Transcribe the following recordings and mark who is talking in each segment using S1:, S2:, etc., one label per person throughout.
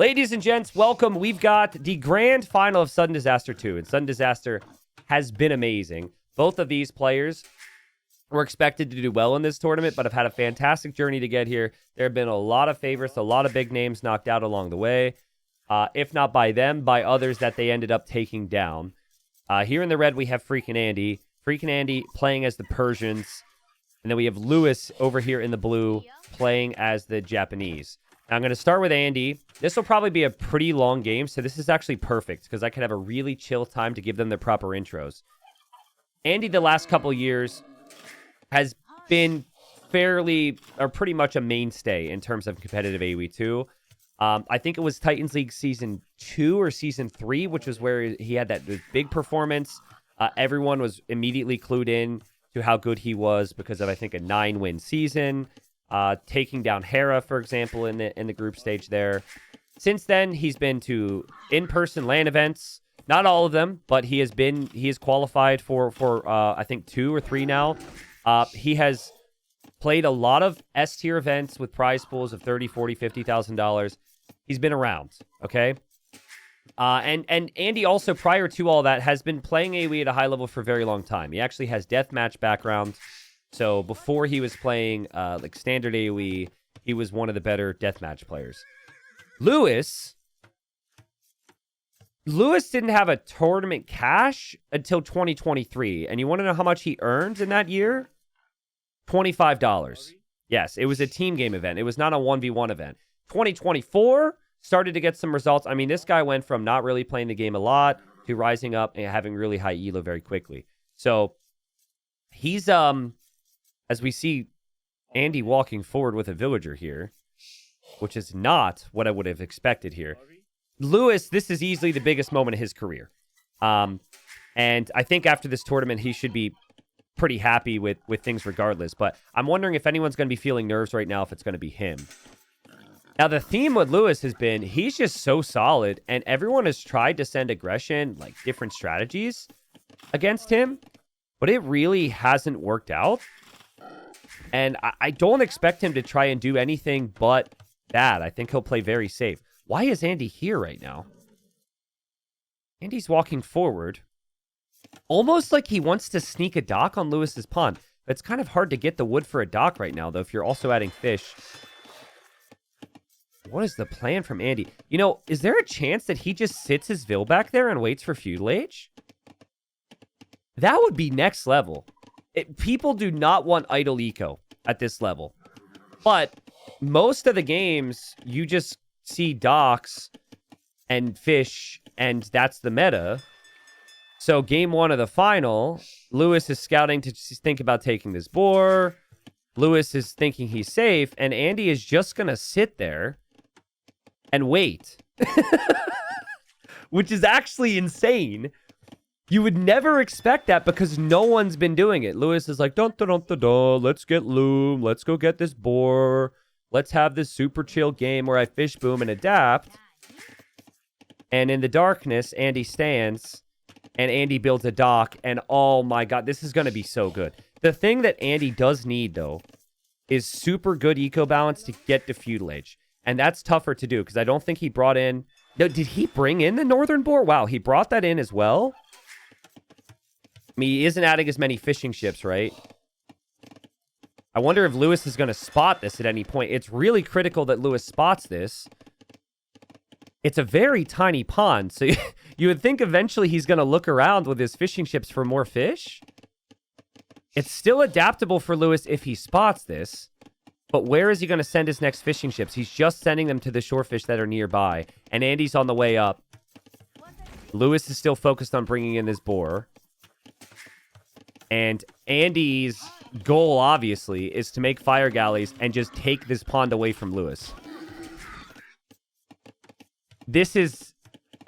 S1: Ladies and gents, welcome. We've got the grand final of Sudden Disaster 2, and Sudden Disaster has been amazing. Both of these players were expected to do well in this tournament, but have had a fantastic journey to get here. There have been a lot of favorites, a lot of big names knocked out along the way. If not by them, by others that they ended up taking down. Here in the red, we have Freakin' Andy. Freakin' Andy playing as the Persians. And then we have Lewis over here in the blue playing as the Japanese. Now, I'm going to start with Andy. This will probably be a pretty long game, so this is actually perfect because I could have a really chill time to give them the proper intros. Andy, the last couple years, has been fairly, or pretty much a mainstay in terms of competitive AoE 2. I think it was Titans League Season 2 or Season 3, which was where he had that big performance. Everyone was immediately clued in to how good he was because of, I think, a 9-win season. Taking down Hera, for example, in the group stage there. Since then, he's been to in-person LAN events. Not all of them, but he is qualified for I think 2 or 3 now. He has played a lot of S-tier events with prize pools of $30,000, $40,000, $50,000. He's been around, okay? And Andy also, prior to all that, has been playing AoE at a high level for a very long time. He actually has deathmatch background. So before he was playing like standard AoE, he was one of the better deathmatch players. Lewis didn't have a tournament cash until 2023. And you want to know how much he earned in that year? $25. Yes, it was a team game event. It was not a 1v1 event. 2024 started to get some results. I mean, this guy went from not really playing the game a lot to rising up and having really high elo very quickly. So he's as we see Andy walking forward with a villager here, which is not what I would have expected here. Lewis, this is easily the biggest moment of his career. And I think after this tournament, he should be pretty happy with things regardless. But I'm wondering if anyone's going to be feeling nerves right now, if it's going to be him. Now, the theme with Lewis has been he's just so solid, and everyone has tried to send aggression, like different strategies against him, but it really hasn't worked out. And I don't expect him to try and do anything but that. I think he'll play very safe. Why is Andy here right now? Andy's walking forward. Almost like he wants to sneak a dock on Lewis's pond. It's kind of hard to get the wood for a dock right now, though, if you're also adding fish. What is the plan from Andy? You know, is there a chance that he just sits his Vil back there and waits for Feudal Age? That would be next level. People do not want idle eco at this level. But most of the games, you just see docks and fish, and that's the meta. So game 1 of the final, Lewis is scouting to think about taking this boar. Lewis is thinking he's safe, and Andy is just going to sit there and wait. Which is actually insane. You would never expect that because no one's been doing it. Lewis is like, dun, dun, dun, dun, dun. Let's get loom. Let's go get this boar. Let's have this super chill game where I fish boom and adapt. And in the darkness, Andy stands and Andy builds a dock. And oh my God, this is going to be so good. The thing that Andy does need, though, is super good eco balance to get to Feudal Age. And that's tougher to do because I don't think he brought in... No, did he bring in the Northern Boar? Wow, he brought that in as well? I mean, he isn't adding as many fishing ships, right? I wonder if Lewis is going to spot this at any point. It's really critical that Lewis spots this. It's a very tiny pond, so you would think eventually he's going to look around with his fishing ships for more fish. It's still adaptable for Lewis if he spots this, but where is he going to send his next fishing ships? He's just sending them to the shorefish that are nearby, and Andy's on the way up. Lewis is still focused on bringing in this boar. And Andy's goal, obviously, is to make fire galleys and just take this pond away from Lewis. This is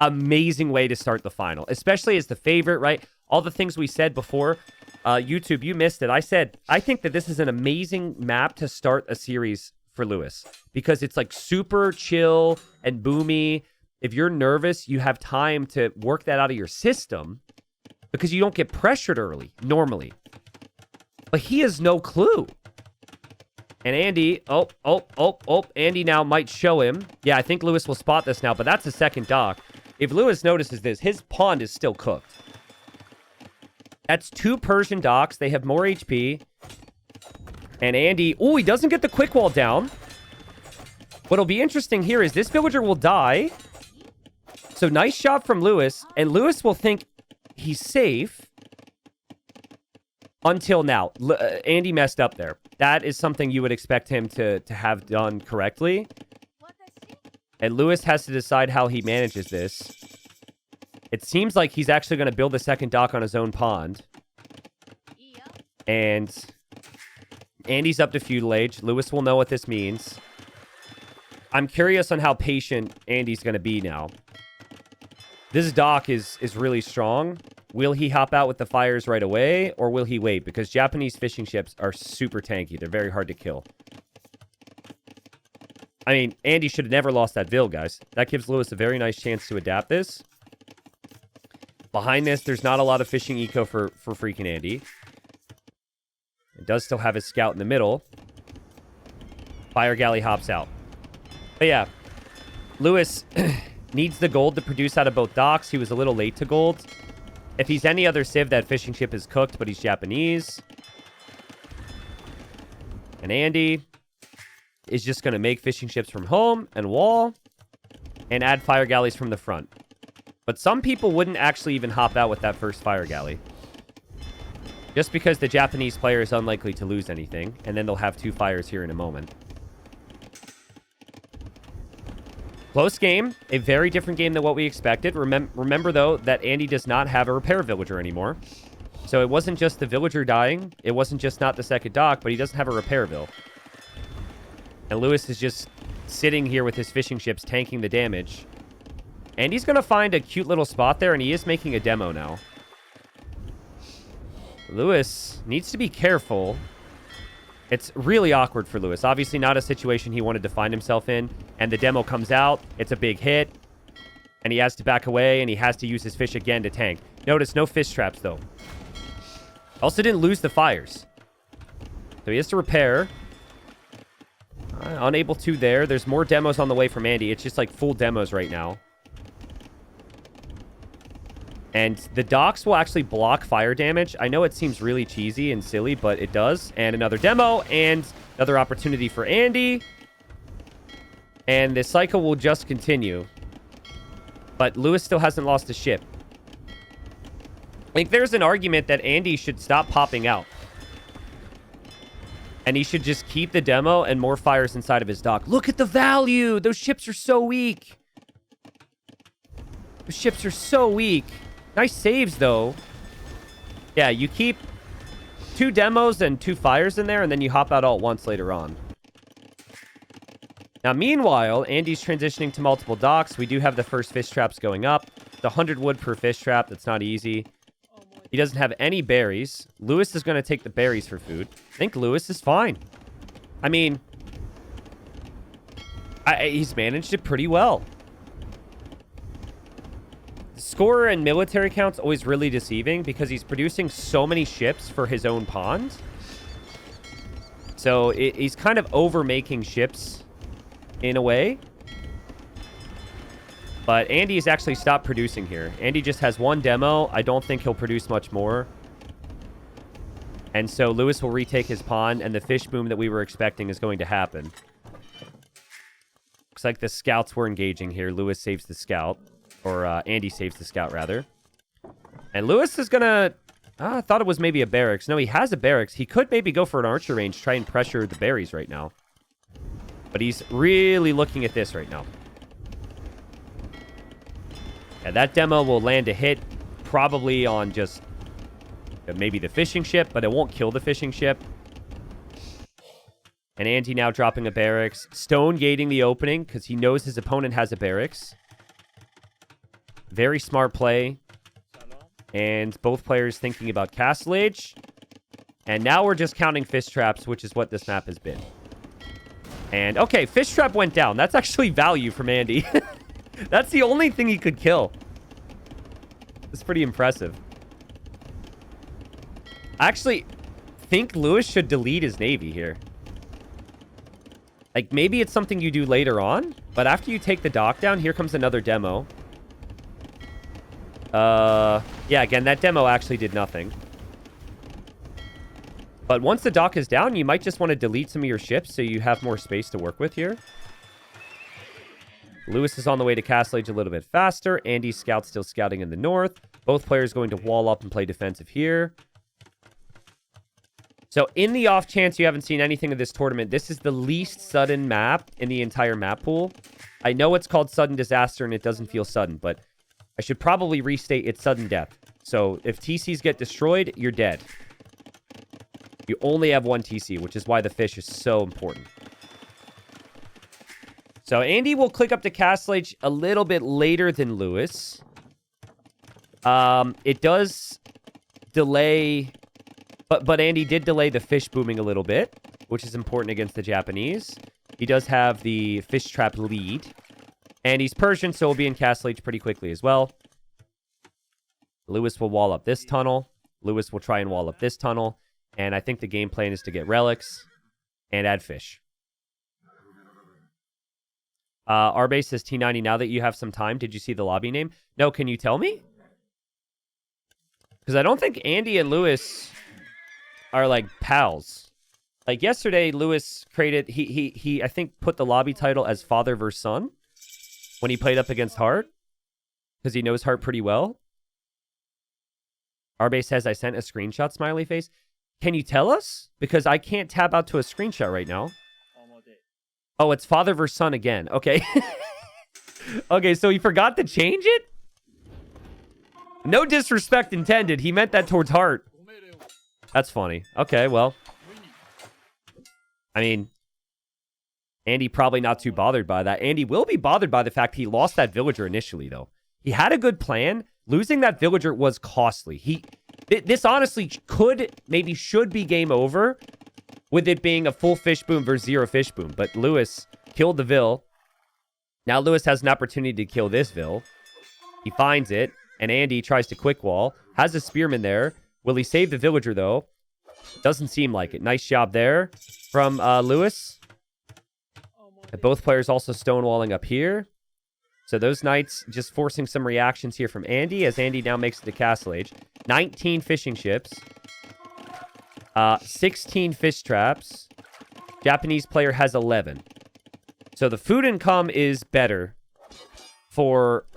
S1: amazing way to start the final, especially as the favorite, right? All the things we said before. YouTube, you missed it. I said, I think that this is an amazing map to start a series for Lewis because it's like super chill and boomy. If you're nervous, you have time to work that out of your system. Because you don't get pressured early, normally. But he has no clue. And Andy, Andy now might show him. Yeah, I think Lewis will spot this now, but that's a second dock. If Lewis notices this, his pond is still cooked. That's 2 Persian docks. They have more HP. And Andy, oh, he doesn't get the quick wall down. What'll be interesting here is this villager will die. So nice shot from Lewis. And Lewis will think he's safe. Until now. Andy messed up there. That is something you would expect him to have done correctly. And Lewis has to decide how he manages this. It seems like he's actually going to build a second dock on his own pond. And Andy's up to feudal age. Lewis will know what this means. I'm curious on how patient Andy's going to be now. This dock is really strong. Will he hop out with the fires right away, or will he wait? Because Japanese fishing ships are super tanky. They're very hard to kill. I mean, Andy should have never lost that Vil, guys. That gives Lewis a very nice chance to adapt this. Behind this, there's not a lot of fishing eco for freaking Andy. It does still have his scout in the middle. Fire galley hops out. But yeah, Lewis needs the gold to produce out of both docks. He was a little late to gold. If he's any other civ, that fishing ship is cooked, but he's Japanese. And Andy is just going to make fishing ships from home and wall and add fire galleys from the front. But some people wouldn't actually even hop out with that first fire galley. Just because the Japanese player is unlikely to lose anything, and then they'll have 2 fires here in a moment. Close game. A very different game than what we expected. Remember, though, that Andy does not have a repair villager anymore. So it wasn't just the villager dying. It wasn't just not the second dock, but he doesn't have a repair vill. And Lewis is just sitting here with his fishing ships tanking the damage. And he's going to find a cute little spot there, and he is making a demo now. Lewis needs to be careful. It's really awkward for Lewis. Obviously not a situation he wanted to find himself in. And the demo comes out. It's a big hit. And he has to back away, and he has to use his fish again to tank. Notice no fish traps, though. Also didn't lose the fires. So he has to repair. Unable to there. There's more demos on the way from Andy. It's just like full demos right now. And the docks will actually block fire damage. I know it seems really cheesy and silly, but it does. And another demo and another opportunity for Andy. And the cycle will just continue. But Lewis still hasn't lost a ship. I think there's an argument that Andy should stop popping out. And he should just keep the demo and more fires inside of his dock. Look at the value! Those ships are so weak. Those ships are so weak. Nice saves, though. Yeah, you keep 2 demos and 2 fires in there, and then you hop out all at once later on. Now, meanwhile, Andy's transitioning to multiple docks. We do have the first fish traps going up. It's 100 wood per fish trap. That's not easy. He doesn't have any berries. Lewis is going to take the berries for food. I think Lewis is fine. I mean, he's managed it pretty well. Scorer and military count's always really deceiving because he's producing so many ships for his own pond. So he's kind of over-making ships in a way. But Andy has actually stopped producing here. Andy just has 1 demo. I don't think he'll produce much more. And so Lewis will retake his pond, and the fish boom that we were expecting is going to happen. Looks like the scouts were engaging here. Lewis saves the scout. Or Andy saves the scout, rather. And Lewis is going to... I thought it was maybe a barracks. No, he has a barracks. He could maybe go for an archer range, try and pressure the berries right now. But he's really looking at this right now. Yeah, that demo will land a hit probably on just maybe the fishing ship, but it won't kill the fishing ship. And Andy now dropping a barracks. Stone gating the opening because he knows his opponent has a barracks. Very smart play. And both players thinking about castle age. And now we're just counting fish traps, which is what this map has been. And, okay, fish trap went down. That's actually value from Andy. That's the only thing he could kill. It's pretty impressive. I actually think Lewis should delete his navy here. Like, maybe it's something you do later on, but after you take the dock down, here comes another demo. Yeah, again, that demo actually did nothing. But once the dock is down, you might just want to delete some of your ships so you have more space to work with here. Lewis is on the way to Castle Age a little bit faster. Andy's scout still scouting in the north. Both players going to wall up and play defensive here. So in the off chance you haven't seen anything of this tournament, this is the least sudden map in the entire map pool. I know it's called Sudden Disaster and it doesn't feel sudden, but I should probably restate it's sudden death. So if TCs get destroyed, you're dead. You only have one TC, which is why the fish is so important. So Andy will click up to Castle Age a little bit later than Lewis. It does delay... But Andy did delay the fish booming a little bit, which is important against the Japanese. He does have the fish trap lead. And he's Persian, so he'll be in Castle Age pretty quickly as well. Lewis will wall up this tunnel. Lewis will try and wall up this tunnel. And I think the game plan is to get relics and add fish. Arbase says T90, now that you have some time, did you see the lobby name? No, can you tell me? Because I don't think Andy and Lewis are like pals. Like yesterday, Lewis created, he I think put the lobby title as Father vs. Son when he played up against Hart. Because he knows Hart pretty well. Arbase says, I sent a screenshot, smiley face. Can you tell us? Because I can't tab out to a screenshot right now. Oh, it's Father vs. Son again. Okay. Okay, so he forgot to change it? No disrespect intended. He meant that towards Hart. That's funny. Okay, well. I mean, Andy probably not too bothered by that. Andy will be bothered by the fact he lost that villager initially, though. He had a good plan. Losing that villager was costly. This honestly maybe should be game over with it being a full fish boom versus 0 fish boom. But Lewis killed the Vil. Now Lewis has an opportunity to kill this Vil. He finds it, and Andy tries to quick wall. Has a spearman there. Will he save the villager, though? Doesn't seem like it. Nice job there from Lewis. And both players also stonewalling up here. So those knights just forcing some reactions here from Andy, as Andy now makes it to Castle Age. 19 fishing ships. 16 fish traps. Japanese player has 11. So the food income is better for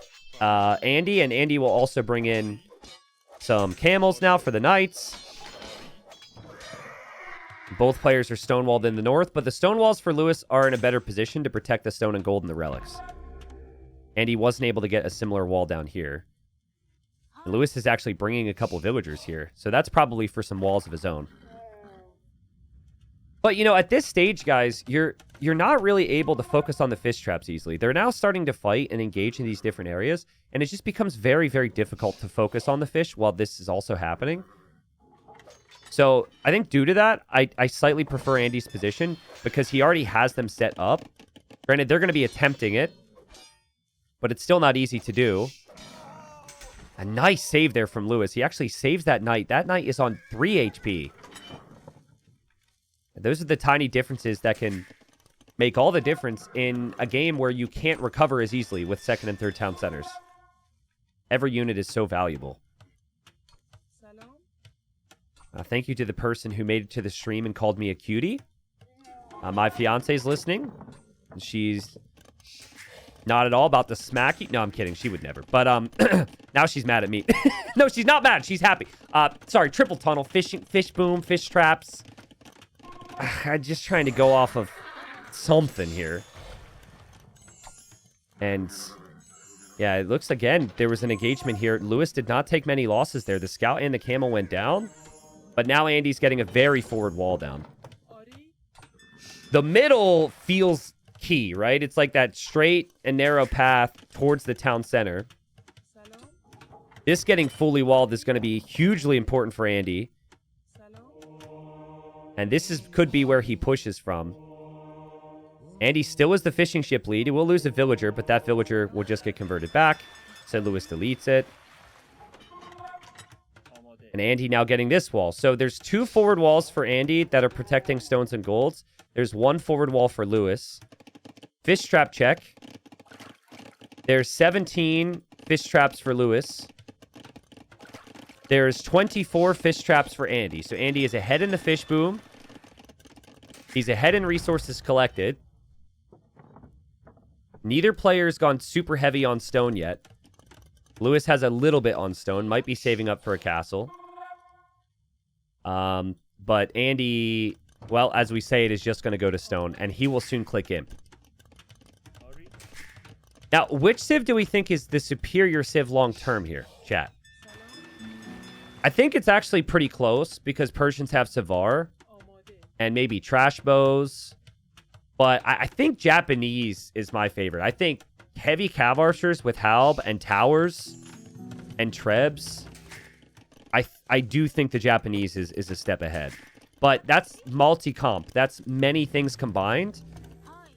S1: Andy, and Andy will also bring in some camels now for the knights. Both players are stonewalled in the north, but the stonewalls for Lewis are in a better position to protect the stone and gold and the relics. And he wasn't able to get a similar wall down here. And Lewis is actually bringing a couple villagers here, so that's probably for some walls of his own. But, you know, at this stage, guys, you're not really able to focus on the fish traps easily. They're now starting to fight and engage in these different areas, and it just becomes very, very difficult to focus on the fish while this is also happening. So, I think due to that, I slightly prefer Andy's position because he already has them set up. Granted, they're going to be attempting it, but it's still not easy to do. A nice save there from Lewis. He actually saves that knight. That knight is on 3 HP. Those are the tiny differences that can make all the difference in a game where you can't recover as easily with second and third town centers. Every unit is so valuable. Thank you to the person who made it to the stream and called me a cutie. My fiance's listening. She's not at all about to smack you. No, I'm kidding. She would never. But now she's mad at me. No, she's not mad. She's happy. Sorry, triple tunnel, fish boom, fish traps. I'm just trying to go off of something here. And yeah, it looks again, there was an engagement here. Lewis did not take many losses there. The scout and the camel went down. But now Andy's getting a very forward wall down. The middle feels key, right? It's like that straight and narrow path towards the town center. This getting fully walled is going to be hugely important for Andy. And this could be where he pushes from. Andy still is the fishing ship lead. He will lose a villager, but that villager will just get converted back. So Lewis deletes it. And Andy now getting this wall. So there's 2 forward walls for Andy that are protecting stones and golds. There's 1 forward wall for Lewis. Fish trap check. There's 17 fish traps for Lewis. There's 24 fish traps for Andy. So Andy is ahead in the fish boom. He's ahead in resources collected. Neither player's gone super heavy on stone yet. Lewis has a little bit on stone. Might be saving up for a castle. But Andy, well, as we say, it is just going to go to stone. And he will soon click in. Now, which civ do we think is the superior civ long-term here, chat? I think it's actually pretty close because Persians have Savar and maybe trash bows. But I think Japanese is my favorite. I think heavy cav archers with halb and towers and trebs. I do think the Japanese is a step ahead. But that's multi-comp. That's many things combined.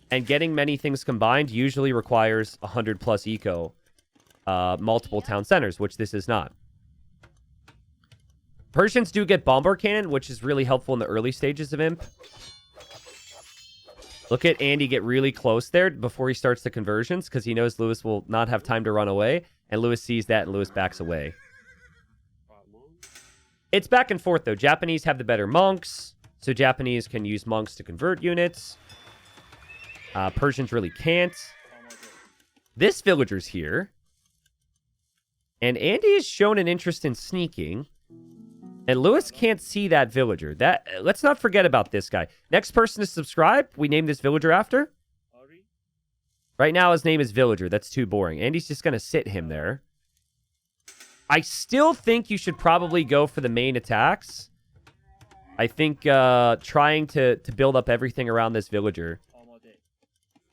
S1: And getting many things combined usually requires 100 plus eco, multiple town centers, which this is not. Persians do get bomber cannon, which is really helpful in the early stages of Imp. Look at Andy get really close there before he starts the conversions, because he knows Lewis will not have time to run away, and Lewis sees that, and Lewis backs away. It's back and forth, though. Japanese have the better monks, so Japanese can use monks to convert units. Persians really can't. This villager's here. And Andy has shown an interest in sneaking. And Lewis can't see that villager. Let's not forget about this guy. Next person to subscribe, we name this villager after. Right now, his name is Villager. That's too boring. Andy's just going to sit him there. I still think you should probably go for the main attacks. I think trying to build up everything around this villager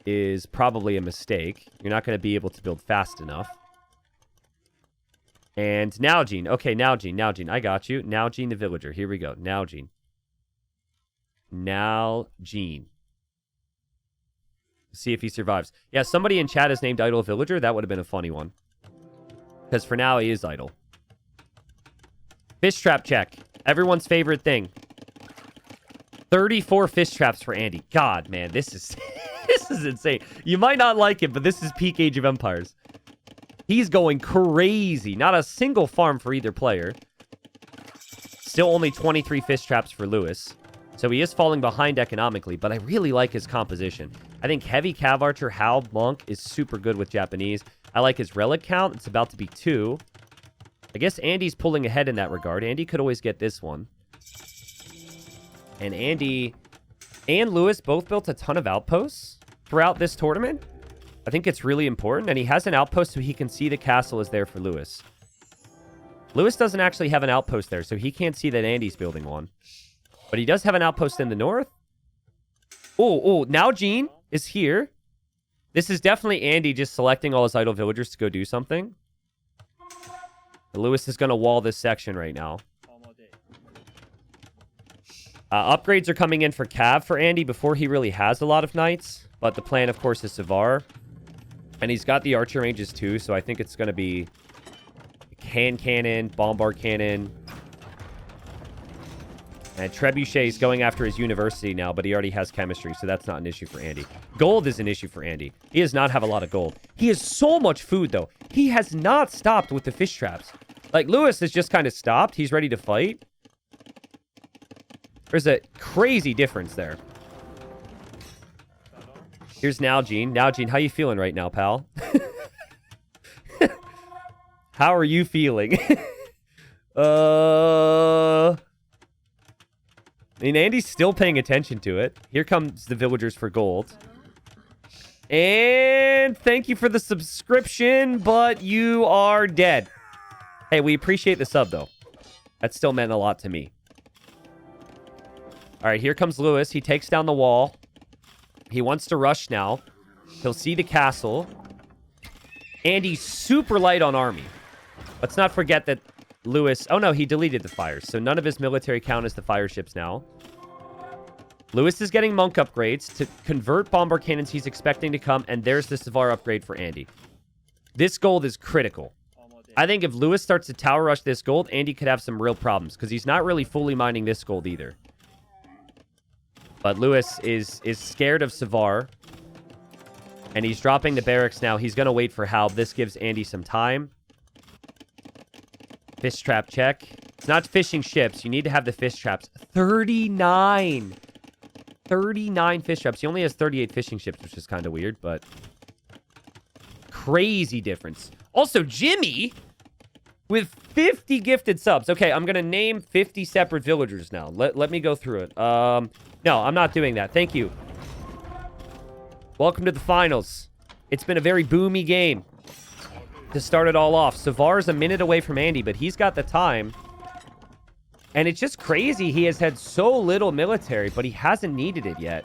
S1: is probably a mistake. You're not going to be able to build fast enough. And Nalgene. Okay, Nalgene. I got you. Nalgene the villager. Here we go. Nalgene. See if he survives. Yeah, somebody in chat is named Idle Villager. That would have been a funny one. Because for now, he is idle. Fish trap check. Everyone's favorite thing. 34 fish traps for Andy. God, man, this is this is insane. You might not like it, but this is peak Age of Empires. He's going crazy. Not a single farm for either player. Still only 23 fish traps for Lewis. So he is falling behind economically, but I really like his composition. I think heavy cav archer halb monk is super good with Japanese. I like his relic count. It's about to be 2. I guess Andy's pulling ahead in that regard. Andy could always get this one. And Andy and Lewis both built a ton of outposts throughout this tournament. I think it's really important. And he has an outpost so he can see the castle is there for Lewis. Lewis doesn't actually have an outpost there, so he can't see that Andy's building one. But he does have an outpost in the north. Oh, now Gene is here. This is definitely Andy just selecting all his idle villagers to go do something. And Lewis is going to wall this section right now. Upgrades are coming in for Cav for Andy before he really has a lot of knights. But the plan, of course, is Savar. And he's got the archer ranges too, so I think it's going to be cannon, bombard cannon. And Trebuchet's going after his university now, but he already has chemistry, so that's not an issue for Andy. Gold is an issue for Andy. He does not have a lot of gold. He has so much food, though. He has not stopped with the fish traps. Like, Lewis has just kind of stopped. He's ready to fight. There's a crazy difference there. Here's Nalgene. Nalgene, how you feeling right now, pal? How are you feeling? I mean, Andy's still paying attention to it. Here comes the villagers for gold. And thank you for the subscription, but you are dead. Hey, we appreciate the sub, though. That still meant a lot to me. All right, here comes Lewis. He takes down the wall. He wants to rush now. He'll see the castle. Andy's super light on army. Let's not forget that Lewis... Oh, no, he deleted the fires. So none of his military count is the fire ships now. Lewis is getting monk upgrades to convert bomber cannons he's expecting to come. And there's the Savar upgrade for Andy. This gold is critical. I think if Lewis starts to tower rush this gold, Andy could have some real problems. Because he's not really fully mining this gold either. But Lewis is scared of Savar. And he's dropping the barracks now. He's going to wait for Halb. This gives Andy some time. Fish trap check. It's not fishing ships. You need to have the fish traps. 39. 39 fish traps. He only has 38 fishing ships, which is kind of weird, but crazy difference. Also, Jimmy with 50 gifted subs. Okay, I'm going to name 50 separate villagers now. Let me go through it. No, I'm not doing that. Thank you. Welcome to the finals. It's been a very boomy game to start it all off. Savar's a minute away from Andy, but he's got the time. And it's just crazy. He has had so little military, but he hasn't needed it yet.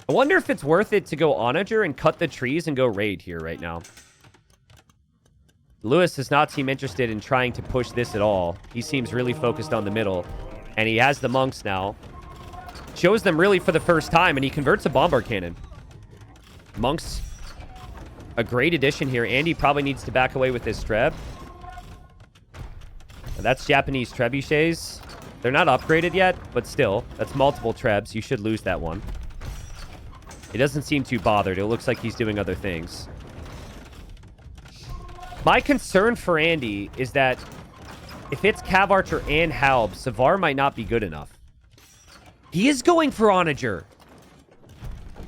S1: I wonder if it's worth it to go onager and cut the trees and go raid here right now. Lewis does not seem interested in trying to push this at all. He seems really focused on the middle. And he has the monks now. Shows them really for the first time, and he converts a bombard cannon. Monks, a great addition here. Andy probably needs to back away with his Treb. That's Japanese trebuchets. They're not upgraded yet, but still, that's multiple Trebs. You should lose that one. He doesn't seem too bothered. It looks like he's doing other things. My concern for Andy is that if it's Cav Archer and Halb, Savar might not be good enough. He is going for onager.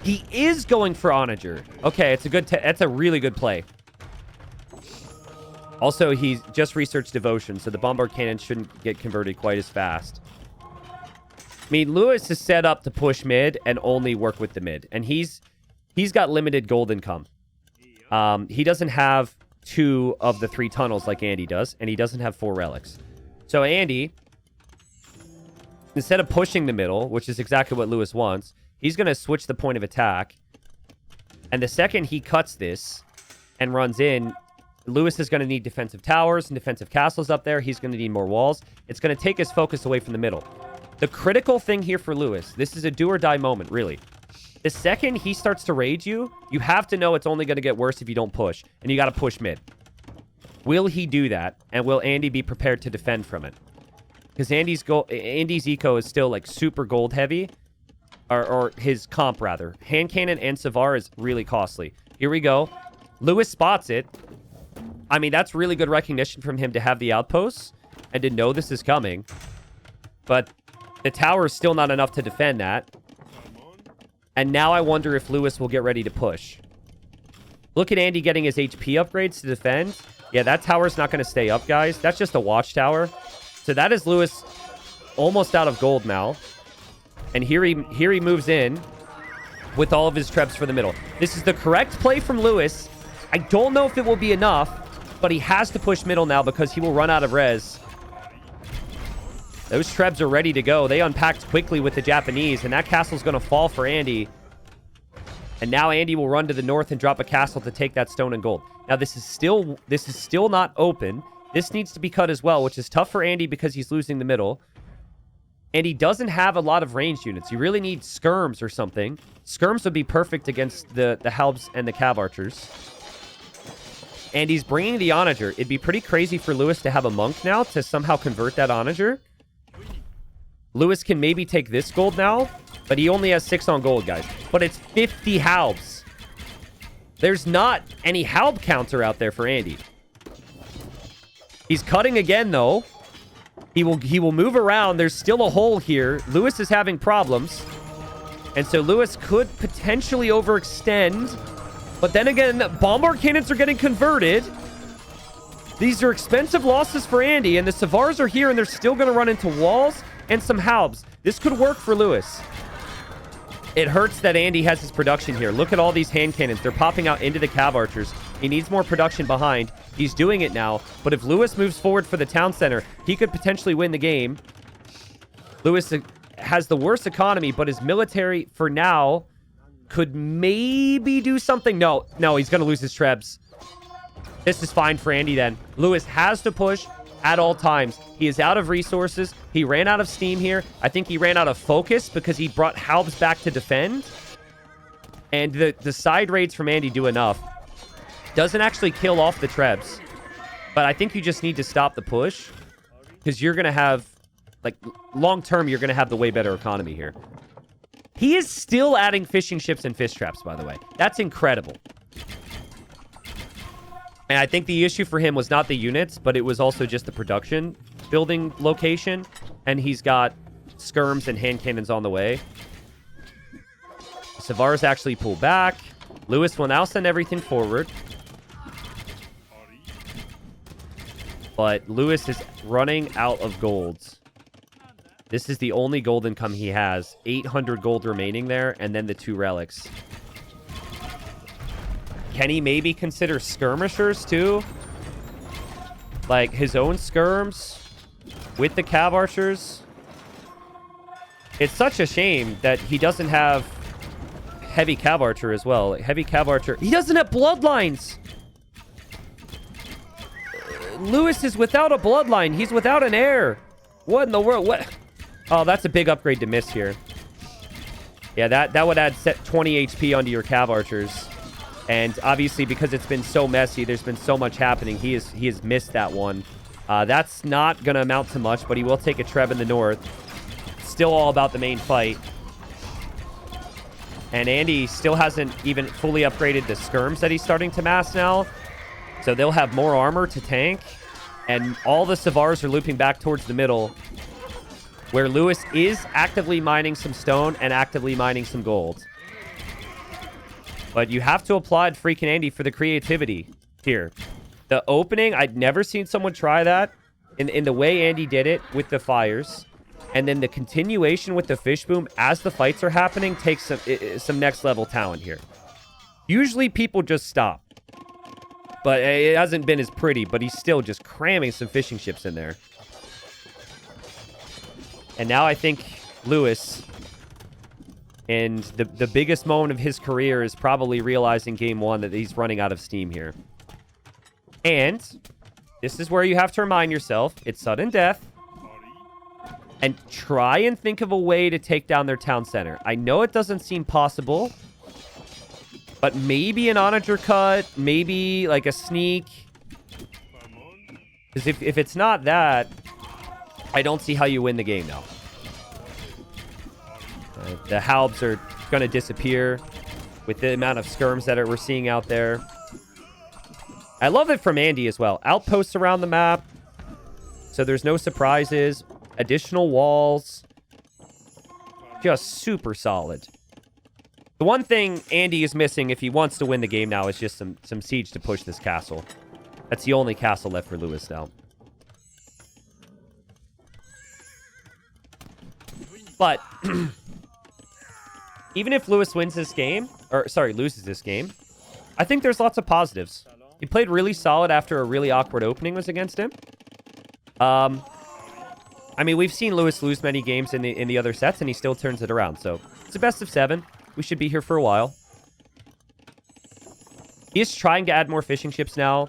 S1: He is going for onager. Okay, it's a good. That's a really good play. Also, he's just researched devotion, so the bombard cannon shouldn't get converted quite as fast. I mean, Lewis is set up to push mid and only work with the mid, and he's got limited gold income. He doesn't have 2 of the 3 tunnels like Andy does, and he doesn't have 4 relics. So Andy, instead of pushing the middle, which is exactly what Lewis wants, he's going to switch the point of attack. And the second he cuts this and runs in, Lewis is going to need defensive towers and defensive castles up there. He's going to need more walls. It's going to take his focus away from the middle. The critical thing here for Lewis, this is a do or die moment, really. The second he starts to rage you, you have to know it's only going to get worse if you don't push. And you got to push mid. Will he do that? And will Andy be prepared to defend from it? Because Andy's eco is still like super gold heavy. Or his comp, rather. Hand cannon and Savar is really costly. Here we go. Lewis spots it. I mean, that's really good recognition from him to have the outposts and to know this is coming. But the tower is still not enough to defend that. And now I wonder if Lewis will get ready to push. Look at Andy getting his HP upgrades to defend. Yeah, that tower's not going to stay up, guys. That's just a watchtower. So that is Lewis almost out of gold now. And here he moves in with all of his trebs for the middle. This is the correct play from Lewis. I don't know if it will be enough, but he has to push middle now because he will run out of res. Those trebs are ready to go. They unpacked quickly with the Japanese, and that castle's going to fall for Andy. And now Andy will run to the north and drop a castle to take that stone and gold. Now, this is still not open. This needs to be cut as well, which is tough for Andy because he's losing the middle. And he doesn't have a lot of ranged units. You really need skirms or something. Skirms would be perfect against the Halbs and the Cav Archers. And he's bringing the onager. It'd be pretty crazy for Lewis to have a monk now to somehow convert that onager. Lewis can maybe take this gold now, but he only has 6 on gold, guys. But it's 50 Halbs. There's not any Halb counter out there for Andy. He's cutting again, though. He will move around. There's still a hole here. Lewis is having problems. And so Lewis could potentially overextend. But then again, bombard cannons are getting converted. These are expensive losses for Andy. And the Savars are here, and they're still going to run into walls and some Halbs. This could work for Lewis. It hurts that Andy has his production here. Look at all these hand cannons. They're popping out into the Cav Archers. He needs more production behind. He's doing it now. But if Lewis moves forward for the town center, he could potentially win the game. Lewis has the worst economy, but his military, for now, could maybe do something. No, he's going to lose his trebs. This is fine for Andy then. Lewis has to push at all times. He is out of resources. He ran out of steam here. I think he ran out of focus because he brought Halbs back to defend. And the side raids from Andy do enough. Doesn't actually kill off the trebs. But I think you just need to stop the push. Because you're going to have like, long term, you're going to have the way better economy here. He is still adding fishing ships and fish traps, by the way. That's incredible. And I think the issue for him was not the units, but it was also just the production building location. And he's got skirms and hand cannons on the way. Savars actually pull back. Lewis will now send everything forward. But Lewis is running out of golds. This is the only gold income he has. 800 gold remaining there, and then the 2 relics. Can he maybe consider skirmishers, too? Like, his own skirms with the cav archers? It's such a shame that he doesn't have heavy cav archer as well. Heavy cav archer. He doesn't have bloodlines! Lewis is without a bloodline. He's without an heir. What in the world? What? Oh, that's a big upgrade to miss here. Yeah, that would add 20 HP onto your cav archers. And obviously, because it's been so messy, there's been so much happening, he has missed that one. That's not going to amount to much, but he will take a Treb in the north. Still all about the main fight. And Andy still hasn't even fully upgraded the skirms that he's starting to mass now. So they'll have more armor to tank. And all the Savars are looping back towards the middle, where Lewis is actively mining some stone and actively mining some gold. But you have to applaud freaking Andy for the creativity here. The opening, I'd never seen someone try that in the way Andy did it with the fires. And then the continuation with the fish boom as the fights are happening takes some next level talent here. Usually people just stop. But it hasn't been as pretty, but he's still just cramming some fishing ships in there. And now I think Lewis, and the biggest moment of his career, is probably realizing game 1 that he's running out of steam here. And this is where you have to remind yourself, it's sudden death. And try and think of a way to take down their town center. I know it doesn't seem possible, but maybe an onager cut, maybe like a sneak. Because if it's not that, I don't see how you win the game now. The halbs are going to disappear with the amount of skirms that we're seeing out there. I love it from Andy as well. Outposts around the map, so there's no surprises. Additional walls. Just super solid. The one thing Andy is missing if he wants to win the game now is just some siege to push this castle. That's the only castle left for Lewis now. But even if Lewis wins this game, loses this game, I think there's lots of positives. He played really solid after a really awkward opening was against him. I mean, we've seen Lewis lose many games in the other sets, and he still turns it around. So it's a best of 7. We should be here for a while. He is trying to add more fishing ships now.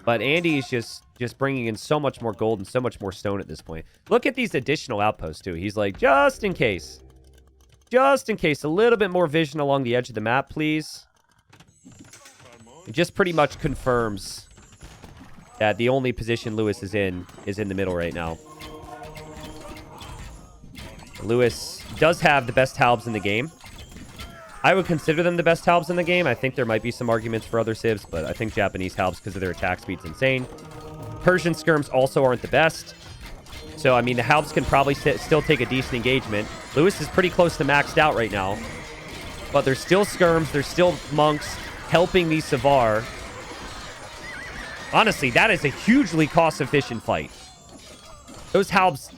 S1: But Andy is just bringing in so much more gold and so much more stone at this point. Look at these additional outposts, too. He's like, just in case. Just in case. A little bit more vision along the edge of the map, please. It just pretty much confirms that the only position Lewis is in the middle right now. Lewis does have the best halbs in the game. I would consider them the best halbs in the game. I think there might be some arguments for other civs, but I think Japanese halbs, because of their attack speed's insane. Persian skirms also aren't the best. So, I mean, the halbs can probably still take a decent engagement. Lewis is pretty close to maxed out right now. But there's still skirms, there's still monks helping these Savar. Honestly, that is a hugely cost-efficient fight. Those halbs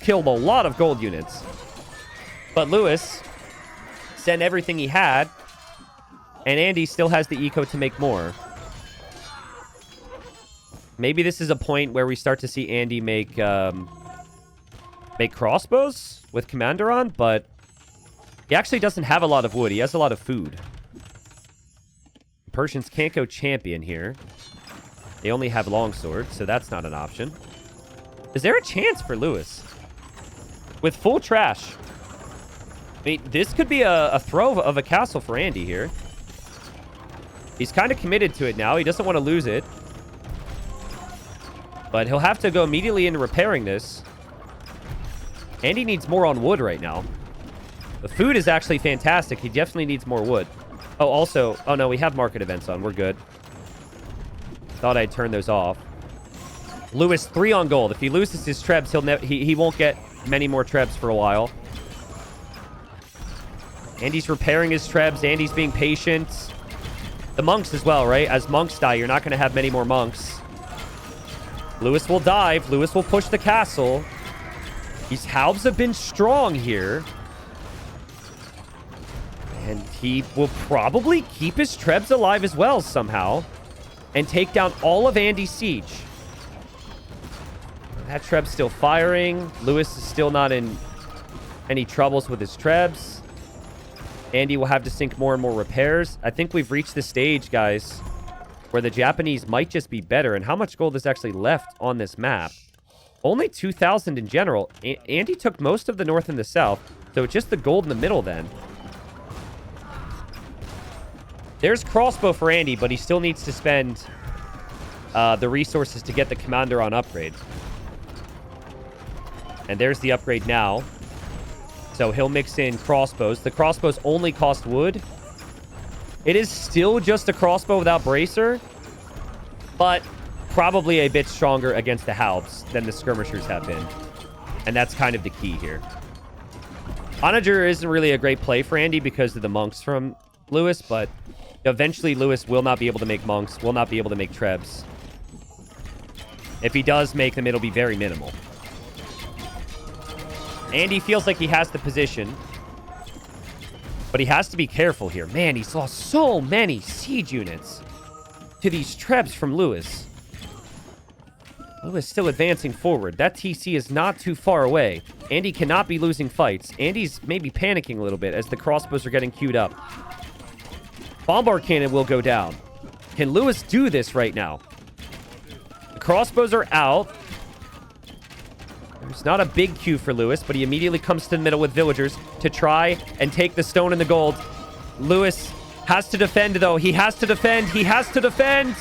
S1: killed a lot of gold units. But Lewis sent everything he had, and Andy still has the eco to make more. Maybe this is a point where we start to see Andy make crossbows with Commander on, but he actually doesn't have a lot of wood. He has a lot of food. Persians can't go champion here. They only have longsword, so that's not an option. Is there a chance for Lewis? With full trash. I mean, this could be a throw of a castle for Andy here. He's kind of committed to it now. He doesn't want to lose it. But he'll have to go immediately into repairing this. And he needs more on wood right now. The food is actually fantastic. He definitely needs more wood. Oh, also... Oh, no, we have market events on. We're good. Thought I'd turn those off. Lewis, 3 on gold. If he loses his trebs, he won't get many more trebs for a while. Andy's repairing his trebs. Andy's being patient. The monks as well, right? As monks die, you're not going to have many more monks. Lewis will dive. Lewis will push the castle. These halbs have been strong here. And he will probably keep his trebs alive as well somehow. And take down all of Andy's siege. That treb's still firing. Lewis is still not in any troubles with his trebs. Andy will have to sink more and more repairs. I think we've reached the stage, guys, where the Japanese might just be better. And how much gold is actually left on this map? Only 2,000 in general. Andy took most of the north and the south. So it's just the gold in the middle then. There's crossbow for Andy, but he still needs to spend the resources to get the commander on upgrade. And there's the upgrade now. So he'll mix in crossbows. The crossbows only cost wood. It is still just a crossbow without bracer, but probably a bit stronger against the halbs than the skirmishers have been. And that's kind of the key here. Onager isn't really a great play for Andy because of the monks from Lewis, but eventually Lewis will not be able to make monks, will not be able to make trebs. If he does make them, it'll be very minimal. Andy feels like he has the position, but he has to be careful here. Man, he's lost so many siege units to these trebs from Lewis. Lewis still advancing forward. That TC is not too far away. Andy cannot be losing fights. Andy's maybe panicking a little bit as the crossbows are getting queued up. Bombard cannon will go down. Can Lewis do this right now? The crossbows are out. There's not a big queue for Lewis, but he immediately comes to the middle with villagers to try and take the stone and the gold. Lewis has to defend, though. He has to defend. He has to defend.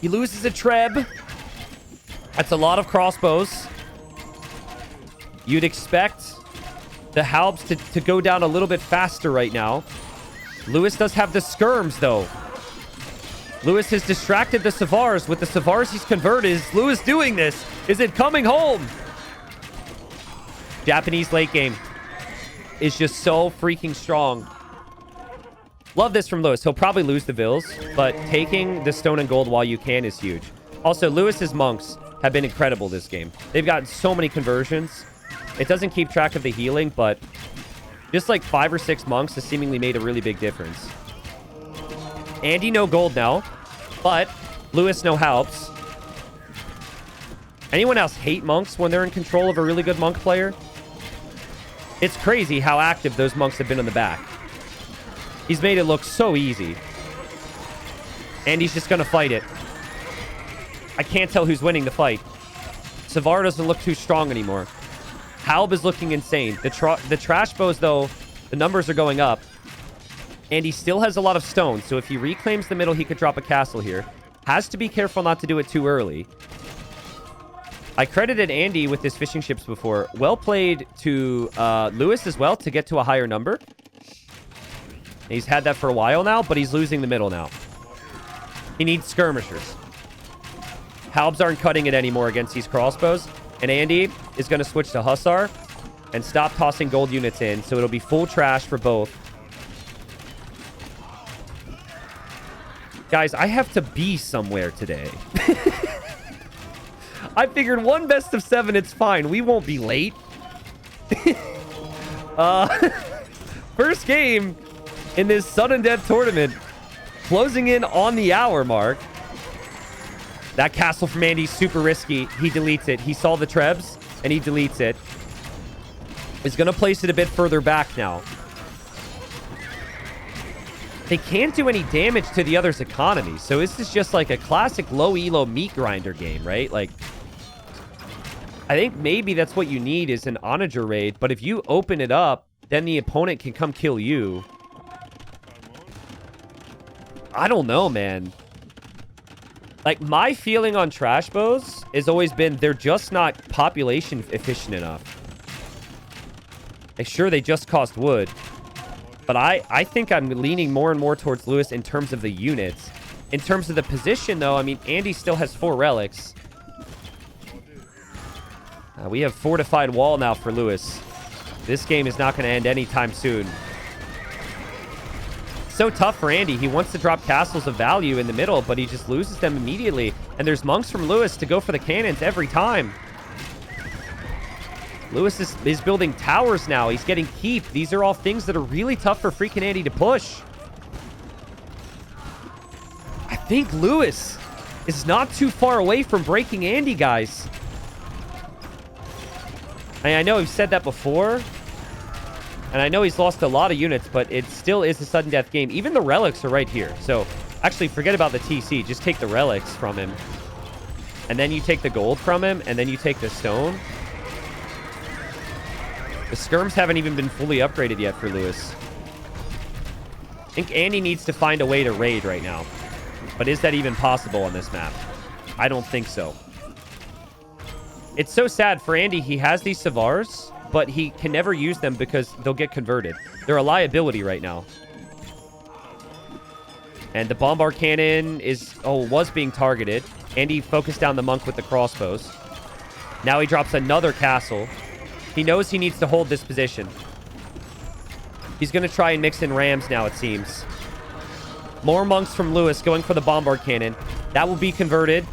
S1: He loses a treb. That's a lot of crossbows. You'd expect the halbs to go down a little bit faster right now. Lewis does have the skirms, though. Lewis has distracted the Savars. With the Savars he's converted, is Lewis doing this? Is it coming home? Japanese late game is just so freaking strong. Love this from Lewis. He'll probably lose the Vills, but taking the stone and gold while you can is huge. Also, Lewis's monks have been incredible this game. They've gotten so many conversions. It doesn't keep track of the healing, but just like 5 or 6 monks has seemingly made a really big difference. Andy no gold now, but Lewis no helps. Anyone else hate monks when they're in control of a really good monk player? It's crazy how active those monks have been on the back. He's made it look so easy. And he's just going to fight it. I can't tell who's winning the fight. Savar doesn't look too strong anymore. Halb is looking insane. The trash bows, though, the numbers are going up. And he still has a lot of stones, so if he reclaims the middle, he could drop a castle here. Has to be careful not to do it too early. I credited Andy with his fishing ships before. Well played to Lewis as well to get to a higher number. He's had that for a while now, but he's losing the middle now. He needs skirmishers. Halbs aren't cutting it anymore against these crossbows. And Andy is going to switch to Hussar and stop tossing gold units in, so it'll be full trash for both. Guys, I have to be somewhere today. I figured one best of 7, it's fine. We won't be late. First game in this sudden death tournament. Closing in on the hour mark. That castle from Andy's super risky. He deletes it. He saw the trebs, and he deletes it. He's going to place it a bit further back now. They can't do any damage to the other's economy. So this is just like a classic low elo meat grinder game, right? Like, I think maybe that's what you need is an onager raid. But if you open it up, then the opponent can come kill you. I don't know, man. Like, Like, my feeling on trash bows has always been they're just not population efficient enough. Like, sure, they just cost wood. But I think I'm leaning more and more towards Lewis in terms of the units. In terms of the position, though, I mean, Andy still has 4 relics. We have fortified wall now for Lewis. This game is not going to end anytime soon. So tough for Andy. He wants to drop castles of value in the middle, but he just loses them immediately. And there's monks from Lewis to go for the cannons every time. Lewis is building towers now. He's getting keep. These are all things that are really tough for freaking Andy to push. I think Lewis is not too far away from breaking Andy, guys. I know we've said that before. And I know he's lost a lot of units, but it still is a sudden death game. Even the relics are right here. So, actually, forget about the TC. Just take the relics from him. And then you take the gold from him, and then you take the stone. The skirms haven't even been fully upgraded yet for Lewis. I think Andy needs to find a way to raid right now. But is that even possible on this map? I don't think so. It's so sad for Andy. He has these Savars, but he can never use them because they'll get converted. They're a liability right now. And the bombard cannon was being targeted. Andy focused down the monk with the crossbows. Now he drops another castle. He knows he needs to hold this position. He's going to try and mix in rams now, it seems. More monks from Lewis going for the bombard cannon. That will be converted.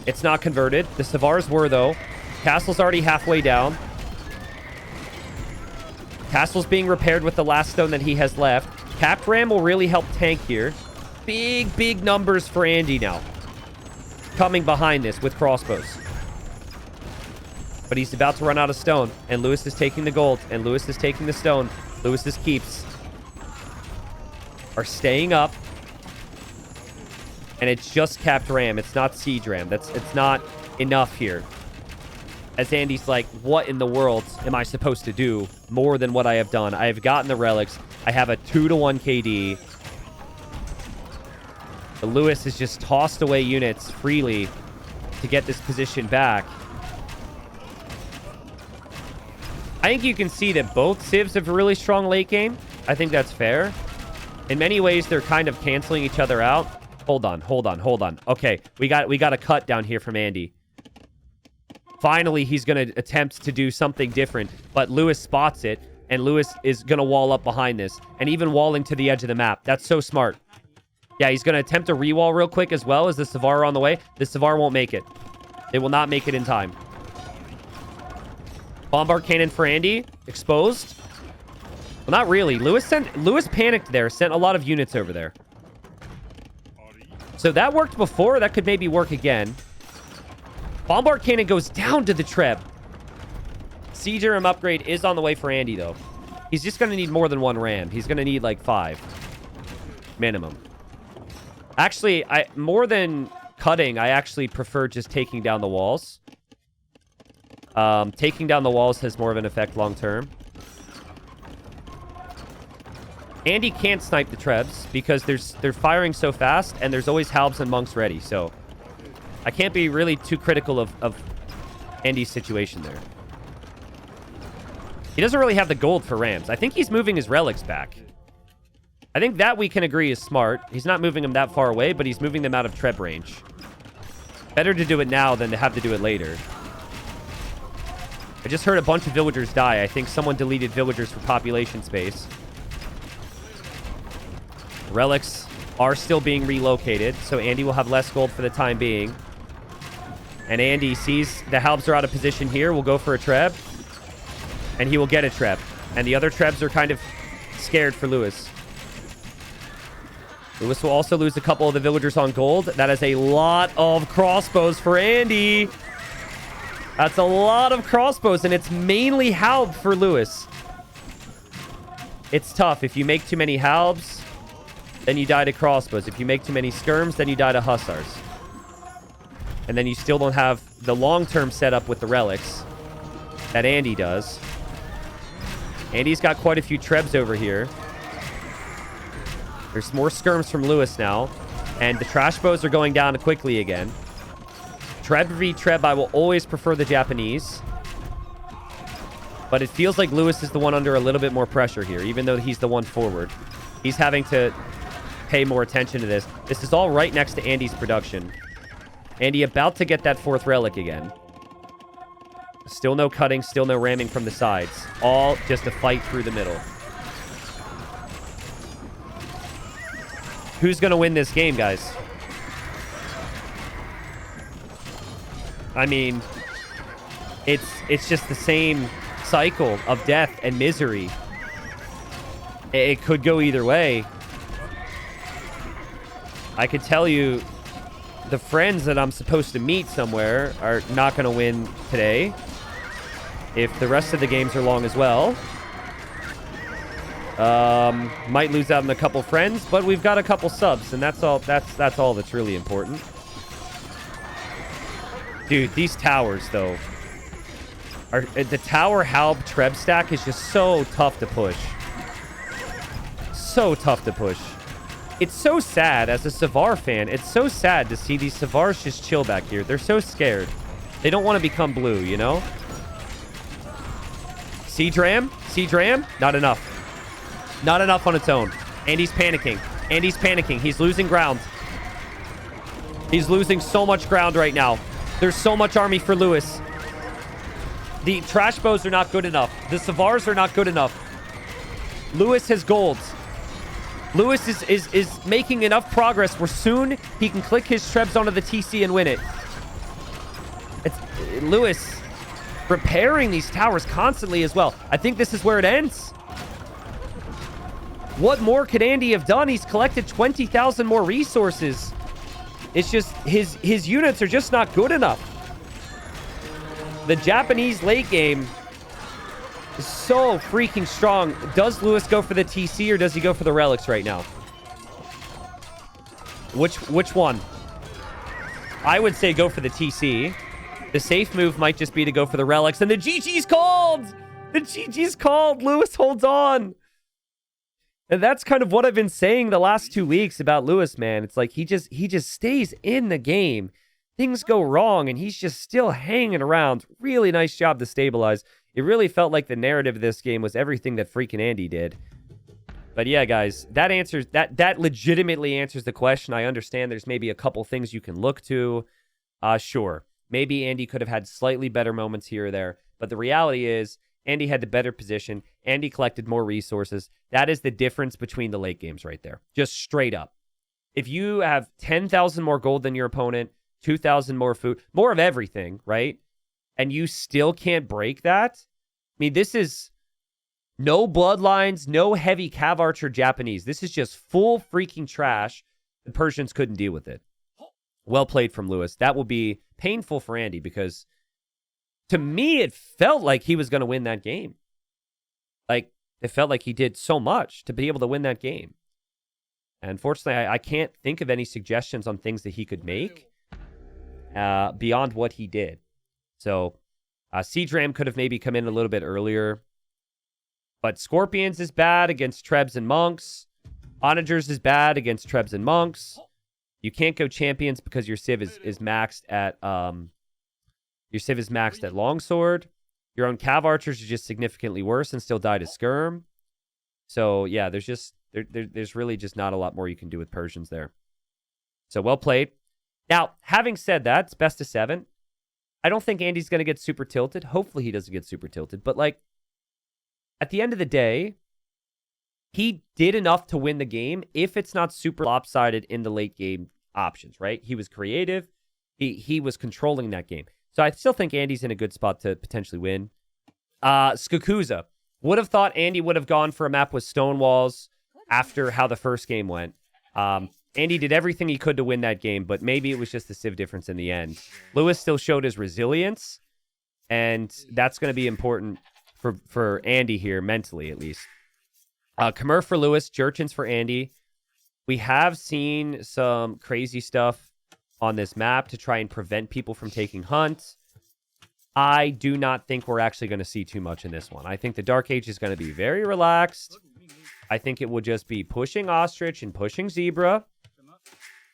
S1: It's not converted. The Savars were, though. Castle's already halfway down. Castle's being repaired with the last stone that he has left. Capped ram will really help tank here. Big, big numbers for Andy now. Coming behind this with crossbows. But he's about to run out of stone. And Lewis is taking the gold. And Lewis is taking the stone. Lewis's keeps are staying up. And it's just capped ram. It's not siege ram. It's not enough here. As Andy's like, what in the world am I supposed to do more than what I have done? I have gotten the relics. I have a 2-to-1 KD. But Lewis has just tossed away units freely to get this position back. I think you can see that both civs have a really strong late game. I think that's fair. In many ways, they're kind of canceling each other out. Hold on. Okay, we got a cut down here from Andy. Finally, he's going to attempt to do something different, but Lewis spots it, and Lewis is going to wall up behind this, and even walling to the edge of the map. That's so smart. Yeah, he's going to attempt a re-wall real quick as well as the Savar on the way. The Savar won't make it. They will not make it in time. Bombard cannon for Andy. Exposed. Well, not really. Lewis panicked there, sent a lot of units over there. So that worked before. That could maybe work again. Bombard cannon goes down to the Treb. Siege ram upgrade is on the way for Andy, though. He's just going to need more than 1 ram. He's going to need like 5. Minimum. Actually, more than cutting, I actually prefer just taking down the walls. Taking down the walls has more of an effect long term. Andy can't snipe the Trebs because they're firing so fast, and there's always halbs and monks ready, so I can't be really too critical of Andy's situation there. He doesn't really have the gold for rams. I think he's moving his relics back. I think that we can agree is smart. He's not moving them that far away, but he's moving them out of Treb range. Better to do it now than to have to do it later. I just heard a bunch of villagers die. I think someone deleted villagers for population space. Relics are still being relocated, so Andy will have less gold for the time being. And Andy sees the halbs are out of position here. Will go for a Treb. And he will get a Treb. And the other Trebs are kind of scared for Lewis. Lewis will also lose a couple of the villagers on gold. That is a lot of crossbows for Andy. That's a lot of crossbows, and it's mainly halb for Lewis. It's tough. If you make too many halbs, then you die to crossbows. If you make too many skirms, then you die to hussars. And then you still don't have the long-term setup with the relics that Andy does. Andy's got quite a few Trebs over here. There's more skirms from Lewis now. And the trash bows are going down quickly again. Treb v. Treb, I will always prefer the Japanese. But it feels like Lewis is the one under a little bit more pressure here, even though he's the one forward. He's having to pay more attention to this. This is all right next to Andy's production. Andy about to get that 4th relic again. Still no cutting, still no ramming from the sides. All just a fight through the middle. Who's going to win this game, guys? I mean, it's just the same cycle of death and misery. It could go either way. I could tell you the friends that I'm supposed to meet somewhere are not going to win today. If the rest of the games are long as well. Might lose out on a couple friends, but we've got a couple subs, and that's all that's really important. Dude, these towers, though. The tower Halb Treb stack is just so tough to push. So tough to push. It's so sad, as a Savar fan, it's so sad to see these Savars just chill back here. They're so scared. They don't want to become blue, you know? C-Dram? C-Dram? Not enough. Not enough on its own. Andy's panicking. Andy's panicking. He's losing ground. He's losing so much ground right now. There's so much army for Lewis. The trash bows are not good enough. The Savars are not good enough. Lewis has golds. Lewis is making enough progress where soon he can click his Trebs onto the TC and win it. It's Lewis repairing these towers constantly as well. I think this is where it ends. What more could Andy have done? He's collected 20,000 more resources. It's just his units are just not good enough. The Japanese late game is so freaking strong. Does Lewis go for the TC or does he go for the relics right now? Which one? I would say go for the TC. The safe move might just be to go for the relics. And the GG's called! The GG's called! Lewis holds on! And that's kind of what I've been saying the last 2 weeks about Lewis, man. It's like he just stays in the game. Things go wrong, and he's just still hanging around. Really nice job to stabilize. It really felt like the narrative of this game was everything that freaking Andy did. But yeah, guys, that legitimately answers the question. I understand there's maybe a couple things you can look to. Sure. Maybe Andy could have had slightly better moments here or there. But the reality is, Andy had the better position. Andy collected more resources. That is the difference between the late games right there. Just straight up. If you have 10,000 more gold than your opponent, 2,000 more food, more of everything, right? And you still can't break that? I mean, this is no bloodlines, no heavy Cav Archer Japanese. This is just full freaking trash. The Persians couldn't deal with it. Well played from Lewis. That will be painful for Andy because to me, it felt like he was going to win that game. Like, it felt like he did so much to be able to win that game. And unfortunately, I can't think of any suggestions on things that he could make beyond what he did. So, C-Dram could have maybe come in a little bit earlier. But Scorpions is bad against Trebs and Monks. Onagers is bad against Trebs and Monks. You can't go Champions because your Civ is maxed at Longsword. Your own Cav Archers are just significantly worse and still die to Skirm. So yeah, there's really just not a lot more you can do with Persians there. So well played. Now, having said that, it's best of 7. I don't think Andy's going to get super tilted. Hopefully he doesn't get super tilted. But like, at the end of the day, he did enough to win the game if it's not super lopsided in the late game options, right? He was creative. He was controlling that game. So I still think Andy's in a good spot to potentially win. Skakuza. Would have thought Andy would have gone for a map with stone walls after how the first game went. Andy did everything he could to win that game, but maybe it was just the Civ difference in the end. Lewis still showed his resilience, and that's going to be important for Andy here, mentally at least. Khmer for Lewis, Jurchens for Andy. We have seen some crazy stuff on this map to try and prevent people from taking hunts. I do not think we're actually going to see too much in this one. I think the Dark Age is going to be very relaxed. I think it will just be pushing Ostrich and pushing Zebra.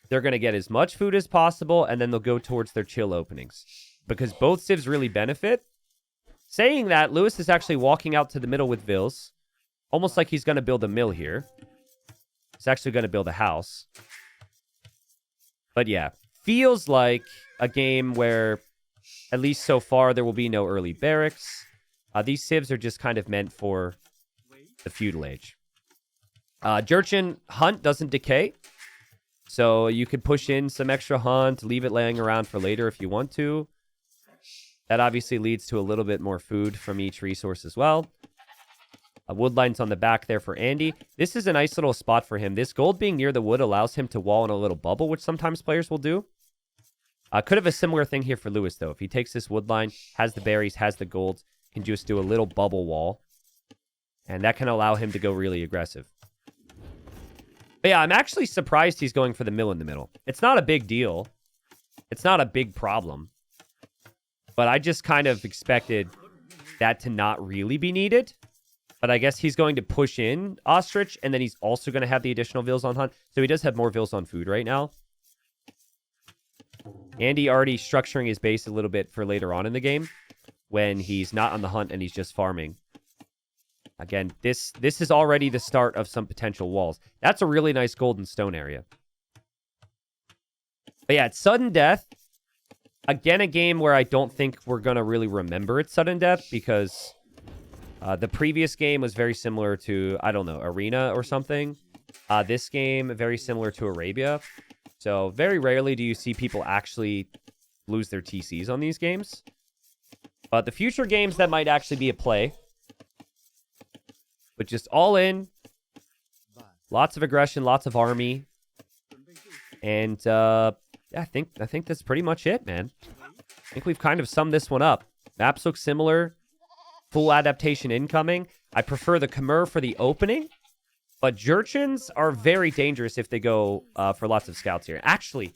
S1: they're going to get as much food as possible, and then they'll go towards their chill openings. Because both civs really benefit. Saying that, Lewis is actually walking out to the middle with Vils. Almost like he's going to build a mill here. He's actually going to build a house. But yeah, feels like a game where, at least so far, there will be no early barracks. These civs are just kind of meant for the feudal age. Jurchen Hunt doesn't decay. So you could push in some extra Hunt, leave it laying around for later if you want to. That obviously leads to a little bit more food from each resource as well. Woodline's on the back there for Andy. This is a nice little spot for him. This gold being near the wood allows him to wall in a little bubble, which sometimes players will do. Could have a similar thing here for Lewis, though. If he takes this woodline, has the berries, has the golds, can just do a little bubble wall. And that can allow him to go really aggressive. But yeah, I'm actually surprised he's going for the mill in the middle. It's not a big deal. It's not a big problem. But I just kind of expected that to not really be needed. But I guess he's going to push in Ostrich, and then he's also going to have the additional Vils on Hunt. So he does have more Vils on food right now. Andy already structuring his base a little bit for later on in the game, when he's not on the hunt and he's just farming. Again, this is already the start of some potential walls. That's a really nice golden stone area. But yeah, it's sudden death. Again, a game where I don't think we're going to really remember its sudden death, because the previous game was very similar to, I don't know, Arena or something. This game, very similar to Arabia. So very rarely do you see people actually lose their TCs on these games. But the future games, that might actually be a play. But just all in. Lots of aggression, lots of army. And yeah, I think that's pretty much it, man. I think we've kind of summed this one up. Maps look similar. Full adaptation incoming. I prefer the Khmer for the opening. But Jurchens are very dangerous if they go for lots of scouts here. Actually,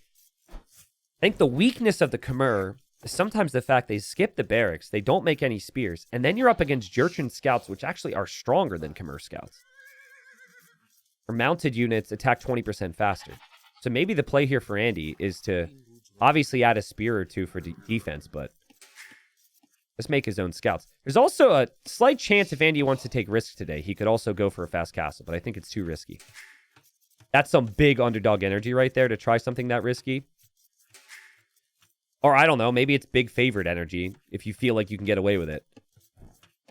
S1: I think the weakness of the Khmer is sometimes the fact they skip the barracks. They don't make any spears. And then you're up against Jurchen scouts, which actually are stronger than Khmer scouts. Or mounted units attack 20% faster. So maybe the play here for Andy is to obviously add a spear or two for defense, but let's make his own scouts. There's also a slight chance if Andy wants to take risks today, he could also go for a fast castle, but I think it's too risky. That's some big underdog energy right there to try something that risky. Or I don't know, maybe it's big favorite energy if you feel like you can get away with it.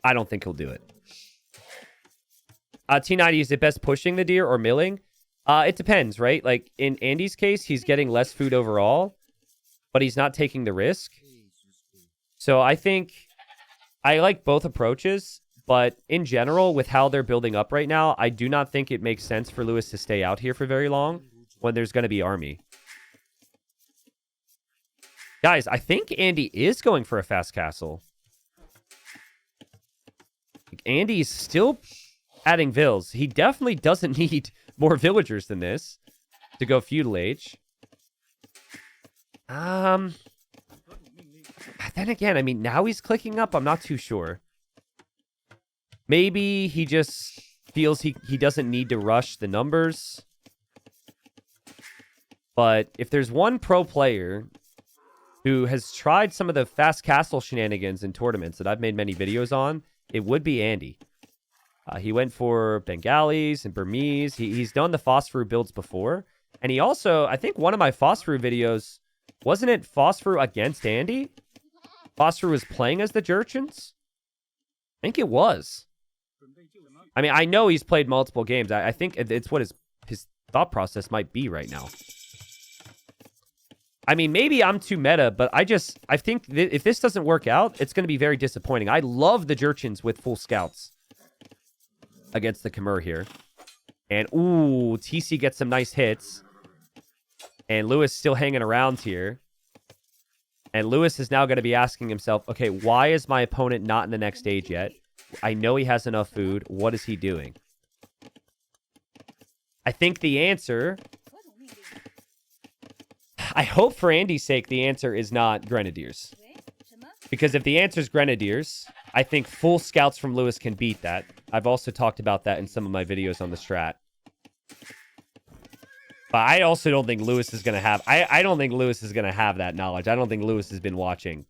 S1: I don't think he'll do it. T90, is it best pushing the deer or milling? It depends, right? Like in Andy's case, he's getting less food overall, but he's not taking the risk. So I think I like both approaches, but in general, with how they're building up right now, I do not think it makes sense for Lewis to stay out here for very long when there's going to be army. Guys, I think Andy is going for a fast castle. Andy's still adding Vils. He definitely doesn't need more villagers than this to go feudal age. Then again, I mean, now he's clicking up. I'm not too sure. Maybe he just feels he doesn't need to rush the numbers. But if there's one pro player who has tried some of the fast castle shenanigans in tournaments that I've made many videos on, it would be Andy. He went for Bengalis and Burmese. He's done the Phosphor builds before. And he also, I think one of my Phosphor videos, wasn't it Phosphor against Andy? Phosphor was playing as the Jurchens? I think it was. I mean, I know he's played multiple games. I think it's what his thought process might be right now. I mean, maybe I'm too meta, but I think if this doesn't work out, it's going to be very disappointing. I love the Jurchens with full scouts against the Khmer here. And, ooh, TC gets some nice hits. And Lewis still hanging around here. And Lewis is now going to be asking himself, okay, why is my opponent not in the next stage yet? I know he has enough food. What is he doing? I think the answer... I hope for Andy's sake the answer is not Grenadiers. Because if the answer is Grenadiers, I think full scouts from Lewis can beat that. I've also talked about that in some of my videos on the strat. But I also don't think Lewis is going to have... I don't think Lewis is going to have that knowledge. I don't think Lewis has been watching.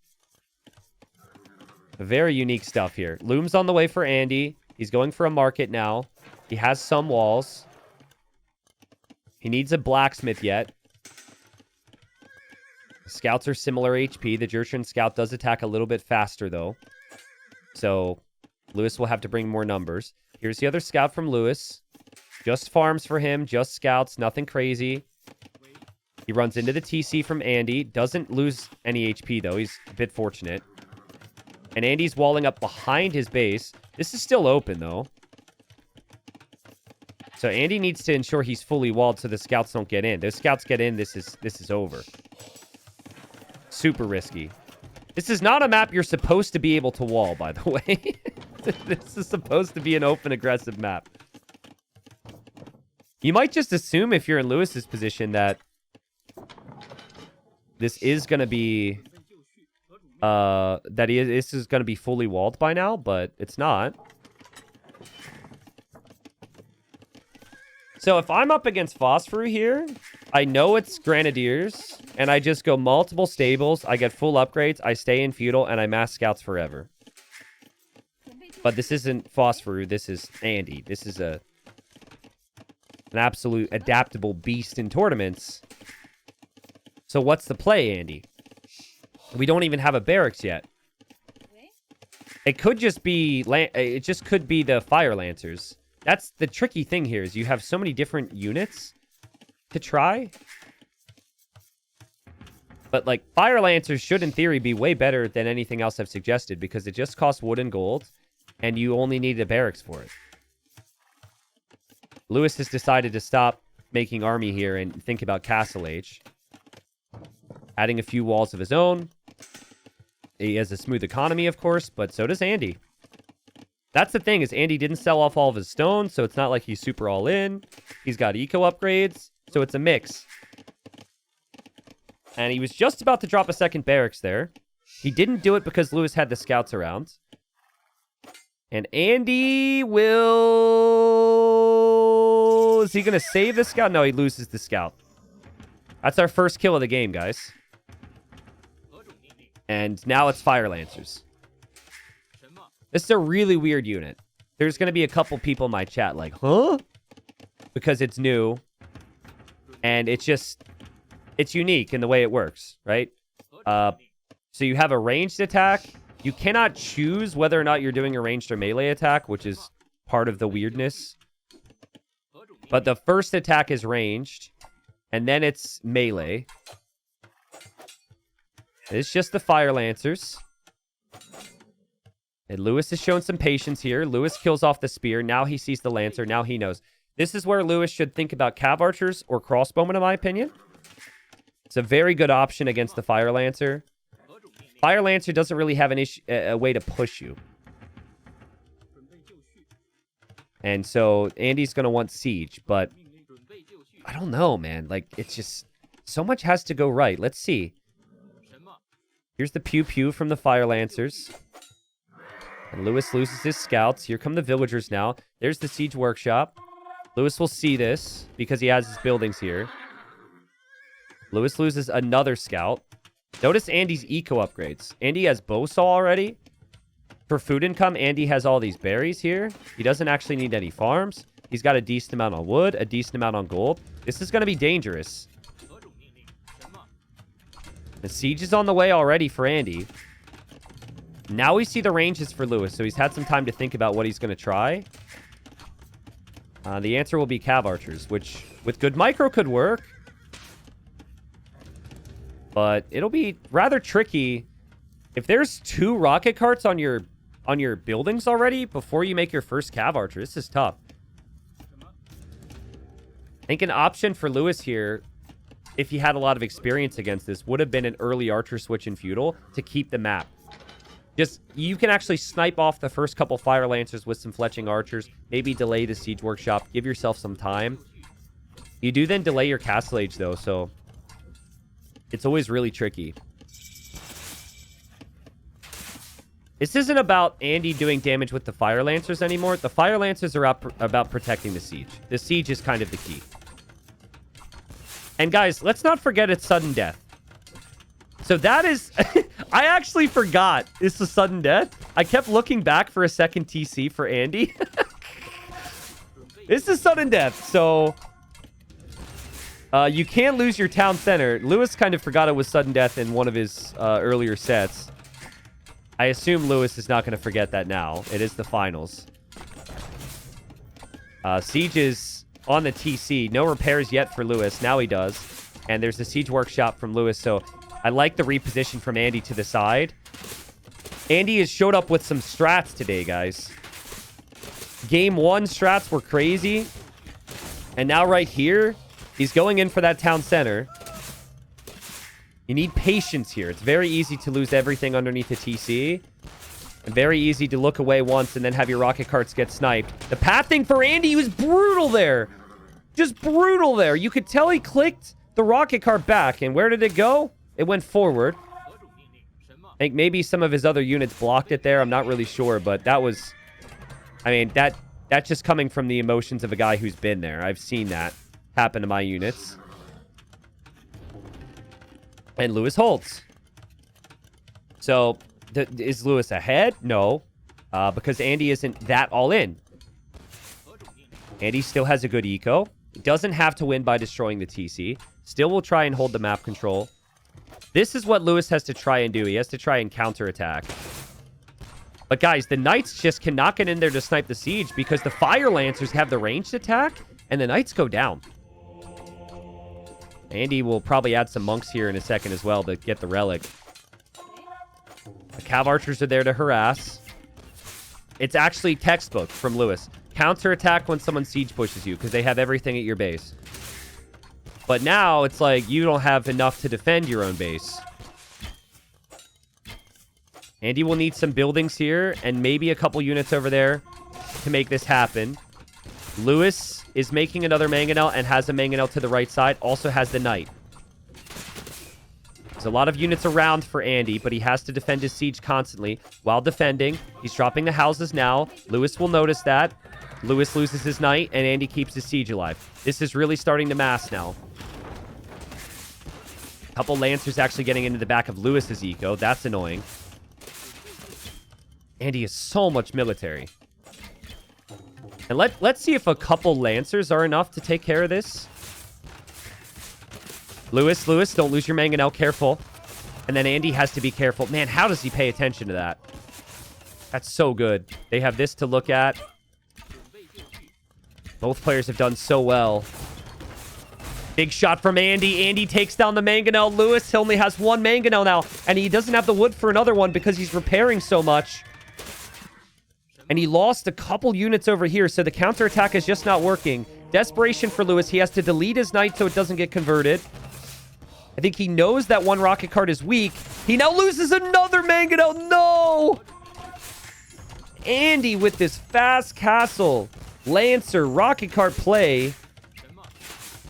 S1: Very unique stuff here. Loom's on the way for Andy. He's going for a market now. He has some walls. He needs a blacksmith yet. Scouts are similar HP. The Jurchen Scout does attack a little bit faster, though. So Lewis will have to bring more numbers. Here's the other scout from Lewis. Just farms for him. Just scouts. Nothing crazy. He runs into the TC from Andy. Doesn't lose any HP, though. He's a bit fortunate. And Andy's walling up behind his base. This is still open, though. So Andy needs to ensure he's fully walled so the scouts don't get in. Those scouts get in, this is over. Super risky. This is not a map you're supposed to be able to wall, by the way. This is supposed to be an open, aggressive map. You might just assume, if you're in Lewis's position, that this is going to be... this is going to be fully walled by now, but it's not. So if I'm up against Phosphor here, I know it's Grenadiers, and I just go multiple stables, I get full upgrades, I stay in Feudal, and I mass scouts forever. But this isn't Phosphor, this is Andy. This is an absolute adaptable beast in tournaments. So what's the play, Andy? We don't even have a barracks yet. It could just be... It just could be the Fire Lancers. That's the tricky thing here, is you have so many different units to try. But, like, Fire Lancers should, in theory, be way better than anything else I've suggested, because it just costs wood and gold, and you only need a barracks for it. Lewis has decided to stop making army here and think about Castle Age. Adding a few walls of his own. He has a smooth economy, of course, but so does Andy. That's the thing, is Andy didn't sell off all of his stones, so it's not like he's super all in. He's got eco upgrades, so it's a mix. And he was just about to drop a second barracks there. He didn't do it because Lewis had the scouts around. And Andy will... Is he going to save the scout? No, he loses the scout. That's our first kill of the game, guys. And now it's Fire Lancers. This is a really weird unit. There's going to be a couple people in my chat like, huh? Because it's new. And it's just... It's unique in the way it works, right? So you have a ranged attack. You cannot choose whether or not you're doing a ranged or melee attack, which is part of the weirdness. But the first attack is ranged. And then it's melee. It's just the Fire Lancers. And Lewis has shown some patience here. Lewis kills off the spear. Now he sees the Lancer. Now he knows. This is where Lewis should think about Cav Archers or Crossbowmen, in my opinion. It's a very good option against the Fire Lancer. Fire Lancer doesn't really have a way to push you. And so Andy's going to want Siege, but I don't know, man. Like, it's just... So much has to go right. Let's see. Here's the Pew Pew from the Fire Lancers. And Lewis loses his scouts. Here come the villagers now. There's the Siege Workshop. Lewis will see this because he has his buildings here. Lewis loses another scout. Notice Andy's eco upgrades. Andy has Bowsaw already. For food income, Andy has all these berries here. He doesn't actually need any farms. He's got a decent amount on wood, a decent amount on gold. This is going to be dangerous. The siege is on the way already for Andy. Now we see the ranges for Lewis, so he's had some time to think about what he's going to try. The answer will be Cav Archers, which with good micro could work. But it'll be rather tricky. If there's 2 rocket carts on your buildings already before you make your first Cav Archer, this is tough. I think an option for Lewis here, if he had a lot of experience against this, would have been an early Archer switch in Feudal to keep the map. Just, you can actually snipe off the first couple Fire Lancers with some Fletching Archers. Maybe delay the Siege Workshop. Give yourself some time. You do then delay your Castle Age, though, so... It's always really tricky. This isn't about Andy doing damage with the Fire Lancers anymore. The Fire Lancers are about protecting the Siege. The Siege is kind of the key. And guys, let's not forget it's sudden death. So that is... I actually forgot it's a sudden death. I kept looking back for a second TC for Andy. This is sudden death, so... you can lose your town center. Lewis kind of forgot it was sudden death in one of his earlier sets. I assume Lewis is not going to forget that now. It is the finals. Siege is on the TC. No repairs yet for Lewis. Now he does. And there's the Siege Workshop from Lewis, so I like the reposition from Andy to the side. Andy has showed up with some strats today, guys. Game 1 strats were crazy. And now right here, he's going in for that town center. You need patience here. It's very easy to lose everything underneath a TC. And very easy to look away once and then have your rocket carts get sniped. The pathing for Andy was brutal there. Just brutal there. You could tell he clicked the rocket cart back. And where did it go? It went forward. I think maybe some of his other units blocked it there. I'm not really sure, but that was... I mean, that's just coming from the emotions of a guy who's been there. I've seen that happen to my units. And Lewis holds. So, is Lewis ahead? No. Because Andy isn't that all in. Andy still has a good eco. He doesn't have to win by destroying the TC. Still will try and hold the map control. This is what Lewis has to try and do. He has to try and counterattack. But guys, the Knights just cannot get in there to snipe the siege because the Fire Lancers have the ranged attack and the Knights go down. Andy will probably add some monks here in a second as well to get the relic. The Cav Archers are there to harass. It's actually textbook from Lewis. Counterattack when someone siege pushes you because they have everything at your base. But now it's like you don't have enough to defend your own base. Andy will need some buildings here and maybe a couple units over there to make this happen. Lewis is making another mangonel and has a mangonel to the right side. Also has the knight. There's a lot of units around for Andy, but he has to defend his siege constantly. While defending, he's dropping the houses now. Lewis will notice that. Lewis loses his knight, and Andy keeps his siege alive. This is really starting to mass now. A couple Lancers actually getting into the back of Lewis's eco. That's annoying. Andy has so much military. And let's see if a couple Lancers are enough to take care of this. Lewis, don't lose your mangonel. Careful. And then Andy has to be careful. Man, how does he pay attention to that? That's so good. They have this to look at. Both players have done so well. Big shot from Andy. Andy takes down the mangonel. Lewis only has one mangonel now. And he doesn't have the wood for another one because he's repairing so much. And he lost a couple units over here, so the counterattack is just not working. Desperation for Lewis. He has to delete his knight so it doesn't get converted. I think he knows that one rocket cart is weak. He now loses another mangonel. No! Andy with this fast castle, Lancer, rocket cart play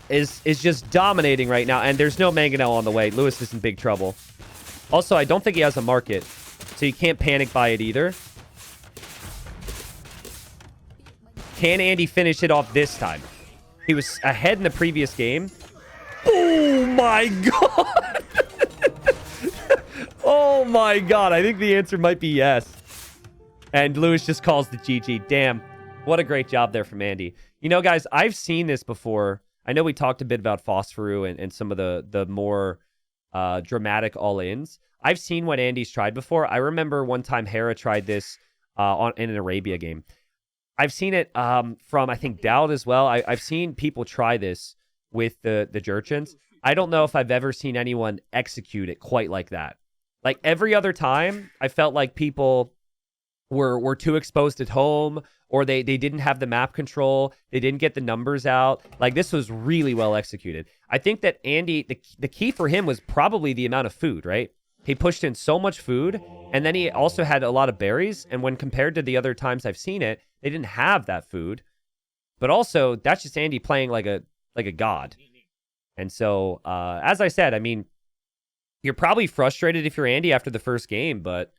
S1: is just dominating right now. And there's no mangonel on the way. Lewis is in big trouble. Also, I don't think he has a market, so you can't panic buy it either. Can Andy finish it off this time? He was ahead in the previous game. Oh my god! Oh my god, I think the answer might be yes. And Lewis just calls the GG. Damn, what a great job there from Andy. You know, guys, I've seen this before. I know we talked a bit about Phosphorus and some of the more dramatic all-ins. I've seen what Andy's tried before. I remember one time Hera tried this in an Arabia game. I've seen it from, I think, Dowd as well. I've seen people try this with the Jurchens. I don't know if I've ever seen anyone execute it quite like that. Like, every other time, I felt like people were too exposed at home, or they didn't have the map control. They didn't get the numbers out. Like, this was really well executed. I think that Andy, the key for him was probably the amount of food, right? He pushed in so much food, and then he also had a lot of berries, and when compared to the other times I've seen it, they didn't have that food. But also, that's just Andy playing like a god. And so, as I said, I mean, you're probably frustrated if you're Andy after the first game, but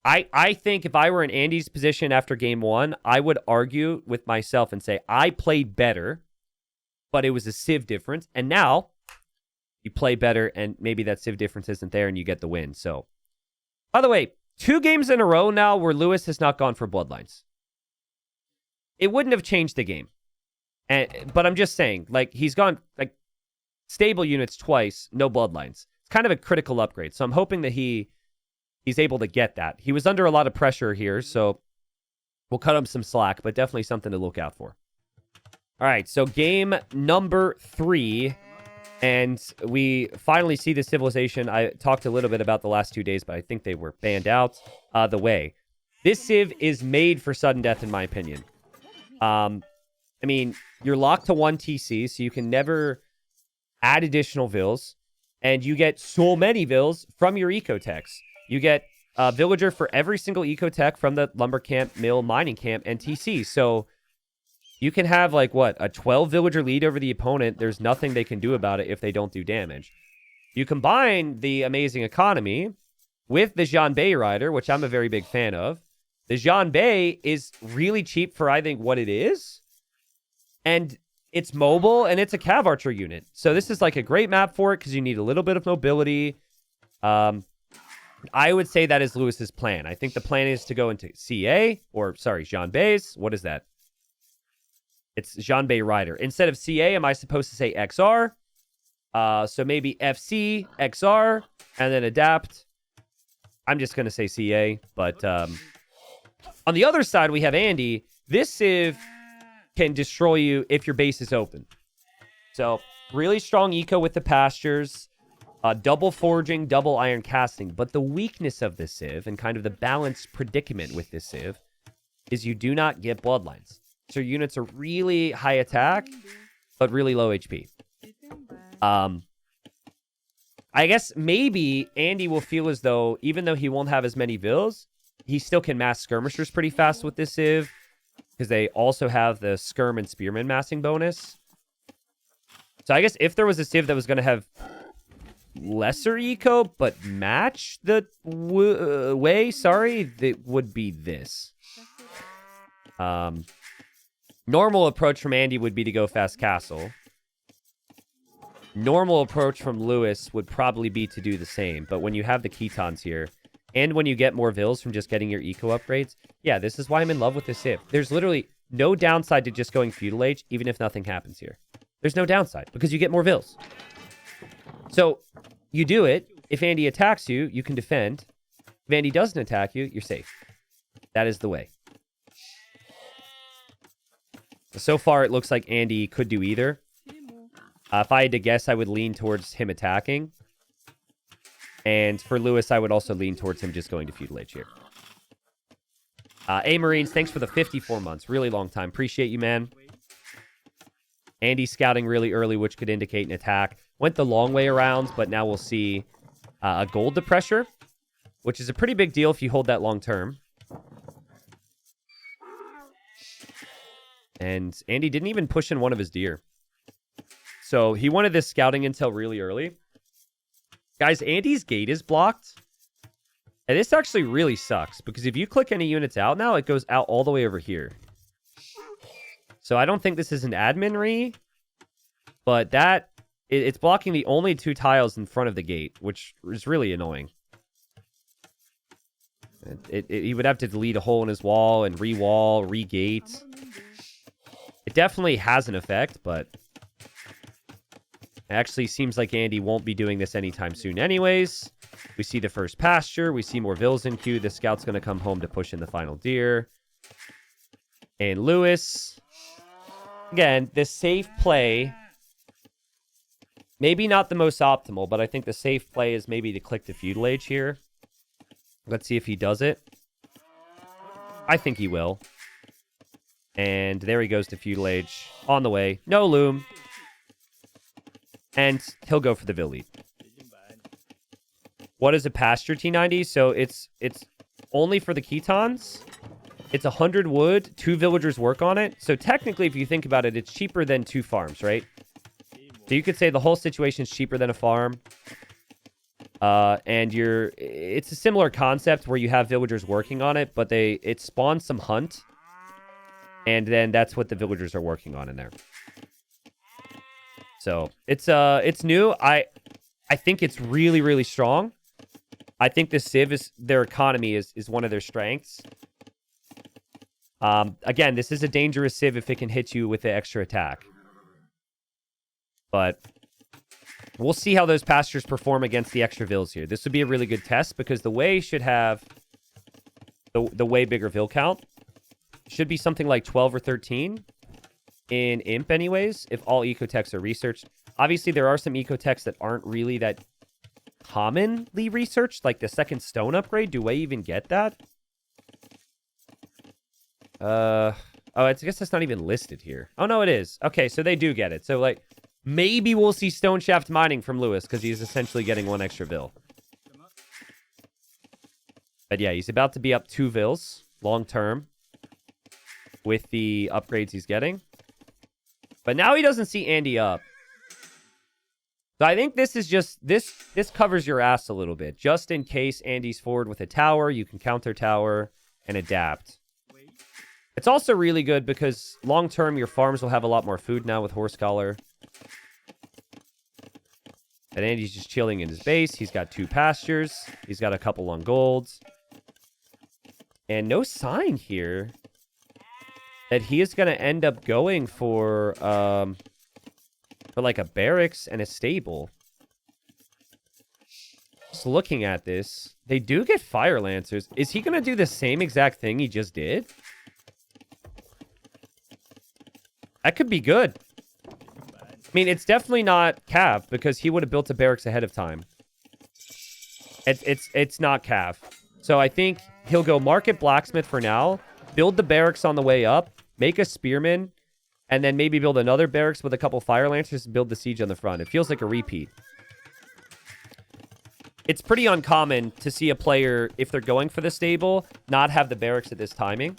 S1: I think if I were in Andy's position after game one, I would argue with myself and say, I played better, but it was a civ difference. And now you play better, and maybe that civ difference isn't there, and you get the win. So, by the way, 2 games in a row now where Lewis has not gone for bloodlines. It wouldn't have changed the game. But I'm just saying, like, he's gone, like, stable units twice, no bloodlines. It's kind of a critical upgrade. So I'm hoping that he's able to get that. He was under a lot of pressure here, so we'll cut him some slack, but definitely something to look out for. All right, so game number 3, and we finally see the civilization. I talked a little bit about the last 2 days, but I think they were banned out the way. This civ is made for sudden death, in my opinion. I mean, you're locked to 1 TC, so you can never add additional vills, and you get so many vills from your ecotechs. You get a villager for every single ecotech from the lumber camp, mill, mining camp, and TC. So you can have, like, what, a 12 villager lead over the opponent. There's nothing they can do about it if they don't do damage. You combine the amazing economy with the Janbei rider, which I'm a very big fan of. The Janbei is really cheap for, I think, what it is. And it's mobile, and it's a cav archer unit. So this is like a great map for it because you need a little bit of mobility. I would say that is Lewis's plan. I think the plan is to go into CA, or, sorry, Janbei's. What is that? It's Janbei rider. Instead of CA, am I supposed to say XR? So maybe FC, XR, and then adapt. I'm just going to say CA, but on the other side, we have Andy. This civ can destroy you if your base is open. So, really strong eco with the pastures, double forging, double iron casting. But the weakness of this civ, and kind of the balanced predicament with this civ, is you do not get bloodlines. So your units are really high attack, but really low HP. I guess maybe Andy will feel as though, even though he won't have as many vills, he still can mass skirmishers pretty fast with this civ, because they also have the skirm and spearman massing bonus. So I guess if there was a civ that was going to have lesser eco, but match the way, that would be this. Normal approach from Andy would be to go fast castle. Normal approach from Lewis would probably be to do the same. But when you have the Ketons here, and when you get more vills from just getting your eco upgrades, yeah, this is why I'm in love with this civ. There's literally no downside to just going feudal age, even if nothing happens here. There's no downside, because you get more vills. So, you do it. If Andy attacks you, you can defend. If Andy doesn't attack you, you're safe. That is the way. So far, it looks like Andy could do either. If I had to guess, I would lean towards him attacking. And for Lewis, I would also lean towards him just going to feudal age here. Marines, thanks for the 54 months. Really long time. Appreciate you, man. Andy scouting really early, which could indicate an attack. Went the long way around, but now we'll see a gold to pressure, which is a pretty big deal if you hold that long term. And Andy didn't even push in one of his deer. So he wanted this scouting intel really early. Guys, Andy's gate is blocked. And this actually really sucks, because if you click any units out now, it goes out all the way over here. So I don't think this is an admin re, but it's blocking the only 2 tiles in front of the gate, which is really annoying. He would have to delete a hole in his wall and re-wall, re-gate. It definitely has an effect, but it actually seems like Andy won't be doing this anytime soon anyways. We see the first pasture. We see more vills in queue. The scout's going to come home to push in the final deer. And Lewis. Again, the safe play. Maybe not the most optimal, but I think the safe play is maybe to click the feudal age here. Let's see if he does it. I think he will. And there he goes to feudal age. On the way. No loom. And he'll go for the vill lead. What is a pasture T90? So it's only for the Ketons. It's 100 wood. 2 villagers work on it. So technically, if you think about it, it's cheaper than 2 farms, right? So you could say the whole situation is cheaper than a farm. And it's a similar concept where you have villagers working on it, but it spawns some hunt. And then that's what the villagers are working on in there. So it's new. I think it's really, really strong. I think the Civ is their economy is one of their strengths. Again, this is a dangerous Civ if it can hit you with the extra attack. But we'll see how those pastures perform against the extra vills here. This would be a really good test because the way should have the way bigger vill count. Should be something like 12 or 13 in Imp anyways, if all ecotechs are researched. Obviously, there are some ecotechs that aren't really that commonly researched, like the second stone upgrade. Do I even get that? Oh, I guess that's not even listed here. Oh, no, it is. Okay, so they do get it. So, like, maybe we'll see stone shaft mining from Lewis because he's essentially getting 1 extra vill. But yeah, he's about to be up 2 vills long term with the upgrades he's getting. But now he doesn't see Andy up. So I think this is just, this covers your ass a little bit. Just in case Andy's forward with a tower, you can counter tower and adapt. It's also really good because long term, your farms will have a lot more food now with Horse Collar. And Andy's just chilling in his base. He's got 2 pastures. He's got a couple on golds. And no sign here that he is going to end up going for like a barracks and a stable. Just looking at this, they do get Fire Lancers. Is he going to do the same exact thing he just did? That could be good. I mean, it's definitely not Cav because he would have built a barracks ahead of time. It's not Cav. So I think he'll go Market Blacksmith for now, build the barracks on the way up, make a Spearman, and then maybe build another barracks with a couple Fire Lancers and build the siege on the front. It feels like a repeat. It's pretty uncommon to see a player, if they're going for the stable, not have the barracks at this timing.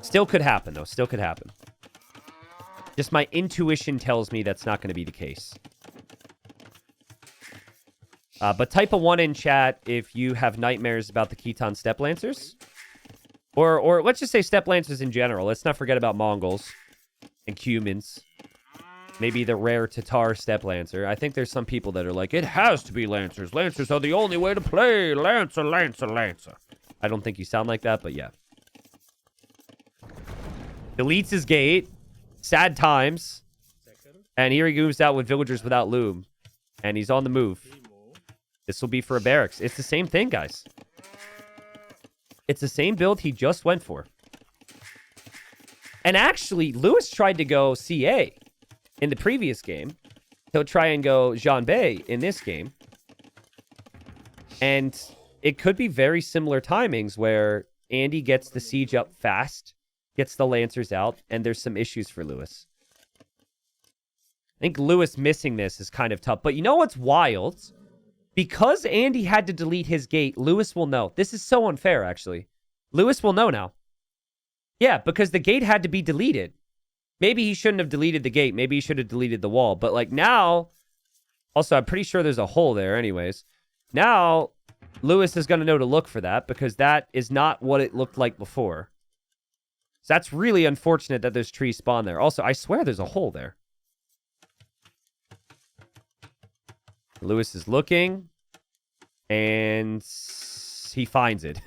S1: Still could happen, though. Still could happen. Just my intuition tells me that's not going to be the case. But type a 1 in chat if you have nightmares about the Khitan Steppe Lancers. Or let's just say Steppe Lancers in general. Let's not forget about Mongols and Cumans. Maybe the rare Tatar Steppe Lancer. I think there's some people that are like, it has to be Lancers. Lancers are the only way to play. Lancer, Lancer, Lancer. I don't think you sound like that, but yeah. Deletes his gate. Sad times. And here he moves out with villagers without loom. And he's on the move. This will be for a barracks. It's the same thing, guys. It's the same build he just went for. And actually, Lewis tried to go CA in the previous game. He'll try and go Jean Bay in this game. And it could be very similar timings where Andy gets the siege up fast, gets the Lancers out, and there's some issues for Lewis. I think Lewis missing this is kind of tough. But you know what's wild? Because Andy had to delete his gate, Lewis will know. This is so unfair, actually. Lewis will know now. Yeah, because the gate had to be deleted. Maybe he shouldn't have deleted the gate. Maybe he should have deleted the wall. But, like, now... Also, I'm pretty sure there's a hole there anyways. Now, Lewis is going to know to look for that because that is not what it looked like before. So that's really unfortunate that those trees spawn there. Also, I swear there's a hole there. Lewis is looking, and he finds it.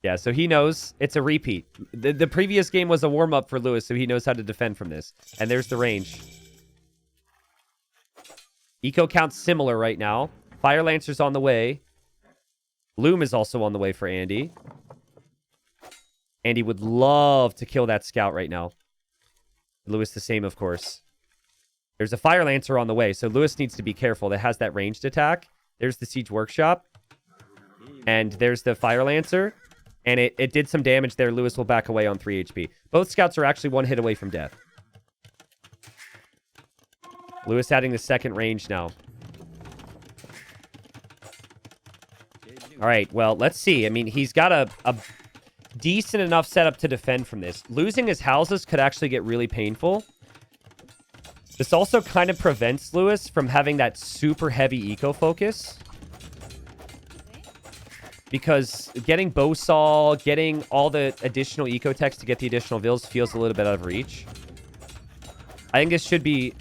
S1: Yeah, so he knows it's a repeat. The previous game was a warm-up for Lewis, so he knows how to defend from this. And there's the range. Eco count's similar right now. Fire Lancer's on the way. Loom is also on the way for Andy. Andy would love to kill that scout right now. Lewis the same, of course. There's a Fire Lancer on the way, so Lewis needs to be careful. That has that ranged attack. There's the Siege Workshop. And there's the Fire Lancer. And it did some damage there. Lewis will back away on 3 HP. Both scouts are actually 1 hit away from death. Lewis adding the second range now. All right, well, let's see. I mean, he's got a decent enough setup to defend from this. Losing his houses could actually get really painful. This also kind of prevents Lewis from having that super heavy eco focus. Because getting Bowsaw, getting all the additional eco techs to get the additional vills feels a little bit out of reach. I think this should be,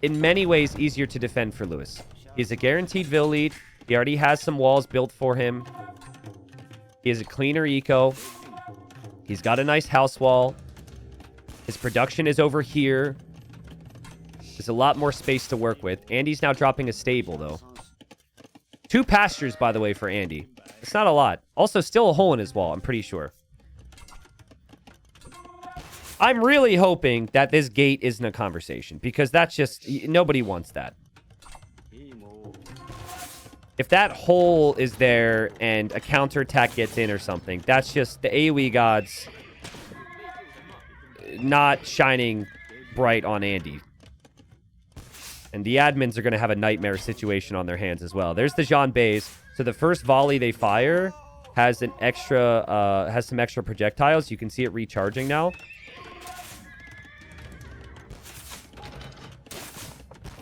S1: in many ways, easier to defend for Lewis. He's a guaranteed Vil lead. He already has some walls built for him. He has a cleaner eco. He's got a nice house wall. His production is over here. There's a lot more space to work with. Andy's now dropping a stable, though. 2 pastures, by the way, for Andy. It's not a lot. Also, still a hole in his wall, I'm pretty sure. I'm really hoping that this gate isn't a conversation, because that's just... Nobody wants that. If that hole is there and a counterattack gets in or something, that's just the AoE gods not shining bright on Andy. And the admins are going to have a nightmare situation on their hands as well. There's the Jean Bays. So the first volley they fire has some extra projectiles. You can see it recharging now.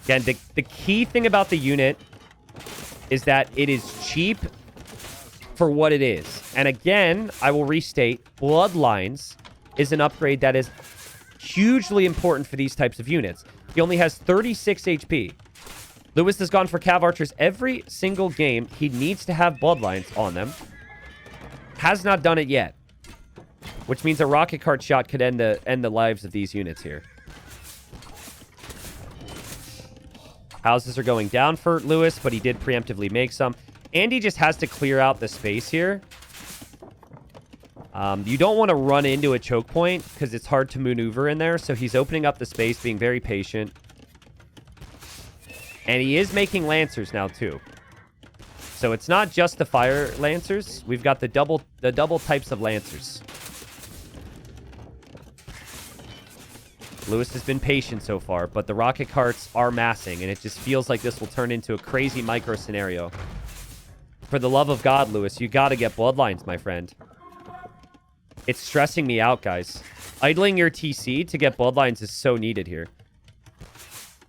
S1: Again, the key thing about the unit is that it is cheap for what it is. And again, I will restate, Bloodlines is an upgrade that is hugely important for these types of units. He only has 36 HP. Lewis has gone for Cav Archers every single game. He needs to have Bloodlines on them. Has not done it yet. Which means a rocket cart shot could end the lives of these units here. Houses are going down for Lewis, but he did preemptively make some. Andy just has to clear out the space here. You don't want to run into a choke point because it's hard to maneuver in there. So he's opening up the space, being very patient. And he is making Lancers now too. So it's not just the fire Lancers. We've got the double types of Lancers. Lewis has been patient so far, but the rocket carts are massing, and it just feels like this will turn into a crazy micro scenario. For the love of God, Lewis, you got to get Bloodlines, my friend. It's stressing me out, guys. Idling your TC to get Bloodlines is so needed here.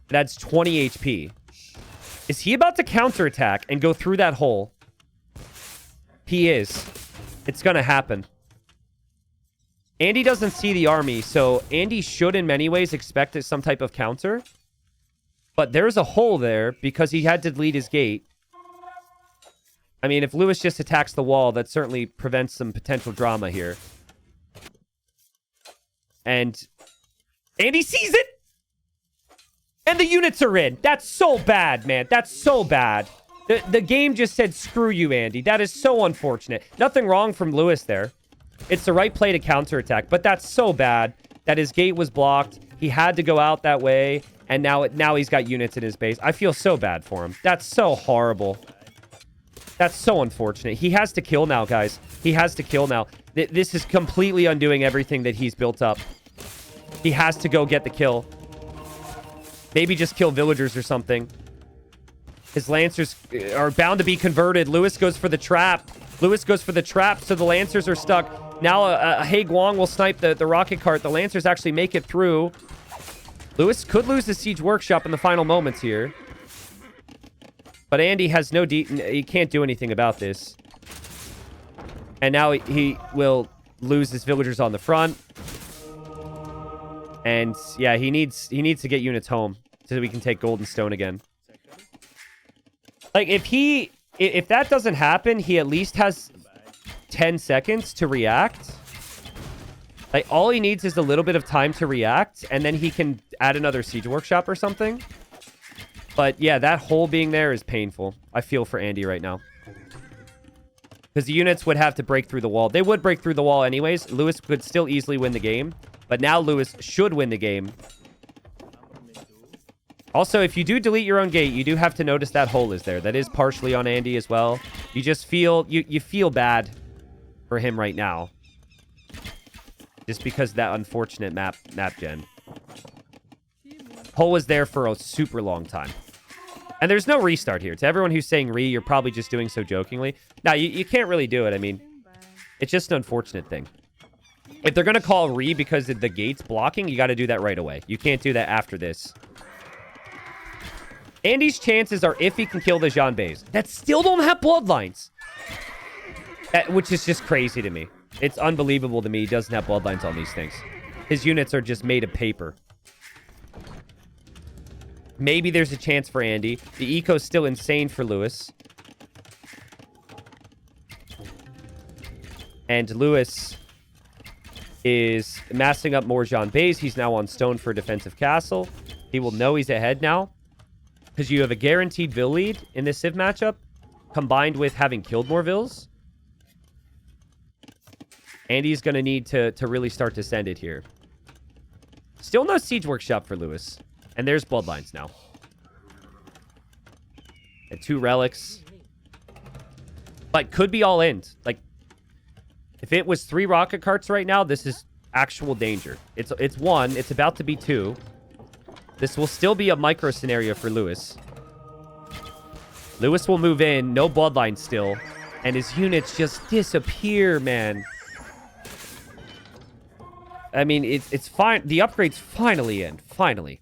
S1: That's 20 HP. Is he about to counterattack and go through that hole? He is. It's going to happen. Andy doesn't see the army, so Andy should in many ways expect some type of counter. But there's a hole there because he had to lead his gate. I mean, if Lewis just attacks the wall, that certainly prevents some potential drama here. And Andy sees it! And the units are in. That's so bad, man. That's so bad. The game just said, screw you, Andy. That is so unfortunate. Nothing wrong from Lewis there. It's the right play to counterattack, but that's so bad that his gate was blocked. He had to go out that way, and now he's got units in his base. I feel so bad for him. That's so horrible. That's so unfortunate. He has to kill now, guys. He has to kill now. This is completely undoing everything that he's built up. He has to go get the kill. Maybe just kill villagers or something. His Lancers are bound to be converted. Lewis goes for the trap. Lewis goes for the trap, so the Lancers are stuck. Now a He Guang will snipe the rocket cart. The Lancers actually make it through. Lewis could lose the Siege Workshop in the final moments here. But Andy has no... He can't do anything about this. And now he will lose his villagers on the front. And yeah, he needs to get units home so we can take Golden Stone again. Like, if that doesn't happen, he at least has 10 seconds to react. Like, all he needs is a little bit of time to react, and then he can add another Siege Workshop or something. But yeah, that hole being there is painful. I feel for Andy right now. Because the units would have to break through the wall. They would break through the wall anyways. Lewis could still easily win the game. But now Lewis should win the game. Also, if you do delete your own gate, you do have to notice that hole is there. That is partially on Andy as well. You just feel... You feel bad for him right now. Just because of that unfortunate map gen. Hole was there for a super long time. And there's no restart here. To everyone who's saying you're probably just doing so jokingly. No, you can't really do it. I mean, it's just an unfortunate thing. If they're going to call because the gate's blocking, you got to do that right away. You can't do that after this. Andy's chances are if he can kill the Jean Bays that still don't have Bloodlines. Which is just crazy to me. It's unbelievable to me he doesn't have Bloodlines on these things. His units are just made of paper. Maybe there's a chance for Andy. The eco's still insane for Lewis. And Lewis is massing up more Jean Bays. He's now on stone for a defensive castle. He will know he's ahead now. Because you have a guaranteed Vil lead in this Civ matchup, combined with having killed more Vils. Andy's going to need to really start to send it here. Still no Siege Workshop for Lewis. And there's Bloodlines now. And 2 relics. But could be all in. Like, if it was 3 rocket carts right now, this is actual danger. It's 1. It's about to be 2. This will still be a micro scenario for Lewis. Lewis will move in. No Bloodline still. And his units just disappear, man. I mean, it's fine. The upgrade's finally in. Finally.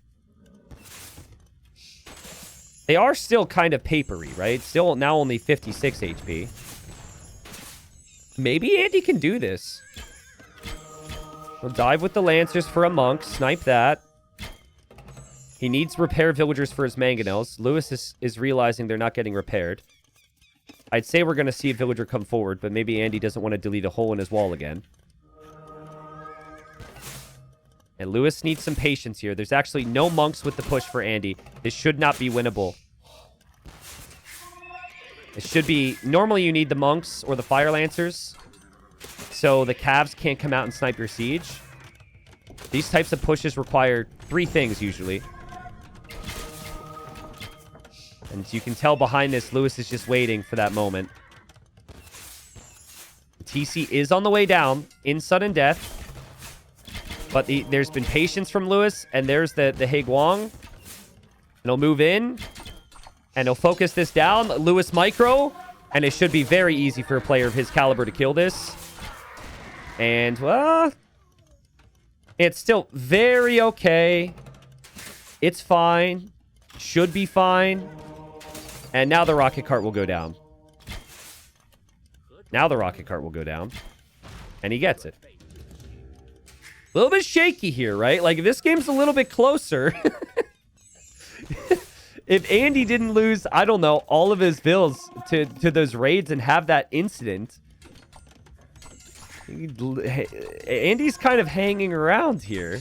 S1: They are still kind of papery, right? Still now only 56 HP. Maybe Andy can do this. We'll dive with the Lancers for a monk. Snipe that. He needs repair villagers for his mangonels. Lewis is realizing they're not getting repaired. I'd say we're going to see a villager come forward, but maybe Andy doesn't want to delete a hole in his wall again. And Lewis needs some patience here. There's actually no monks with the push for Andy. This should not be winnable. It should be... Normally you need the monks or the fire lancers, so the calves can't come out and snipe your siege. These types of pushes require 3 things usually. And as you can tell behind this, Lewis is just waiting for that moment. TC is on the way down in sudden death. But there's been patience from Lewis, and there's the Haiguang. And he'll move in, and he'll focus this down. Lewis micro, and it should be very easy for a player of his caliber to kill this. And, well, it's still very okay. It's fine. Should be fine. And now the rocket cart will go down. Now the rocket cart will go down. And he gets it. A little bit shaky here, right? Like, if this game's a little bit closer. If Andy didn't lose, I don't know, all of his bills to those raids and have that incident. Andy's kind of hanging around here.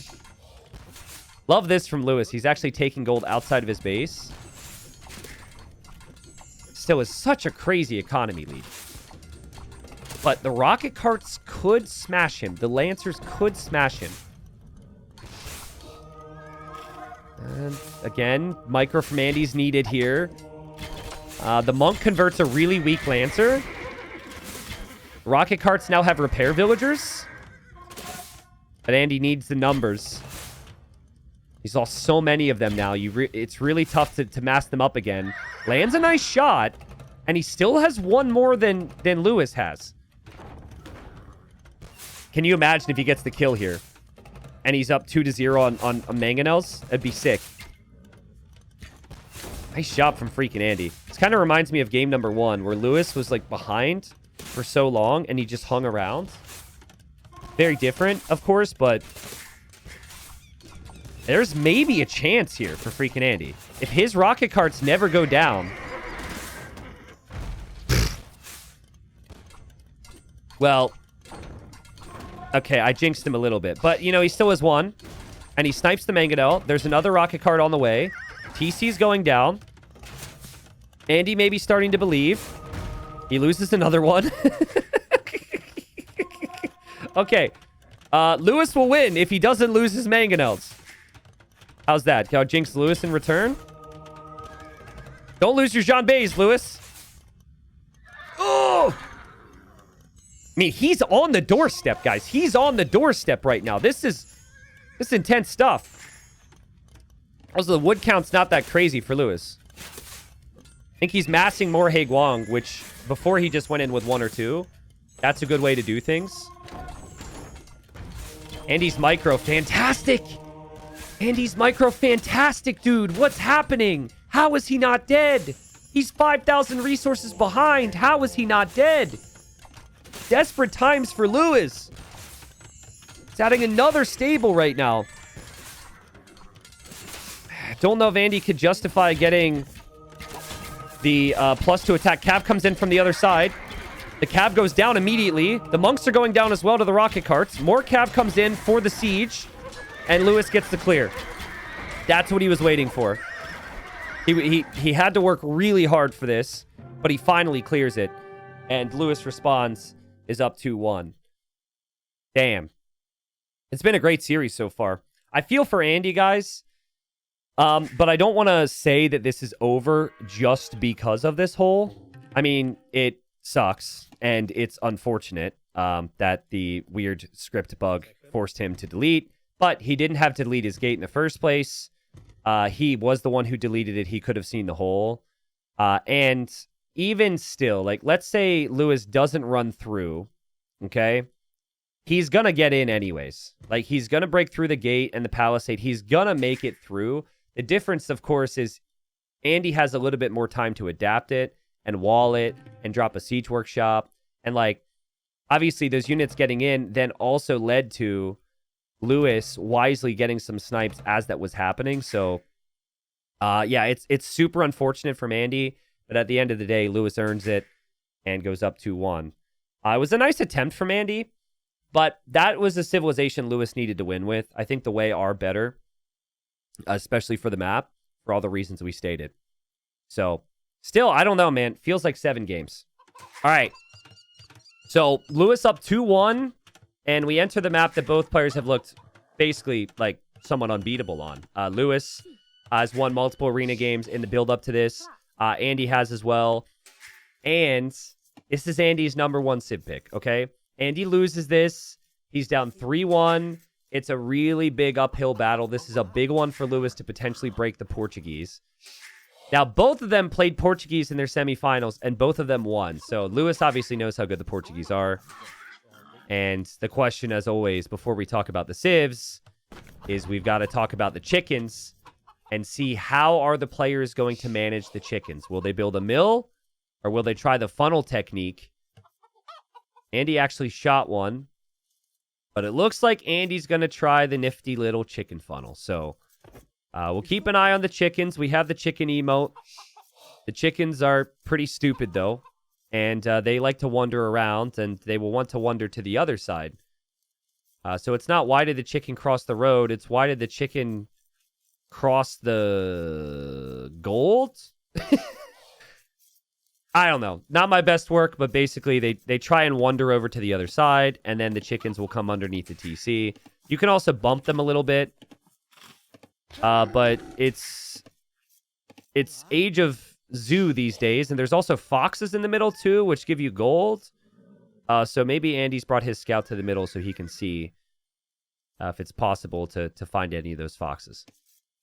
S1: Love this from Lewis. He's actually taking gold outside of his base. Still is such a crazy economy lead. But the rocket carts could smash him. The lancers could smash him. And again, micro from Andy's needed here. The monk converts a really weak lancer. Rocket carts now have repair villagers. But Andy needs the numbers. He's lost so many of them now. It's really tough to mask them up again. Lands a nice shot. And he still has 1 more than Lewis has. Can you imagine if he gets the kill here? And he's up 2-0 on mangonels? That'd be sick. Nice shot from freaking Andy. This kind of reminds me of game number 1, where Lewis was like behind for so long and he just hung around. Very different, of course, but there's maybe a chance here for freaking Andy. If his rocket carts never go down... Well... Okay, I jinxed him a little bit. But, you know, he still has 1. And he snipes the mangonel. There's another rocket cart on the way. TC's going down. Andy may be starting to believe. He loses another one. Okay. Lewis will win if he doesn't lose his mangonels. How's that? Can I jinx Lewis in return? Don't lose your Jean Bays, Lewis. Oh! I mean, he's on the doorstep, guys. He's on the doorstep right now. This is intense stuff. Also, the wood count's not that crazy for Lewis. I think he's massing more Haiguang, which before he just went in with 1 or 2. That's a good way to do things. Andy's micro, fantastic. Andy's micro, fantastic, dude. What's happening? How is he not dead? He's 5,000 resources behind. How is he not dead? Desperate times for Lewis. He's adding another stable right now. Don't know if Andy could justify getting the plus to attack. Cav comes in from the other side. The Cav goes down immediately. The monks are going down as well to the rocket carts. More Cav comes in for the siege. And Lewis gets the clear. That's what he was waiting for. He had to work really hard for this, but he finally clears it. And Lewis responds, is up 2-1. Damn. It's been a great series so far. I feel for Andy, guys. But I don't want to say that this is over just because of this hole. I mean, it sucks, and it's unfortunate that the weird script bug forced him to delete. But he didn't have to delete his gate in the first place. He was the one who deleted it. He could have seen the hole. And even still, like, let's say Lewis doesn't run through, okay? He's going to get in anyways. Like, he's going to break through the gate and the palisade. He's going to make it through. The difference, of course, is Andy has a little bit more time to adapt it and wall it and drop a siege workshop. And, like, obviously those units getting in then also led to Lewis wisely getting some snipes as that was happening. So, yeah, it's super unfortunate from Andy. But at the end of the day, Lewis earns it and goes up 2-1. It was a nice attempt from Andy, but that was a civilization Lewis needed to win with. I think the way are better, especially for the map, for all the reasons we stated. So, still, I don't know, man. Feels like 7 games. All right. So, Lewis up 2-1, and we enter the map that both players have looked basically like somewhat unbeatable on. Lewis has won multiple arena games in the build-up to this. Andy has as well. And this is Andy's #1 Civ pick, okay? Andy loses this. He's down 3-1. It's a really big uphill battle. This is a big one for Lewis to potentially break the Portuguese. Now, both of them played Portuguese in their semifinals, and both of them won. So Lewis obviously knows how good the Portuguese are. And the question, as always, before we talk about the civs, is we've got to talk about the chickens and see how are the players going to manage the chickens. Will they build a mill, or will they try the funnel technique? Andy actually shot one, but it looks like Andy's going to try the nifty little chicken funnel. So we'll keep an eye on the chickens. We have the chicken emote. The chickens are pretty stupid, though, and they like to wander around, and they will want to wander to the other side. So it's not why did the chicken cross the road, it's why did the chicken cross the gold? I don't know. Not my best work, but basically they try and wander over to the other side, and then the chickens will come underneath the TC. You can also bump them a little bit, but it's Age of Zoo these days, and there's also foxes in the middle too, which give you gold. So maybe Andy's brought his scout to the middle so he can see if it's possible to find any of those foxes.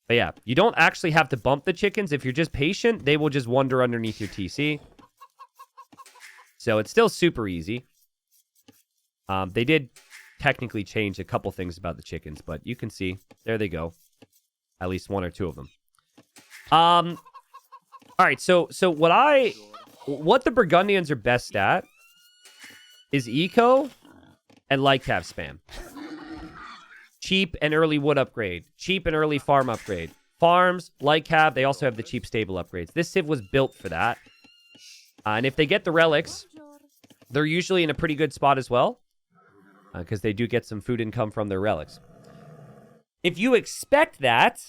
S1: But yeah, you don't actually have to bump the chickens. If you're just patient, they will just wander underneath your TC. So it's still super easy. They did technically change a couple things about the chickens, but you can see, there they go. At least 1 or 2 of them. All right, so what the Burgundians are best at is eco and light cav spam. Cheap and early wood upgrade. Cheap and early farm upgrade. Farms, light cav, they also have the cheap stable upgrades. This civ was built for that. And if they get the relics, they're usually in a pretty good spot as well, because they do get some food income from their relics. If you expect that,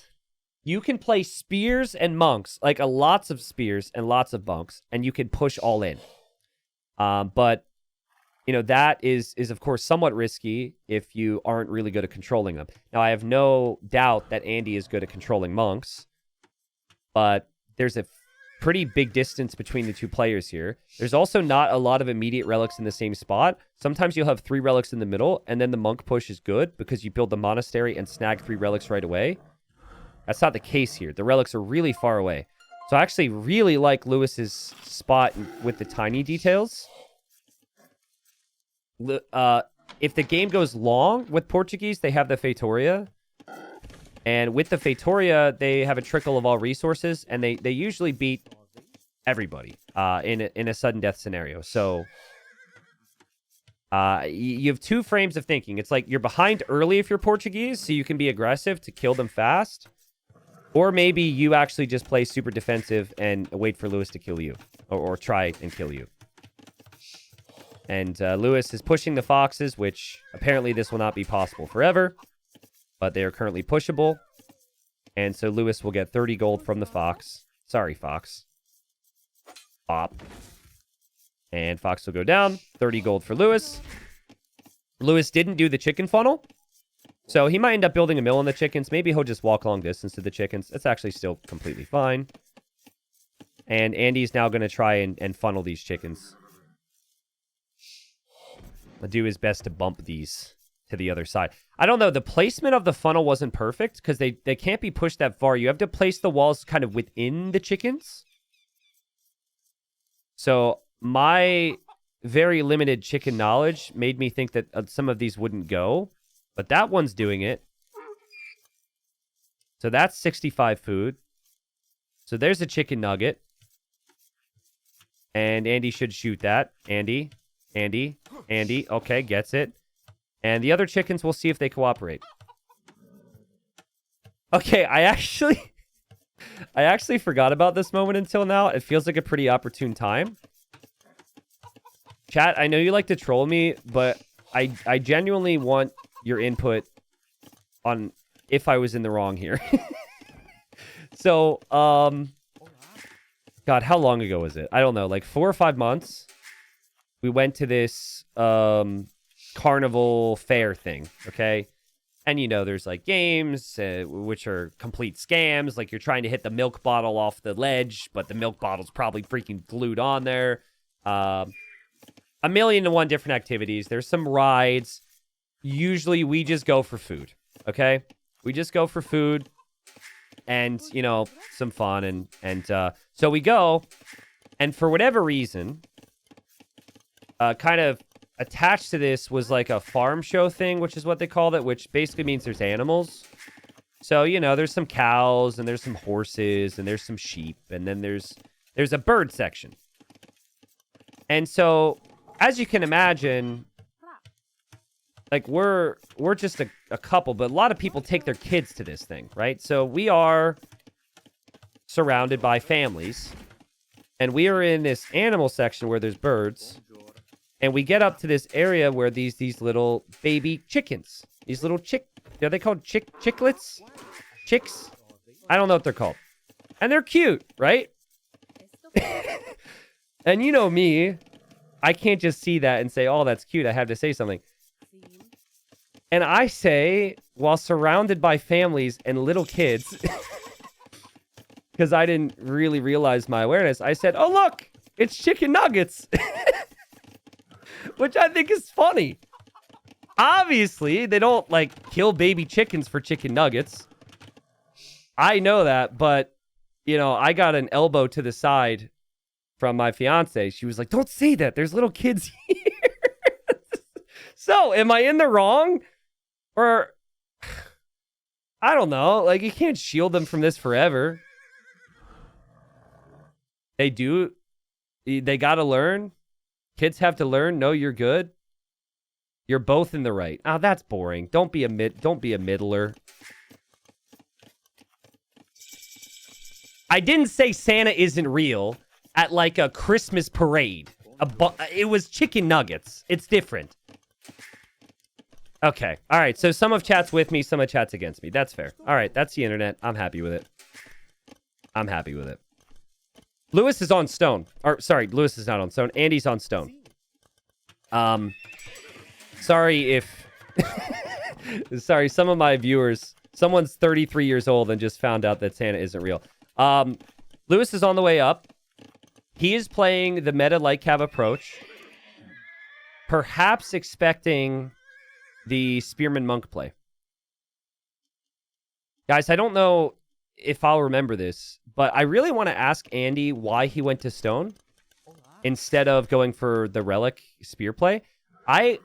S1: you can play spears and monks, like lots of spears and lots of monks, and you can push all in. But you know, that is of course somewhat risky if you aren't really good at controlling them. Now, I have no doubt that Andy is good at controlling monks, but there's a pretty big distance between the two players here. There's also not a lot of immediate relics in the same spot. Sometimes you'll have 3 relics in the middle, and then the monk push is good because you build the monastery and snag 3 relics right away. That's not the case here. The relics are really far away. So I actually really like Lewis's spot with the tiny details. If the game goes long with Portuguese, they have the Feitoria. And with the Feitoria, they have a trickle of all resources, and they usually beat everybody in a sudden death scenario. So you have 2 frames of thinking. It's like you're behind early if you're Portuguese, so you can be aggressive to kill them fast. Or maybe you actually just play super defensive and wait for Lewis to kill you. Or try and kill you. And Lewis is pushing the foxes, which apparently this will not be possible forever. But they are currently pushable. And so Lewis will get 30 gold from the fox. Sorry, fox. Pop. And fox will go down. 30 gold for Lewis. Lewis didn't do the chicken funnel. So he might end up building a mill on the chickens. Maybe he'll just walk long distance to the chickens. That's actually still completely fine. And Andy's now going to try and funnel these chickens. He'll do his best to bump these to the other side. I don't know. The placement of the funnel wasn't perfect because they can't be pushed that far. You have to place the walls kind of within the chickens. So my very limited chicken knowledge made me think that some of these wouldn't go. But that one's doing it. So that's 65 food. So there's a chicken nugget. And Andy should shoot that. Andy. Okay, gets it. And the other chickens, we'll see if they cooperate. Okay, I actually forgot about this moment until now. It feels like a pretty opportune time. Chat, I know you like to troll me, but I genuinely want your input on if I was in the wrong here. So, God, how long ago was it? I don't know, like 4 or 5 months. We went to this carnival fair thing, okay? And, you know, there's like games, which are complete scams. Like you're trying to hit the milk bottle off the ledge, but the milk bottle's probably freaking glued on there. 1,000,001 different activities. There's some rides. Usually we just go for food, okay? We just go for food and, you know, some fun. And so we go, and for whatever reason, kind of attached to this was like a farm show thing, which is what they called it, which basically means there's animals. So, you know, there's some cows and there's some horses and there's some sheep. And then there's a bird section. And so, as you can imagine, like we're just a couple, but a lot of people take their kids to this thing, right? So we are surrounded by families, and we are in this animal section where there's birds, and we get up to this area where these little baby chickens, these little are they called chicklets? Chicks? I don't know what they're called. And they're cute, right? And you know me, I can't just see that and say, oh, that's cute. I have to say something. And I say, while surrounded by families and little kids, because I didn't really realize my awareness, I said, oh, look, it's chicken nuggets, which I think is funny. Obviously, they don't, like, kill baby chickens for chicken nuggets. I know that, but, you know, I got an elbow to the side from my fiance. She was like, don't say that. There's little kids here. So, am I in the wrong? Or, I don't know. Like, you can't shield them from this forever. They do. They got to learn. Kids have to learn. No, you're good. You're both in the right. Oh, that's boring. Don't be a middler. I didn't say Santa isn't real at like a Christmas parade. It was chicken nuggets. It's different. Okay. All right. So some of chat's with me, some of chat's against me. That's fair. All right. That's the internet. I'm happy with it. Lewis is on stone. Or sorry, Lewis is not on stone. Andy's on stone. Sorry if sorry, some of my viewers, someone's 33 years old and just found out that Santa isn't real. Lewis is on the way up. He is playing the meta like cav approach, perhaps expecting the Spearman Monk play. Guys, I don't know if I'll remember this, but I really want to ask Andy why he went to stone instead of going for the relic spear play. I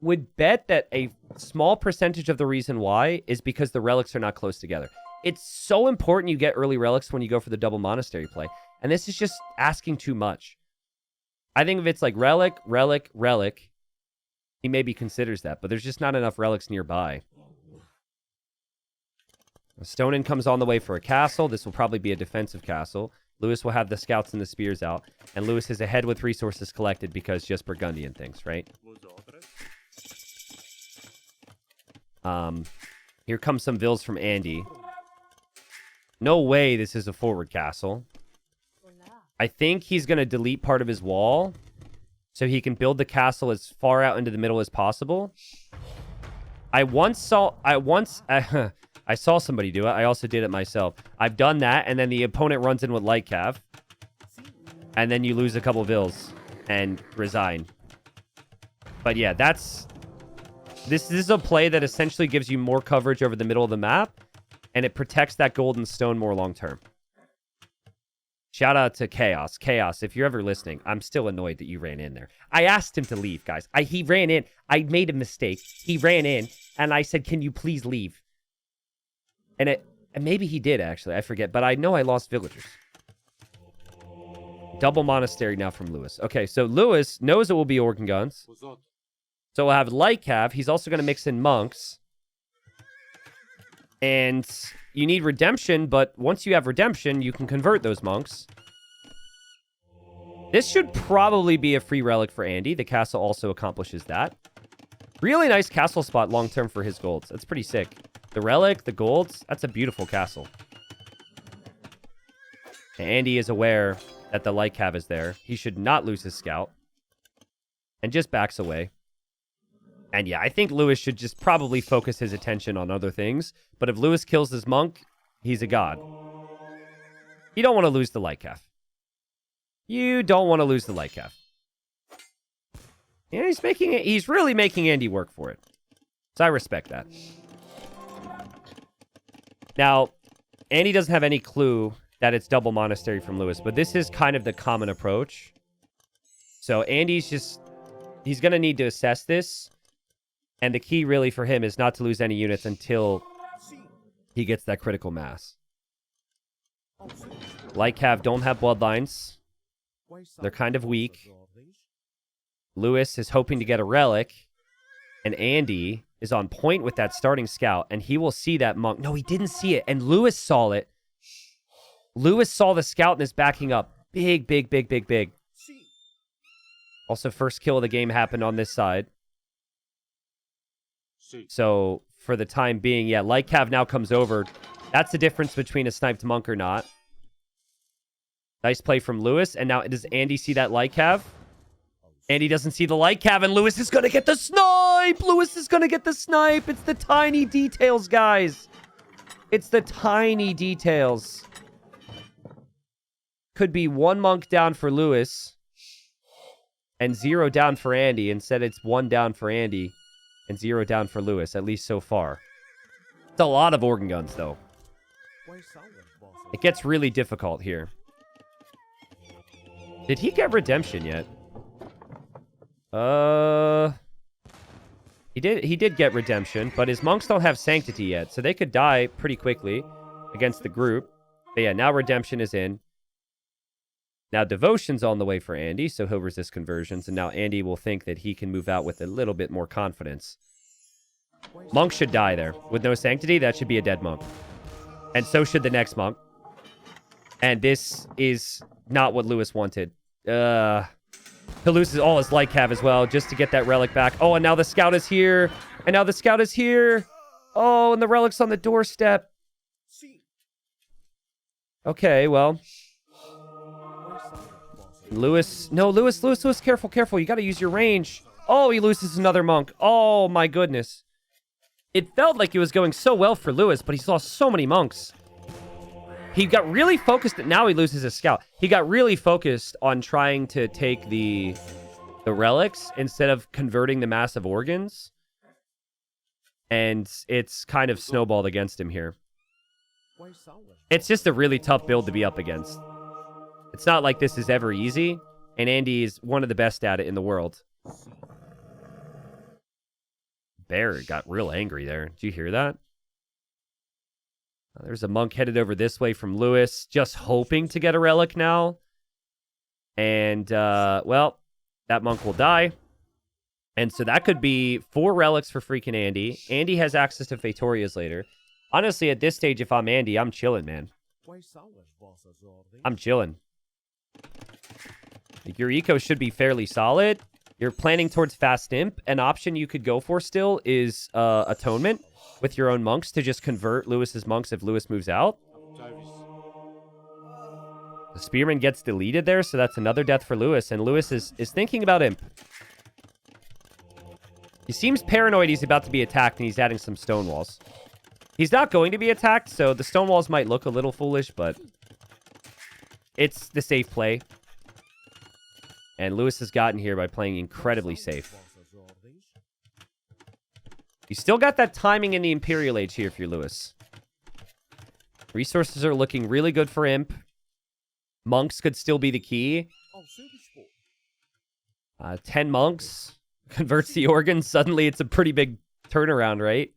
S1: would bet that a small percentage of the reason why is because the relics are not close together. It's so important you get early relics when you go for the double monastery play. And this is just asking too much. I think if it's like relic, he maybe considers that, but there's just not enough relics nearby. Stonin comes on the way for a castle. This will probably be a defensive castle. Lewis will have the scouts and the spears out. And Lewis is ahead with resources collected because just Burgundian things, right? Here comes some vills from Andy. No way this is a forward castle. I think he's going to delete part of his wall so he can build the castle as far out into the middle as possible. I saw somebody do it. I also did it myself. I've done that, and then the opponent runs in with light cav. And then you lose a couple vills and resign. But yeah, this is a play that essentially gives you more coverage over the middle of the map, and it protects that golden stone more long term. Shout out to Chaos. Chaos, if you're ever listening, I'm still annoyed that you ran in there. I asked him to leave, guys. He ran in. I made a mistake. He ran in, and I said, can you please leave? And maybe he did, actually. I forget. But I know I lost villagers. Double monastery now from Lewis. Okay, so Lewis knows it will be organ guns. So we'll have light cav. He's also going to mix in monks. And you need redemption, but once you have redemption, you can convert those monks. This should probably be a free relic for Andy. The castle also accomplishes that. Really nice castle spot long-term for his golds. That's pretty sick. The relic, the golds, that's a beautiful castle. And Andy is aware that the light cav is there. He should not lose his scout. And just backs away. And yeah, I think Lewis should just probably focus his attention on other things. But if Lewis kills his monk, he's a god. You don't want to lose the light cav. You don't want to lose the light cav. Yeah, he's really making Andy work for it. So I respect that. Now, Andy doesn't have any clue that it's double monastery from Lewis, but this is kind of the common approach. So Andy's he's going to need to assess this. And the key really for him is not to lose any units until he gets that critical mass. Light cav don't have bloodlines. They're kind of weak. Lewis is hoping to get a relic. And Andy is on point with that starting scout. And he will see that monk. No, he didn't see it. And Lewis saw it. Lewis saw the scout and is backing up. Big, big, big, big, big. Also, first kill of the game happened on this side. So, for the time being, yeah, light cav now comes over. That's the difference between a sniped monk or not. Nice play from Lewis. And now, does Andy see that light cav? Andy doesn't see the light cav, and Lewis is going to get the snipe! Lewis is going to get the snipe! It's the tiny details, guys. It's the tiny details. Could be 1 monk down for Lewis and 0 down for Andy. Instead, it's 1 down for Andy and 0 down for Lewis, at least so far. It's a lot of organ guns, though. It gets really difficult here. Did he get redemption yet? He did get redemption, but his monks don't have sanctity yet, so they could die pretty quickly against the group. But yeah, now redemption is in. Now devotion's on the way for Andy, so he'll resist conversions, and now Andy will think that he can move out with a little bit more confidence. Monk should die there. With no sanctity, that should be a dead monk. And so should the next monk. And this is not what Lewis wanted. He loses all his light cav as well, just to get that relic back. Oh, and now the scout is here. And now the scout is here. Oh, and the relic's on the doorstep. Okay, well. Lewis, careful. You got to use your range. Oh, he loses another monk. Oh, my goodness. It felt like it was going so well for Lewis, but he's lost so many monks. He got really focused. Now he loses his scout. He got really focused on trying to take the relics instead of converting the massive organs. And it's kind of snowballed against him here. It's just a really tough build to be up against. It's not like this is ever easy, and Andy is one of the best at it in the world. Bear got real angry there. Did you hear that? There's a monk headed over this way from Lewis, just hoping to get a relic now. And, well, that monk will die. And so that could be 4 relics for freaking Andy. Andy has access to Fatorias later. Honestly, at this stage, if I'm Andy, I'm chilling, man. I'm chilling. Like, your eco should be fairly solid. You're planning towards fast imp. An option you could go for still is atonement with your own monks to just convert Lewis's monks if Lewis moves out. The spearman gets deleted there, so that's another death for Lewis, and Lewis is thinking about imp. He seems paranoid he's about to be attacked, and he's adding some stone walls. He's not going to be attacked, so the stone walls might look a little foolish, but it's the safe play. And Lewis has gotten here by playing incredibly safe. You still got that timing in the Imperial Age here for you, Lewis. Resources are looking really good for imp. Monks could still be the key. 10 monks. Converts the organs. Suddenly it's a pretty big turnaround, right?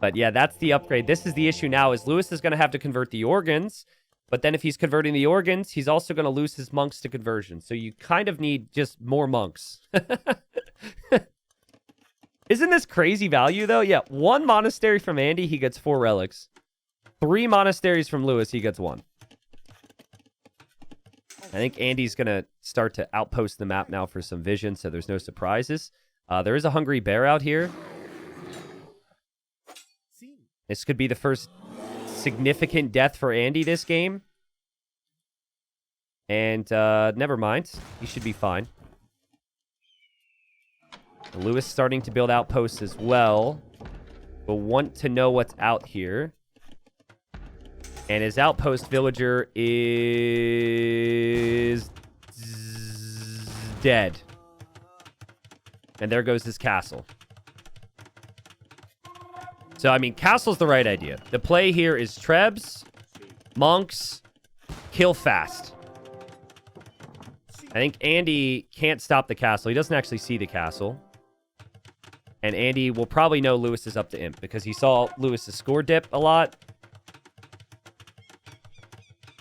S1: But yeah, that's the upgrade. This is the issue now, is Lewis is going to have to convert the organs. But then if he's converting the organs, he's also going to lose his monks to conversion. So you kind of need just more monks. Isn't this crazy value, though? Yeah, 1 monastery from Andy, he gets 4 relics. 3 monasteries from Lewis, he gets 1. I think Andy's going to start to outpost the map now for some vision, so there's no surprises. There is a hungry bear out here. This could be the first significant death for Andy this game. And never mind. He should be fine. Lewis starting to build outposts as well. We'll want to know what's out here. And his outpost villager is dead. And there goes his castle. So, I mean, castle's the right idea. The play here is Trebs, monks, kill fast. I think Andy can't stop the castle. He doesn't actually see the castle. And Andy will probably know Lewis is up to imp because he saw Lewis's score dip a lot.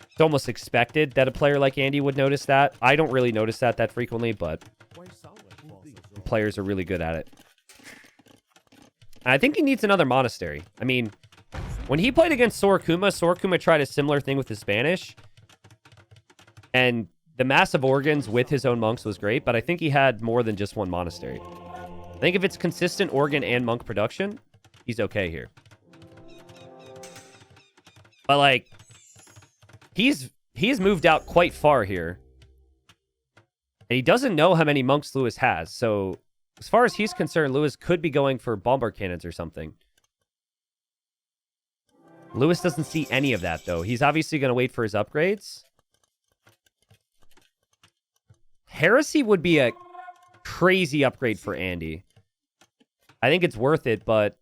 S1: It's almost expected that a player like Andy would notice that. I don't really notice that frequently, but players are really good at it. And I think he needs another monastery. I mean, when he played against Sorokuma tried a similar thing with his Spanish. And the massive organs with his own monks was great, but I think he had more than just 1 monastery. I think if it's consistent organ and monk production, he's okay here. But, like, he's moved out quite far here. And he doesn't know how many monks Lewis has, so as far as he's concerned, Lewis could be going for bombard cannons or something. Lewis doesn't see any of that, though. He's obviously going to wait for his upgrades. Heresy would be a crazy upgrade for Andy. I think it's worth it, but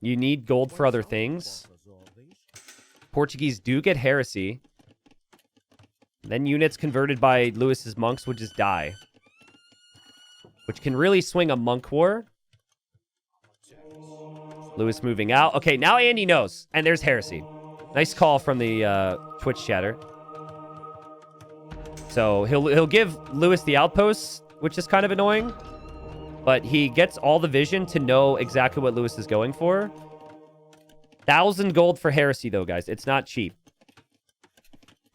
S1: you need gold for other things. Portuguese do get Heresy. Then units converted by Lewis's monks would just die. Which can really swing a monk war. Lewis moving out. Okay, now Andy knows. And there's Heresy. Nice call from the Twitch chatter. So he'll give Lewis the outposts, which is kind of annoying. But he gets all the vision to know exactly what Lewis is going for. 1,000 gold for Heresy, though, guys. It's not cheap.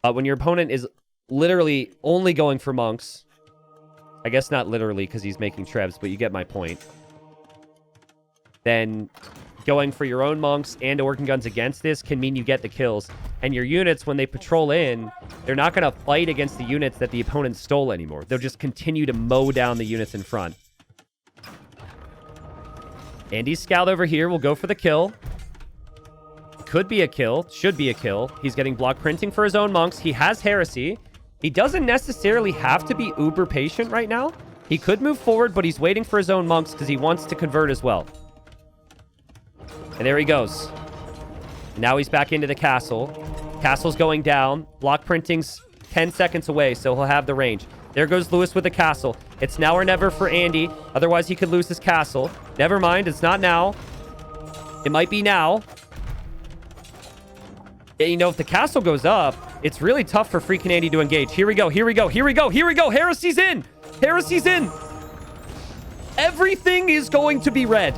S1: When your opponent is literally only going for monks. I guess not literally because he's making trebs, but you get my point. Then going for your own monks and organ guns against this can mean you get the kills. And your units, when they patrol in, they're not going to fight against the units that the opponent stole anymore. They'll just continue to mow down the units in front. Andy's scout over here will go for the kill. Could be a kill. Should be a kill. He's getting block printing for his own monks. He has Heresy. He doesn't necessarily have to be uber patient right now. He could move forward, but he's waiting for his own monks because he wants to convert as well. And there he goes. Now he's back into the castle. Castle's going down. Block printing's 10 seconds away, so he'll have the range. There goes Lewis with the castle. It's now or never for Andy. Otherwise, he could lose his castle. Never mind. It's not now. It might be now. You know, if the castle goes up, it's really tough for freaking Andy to engage. Here we go. Here we go. Here we go. Here we go. Heresy's in. Heresy's in. Everything is going to be red.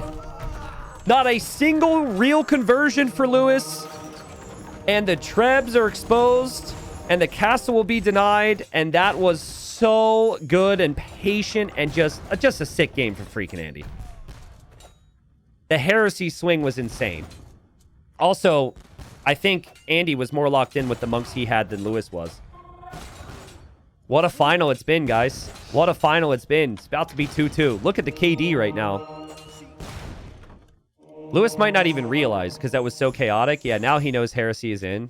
S1: Not a single real conversion for Lewis. And the Trebs are exposed. And the castle will be denied. And that was so good and patient and just a sick game for freaking Andy. The Heresy swing was insane. Also, I think Andy was more locked in with the monks he had than Lewis was. What a final it's been, guys. What a final it's been. It's about to be 2-2. Look at the KD right now. Lewis might not even realize because that was so chaotic. Yeah, now he knows Heresy is in.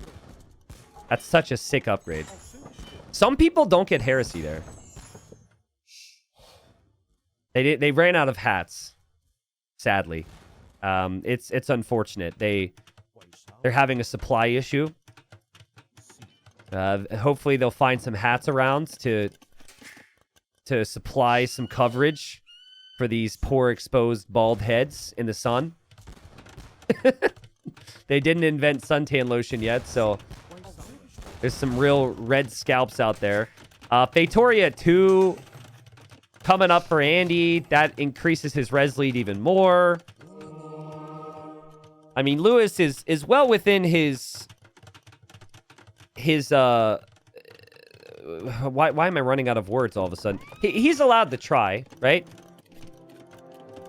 S1: That's such a sick upgrade. Some people don't get Heresy there. They ran out of hats, sadly. It's unfortunate. They're having a supply issue. Hopefully they'll find some hats around to supply some coverage for these poor exposed bald heads in the sun. They didn't invent suntan lotion yet, so there's some real red scalps out there. Faitoria 2 coming up for Andy. That increases his res lead even more. I mean, Lewis is well within his why am I running out of words all of a sudden? He's allowed to try, right?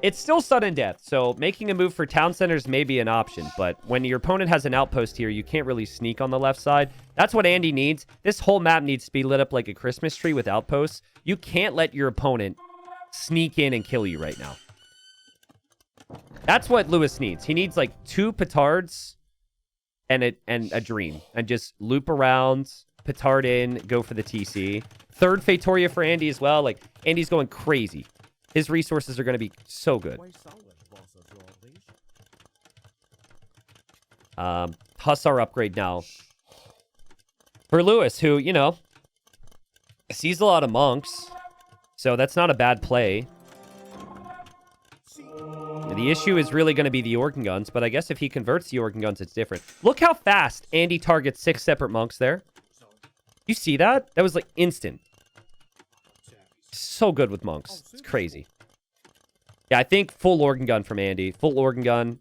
S1: It's still sudden death, so making a move for town centers may be an option, but when your opponent has an outpost here, you can't really sneak on the left side. That's what Andy needs. This whole map needs to be lit up like a Christmas tree with outposts. You can't let your opponent sneak in and kill you right now. That's what Lewis needs. He needs like 2 petards and a dream, and just loop around, petard in, go for the TC. 3rd Faitoria for Andy as well. Like, Andy's going crazy. His resources are going to be so good. Hussar upgrade now. For Lewis, who, you know, sees a lot of monks. So that's not a bad play. The issue is really going to be the organ guns, but I guess if he converts the organ guns, it's different. Look how fast Andy targets 6 separate monks there. You see that? That was like instant. So good with monks. It's crazy. Yeah, I think full organ gun from Andy. Full organ gun.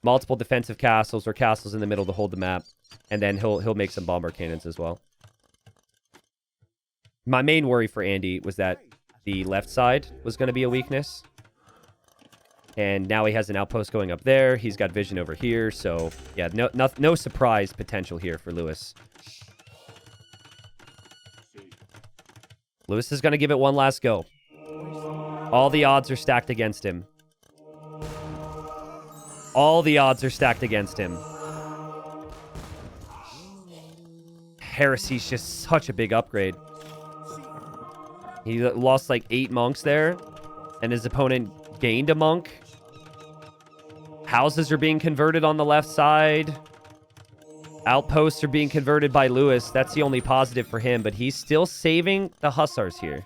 S1: Multiple defensive castles or castles in the middle to hold the map. And then he'll make some bomber cannons as well. My main worry for Andy was that the left side was going to be a weakness. And now he has an outpost going up there. He's got vision over here. So, yeah, no surprise potential here for Lewis. Lewis is going to give it one last go. All the odds are stacked against him. All the odds are stacked against him. Heresy's just such a big upgrade. He lost like 8 monks there. And his opponent gained a monk. Houses are being converted on the left side. Outposts are being converted by Lewis. That's the only positive for him, but he's still saving the Hussars here.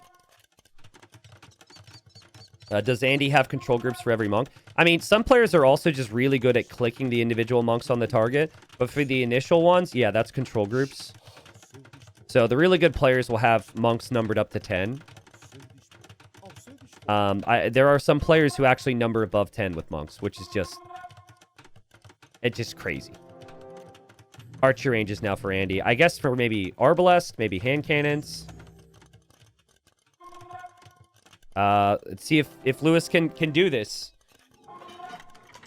S1: Does Andy have control groups for every monk? I mean, some players are also just really good at clicking the individual monks on the target, but for the initial ones, yeah, that's control groups. So the really good players will have monks numbered up to 10. There are some players who actually number above 10 with monks, which is just... It's just crazy. Archer ranges now for Andy. I guess for maybe arbalest, maybe hand cannons. Let's see if Lewis can do this.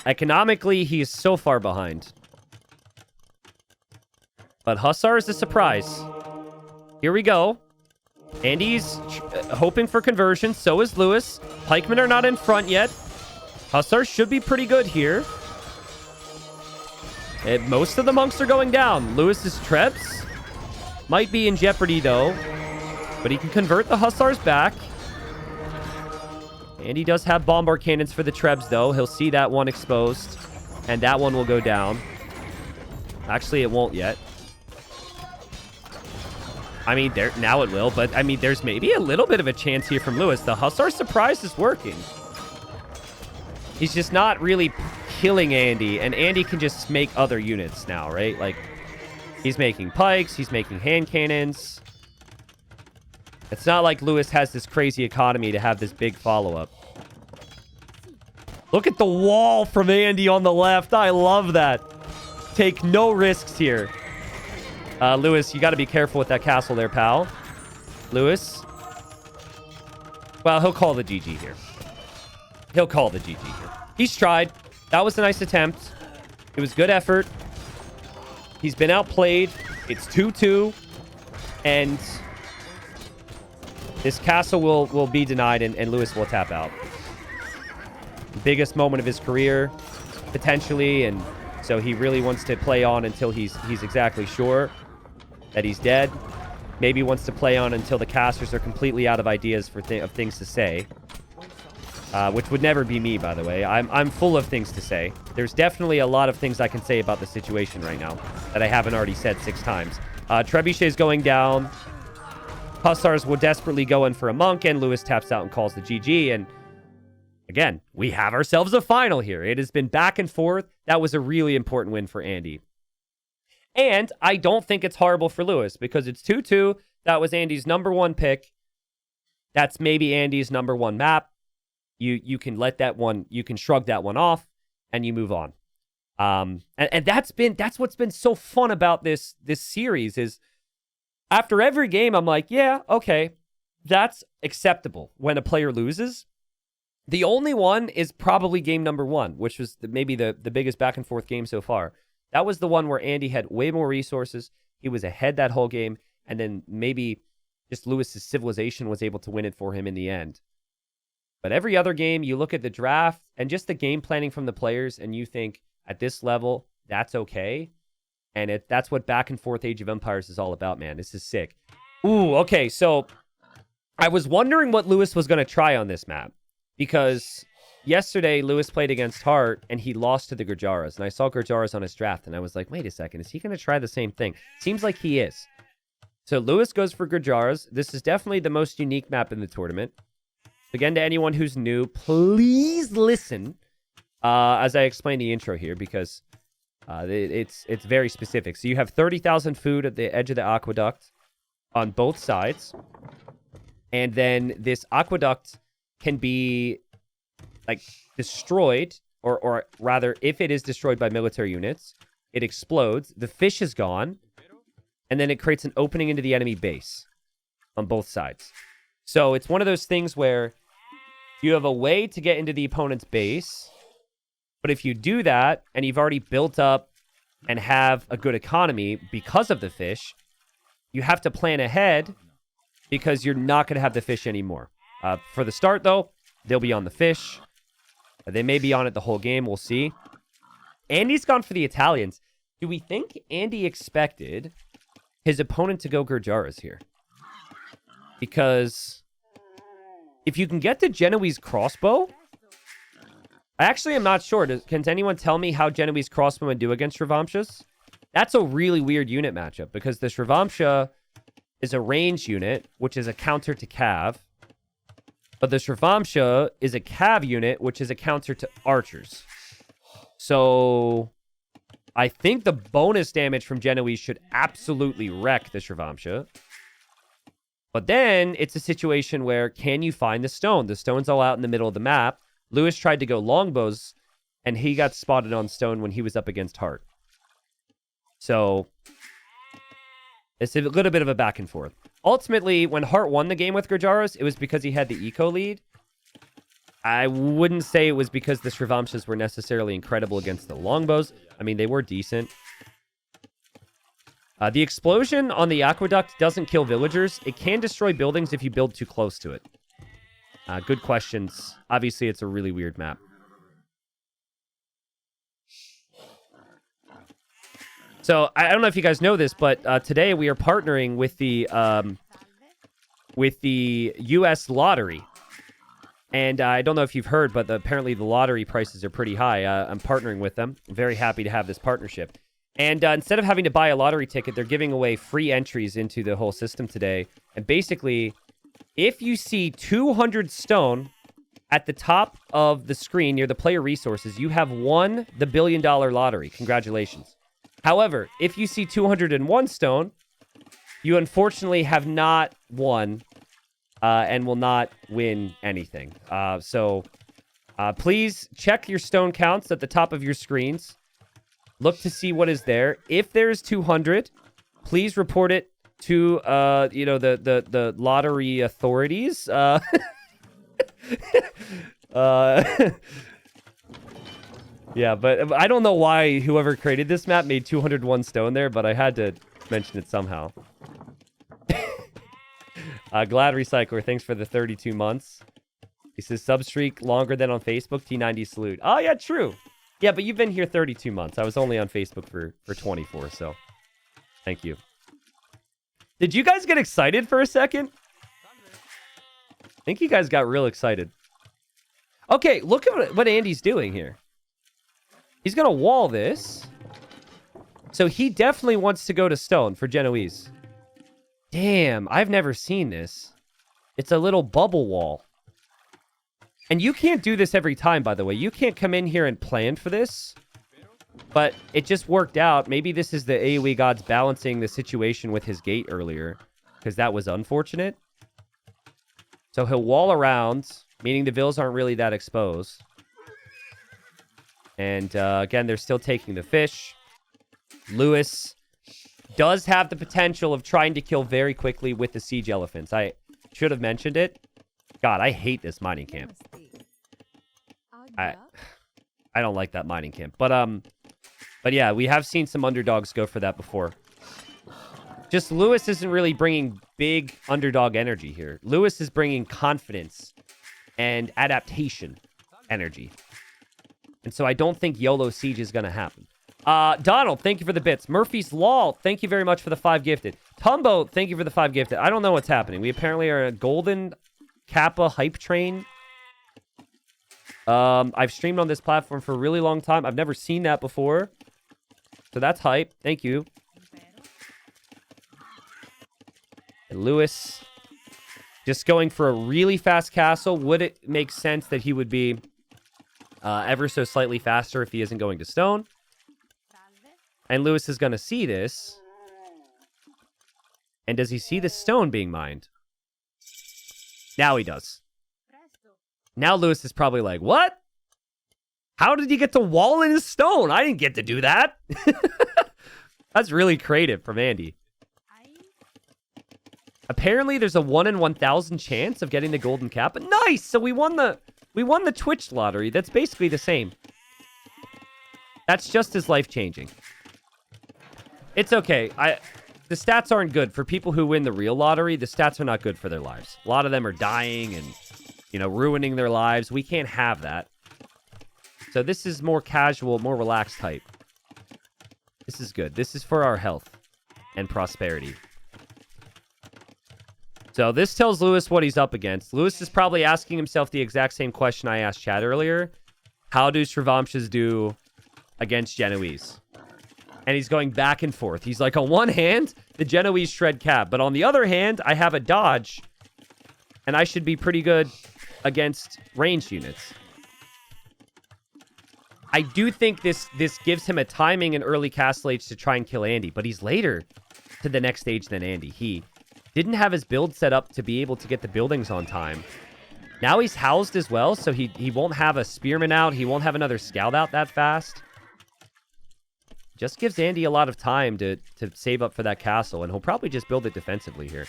S1: Economically, he is so far behind. But Hussar is a surprise. Here we go. Andy's hoping for conversion. So is Lewis. Pikemen are not in front yet. Hussar should be pretty good here. Most of the monks are going down. Lewis's Trebs might be in jeopardy, though. But he can convert the Hussars back. And he does have bomber cannons for the Trebs, though. He'll see that one exposed. And that one will go down. Actually, it won't yet. I mean, now it will. But, I mean, there's maybe a little bit of a chance here from Lewis. The Hussar surprise is working. He's just not really killing Andy. And Andy can just make other units now, right? Like, he's making pikes. He's making hand cannons. It's not like Lewis has this crazy economy to have this big follow-up. Look at the wall from Andy on the left. I love that. Take no risks here. Lewis, you got to be careful with that castle there, pal. Lewis. Well, he'll call the GG here. He'll call the GG here. He's tried. That was a nice attempt. It was good effort. He's been outplayed. It's 2-2. And this castle will be denied, and Lewis will tap out. The biggest moment of his career, potentially, and so he really wants to play on until he's exactly sure that he's dead. Maybe wants to play on until the casters are completely out of ideas of things to say. Which would never be me, by the way. I'm full of things to say. There's definitely a lot of things I can say about the situation right now that I haven't already said 6 times. Trebuchet's going down. Hussars will desperately go in for a monk, and Lewis taps out and calls the GG. And again, we have ourselves a final here. It has been back and forth. That was a really important win for Andy. And I don't think it's horrible for Lewis because it's 2-2. That was Andy's #1 pick. That's maybe Andy's #1 map. You can let that one, you can shrug that one off and you move on. And that's what's been so fun about this series is after every game, I'm like, yeah, okay, that's acceptable when a player loses. The only one is probably game #1, which was maybe the biggest back and forth game so far. That was the one where Andy had way more resources. He was ahead that whole game. And then maybe just Lewis's civilization was able to win it for him in the end. But every other game, you look at the draft and just the game planning from the players, and you think, at this level, that's okay. And that's what back and forth Age of Empires is all about, man. This is sick. Ooh, okay, so I was wondering what Lewis was going to try on this map. Because yesterday, Lewis played against Hart, and he lost to the Gurjaras. And I saw Gurjaras on his draft, and I was like, wait a second, is he going to try the same thing? Seems like he is. So Lewis goes for Gurjaras. This is definitely the most unique map in the tournament. Again, to anyone who's new, please listen as I explain the intro here, because it's very specific. So you have 30,000 food at the edge of the aqueduct on both sides. And then this aqueduct can be like destroyed, or rather, if it is destroyed by military units, it explodes. The fish is gone. And then it creates an opening into the enemy base on both sides. So it's one of those things where you have a way to get into the opponent's base, but if you do that, and you've already built up and have a good economy because of the fish, you have to plan ahead because you're not going to have the fish anymore. For the start, though, they'll be on the fish. They may be on it the whole game. We'll see. Andy's gone for the Italians. Do we think Andy expected his opponent to go Gurjaras here? Because if you can get the Genoese crossbow, I actually am not sure. Can anyone tell me how Genoese crossbowmen do against Shrivamshas? That's a really weird unit matchup because the Shrivamsha is a range unit, which is a counter to Cav. But the Shrivamsha is a Cav unit, which is a counter to archers. So I think the bonus damage from Genoese should absolutely wreck the Shrivamsha. But then it's a situation where, can you find the stone? The stone's all out in the middle of the map. Lewis tried to go longbows, and he got spotted on stone when he was up against Hart. So it's a little bit of a back and forth. Ultimately, when Hart won the game with Gurjaras, it was because he had the eco lead. I wouldn't say it was because the Shrivamshas were necessarily incredible against the longbows. I mean, they were decent. The explosion on the aqueduct doesn't kill villagers. It can destroy buildings if you build too close to it. Good questions. Obviously, it's a really weird map. So, I don't know if you guys know this, but today we are partnering with the U.S. lottery. And I don't know if you've heard, but apparently the lottery prices are pretty high. I'm partnering with them. I'm very happy to have this partnership. And instead of having to buy a lottery ticket, they're giving away free entries into the whole system today. And basically, if you see 200 stone at the top of the screen near the player resources, you have won the $1 billion lottery. Congratulations. However, if you see 201 stone, you unfortunately have not won and will not win anything. So Please check your stone counts at the top of your screens. Look to see what is there. If there's 200, please report it to the lottery authorities. Yeah, but I don't know why whoever created this map made 201 stone there, but I had to mention it somehow. Glad Recycler, thanks for the 32 months. He says, substreak longer than on Facebook, T90 salute. Oh, yeah, true. Yeah, but you've been here 32 months. I was only on Facebook for 24, so thank you. Did you guys get excited for a second? I think you guys got real excited. Okay, look at what Andy's doing here. He's going to wall this. So he definitely wants to go to stone for Genoese. Damn, I've never seen this. It's a little bubble wall. And you can't do this every time, by the way. You can't come in here and plan for this. But it just worked out. Maybe this is the AoE gods balancing the situation with his gate earlier. Because that was unfortunate. So he'll wall around, meaning the vills aren't really that exposed. And again, they're still taking the fish. Lewis does have the potential of trying to kill very quickly with the siege elephants. I should have mentioned it. God, I hate this mining camp. I don't like that mining camp. But yeah, we have seen some underdogs go for that before. Just Lewis isn't really bringing big underdog energy here. Lewis is bringing confidence and adaptation energy. And so I don't think YOLO Siege is going to happen. Donald, thank you for the bits. Murphy's Law, thank you very much for the 5 gifted. Tumbo, thank you for the 5 gifted. I don't know what's happening. We apparently are a golden Kappa hype train. I've streamed on this platform for a really long time. I've never seen that before. So that's hype. Thank you. And Lewis, just going for a really fast castle. Would it make sense that he would be ever so slightly faster if he isn't going to stone? And Lewis is going to see this. And does he see the stone being mined? Now he does. Now Lewis is probably like, what? How did he get to wall in his stone? I didn't get to do that. That's really creative from Andy. Apparently, there's a 1 in 1,000 chance of getting the golden cap. Nice! So we won the Twitch lottery. That's basically the same. That's just as life-changing. It's okay. The stats aren't good. For people who win the real lottery, the stats are not good for their lives. A lot of them are dying and, ruining their lives. We can't have that. So this is more casual, more relaxed type. This is good. This is for our health and prosperity. So this tells Lewis what he's up against. Lewis is probably asking himself the exact same question I asked Chad earlier. How do Sravamshas do against Genoese? And he's going back and forth. He's like, on one hand, the Genoese shred cap. But on the other hand, I have a dodge. And I should be pretty good against ranged units. I do think this gives him a timing and early castle age to try and kill Andy. But he's later to the next stage than Andy. He didn't have his build set up to be able to get the buildings on time. Now he's housed as well, so he won't have a spearman out. He won't have another scout out that fast. Just gives Andy a lot of time to save up for that castle, and he'll probably just build it defensively here.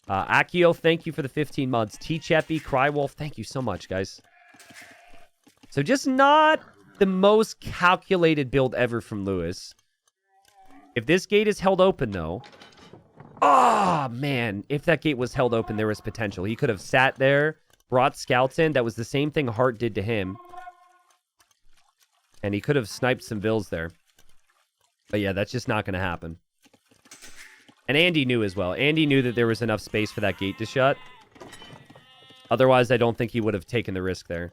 S1: Akio, thank you for the 15 months. T-Cheppy, Crywolf, thank you so much, guys. So just not the most calculated build ever from Lewis. If this gate is held open, though... Oh, man. If that gate was held open, there was potential. He could have sat there, brought scouts in. That was the same thing Hart did to him. And he could have sniped some vills there. But yeah, that's just not going to happen. And Andy knew as well. Andy knew that there was enough space for that gate to shut. Otherwise, I don't think he would have taken the risk there.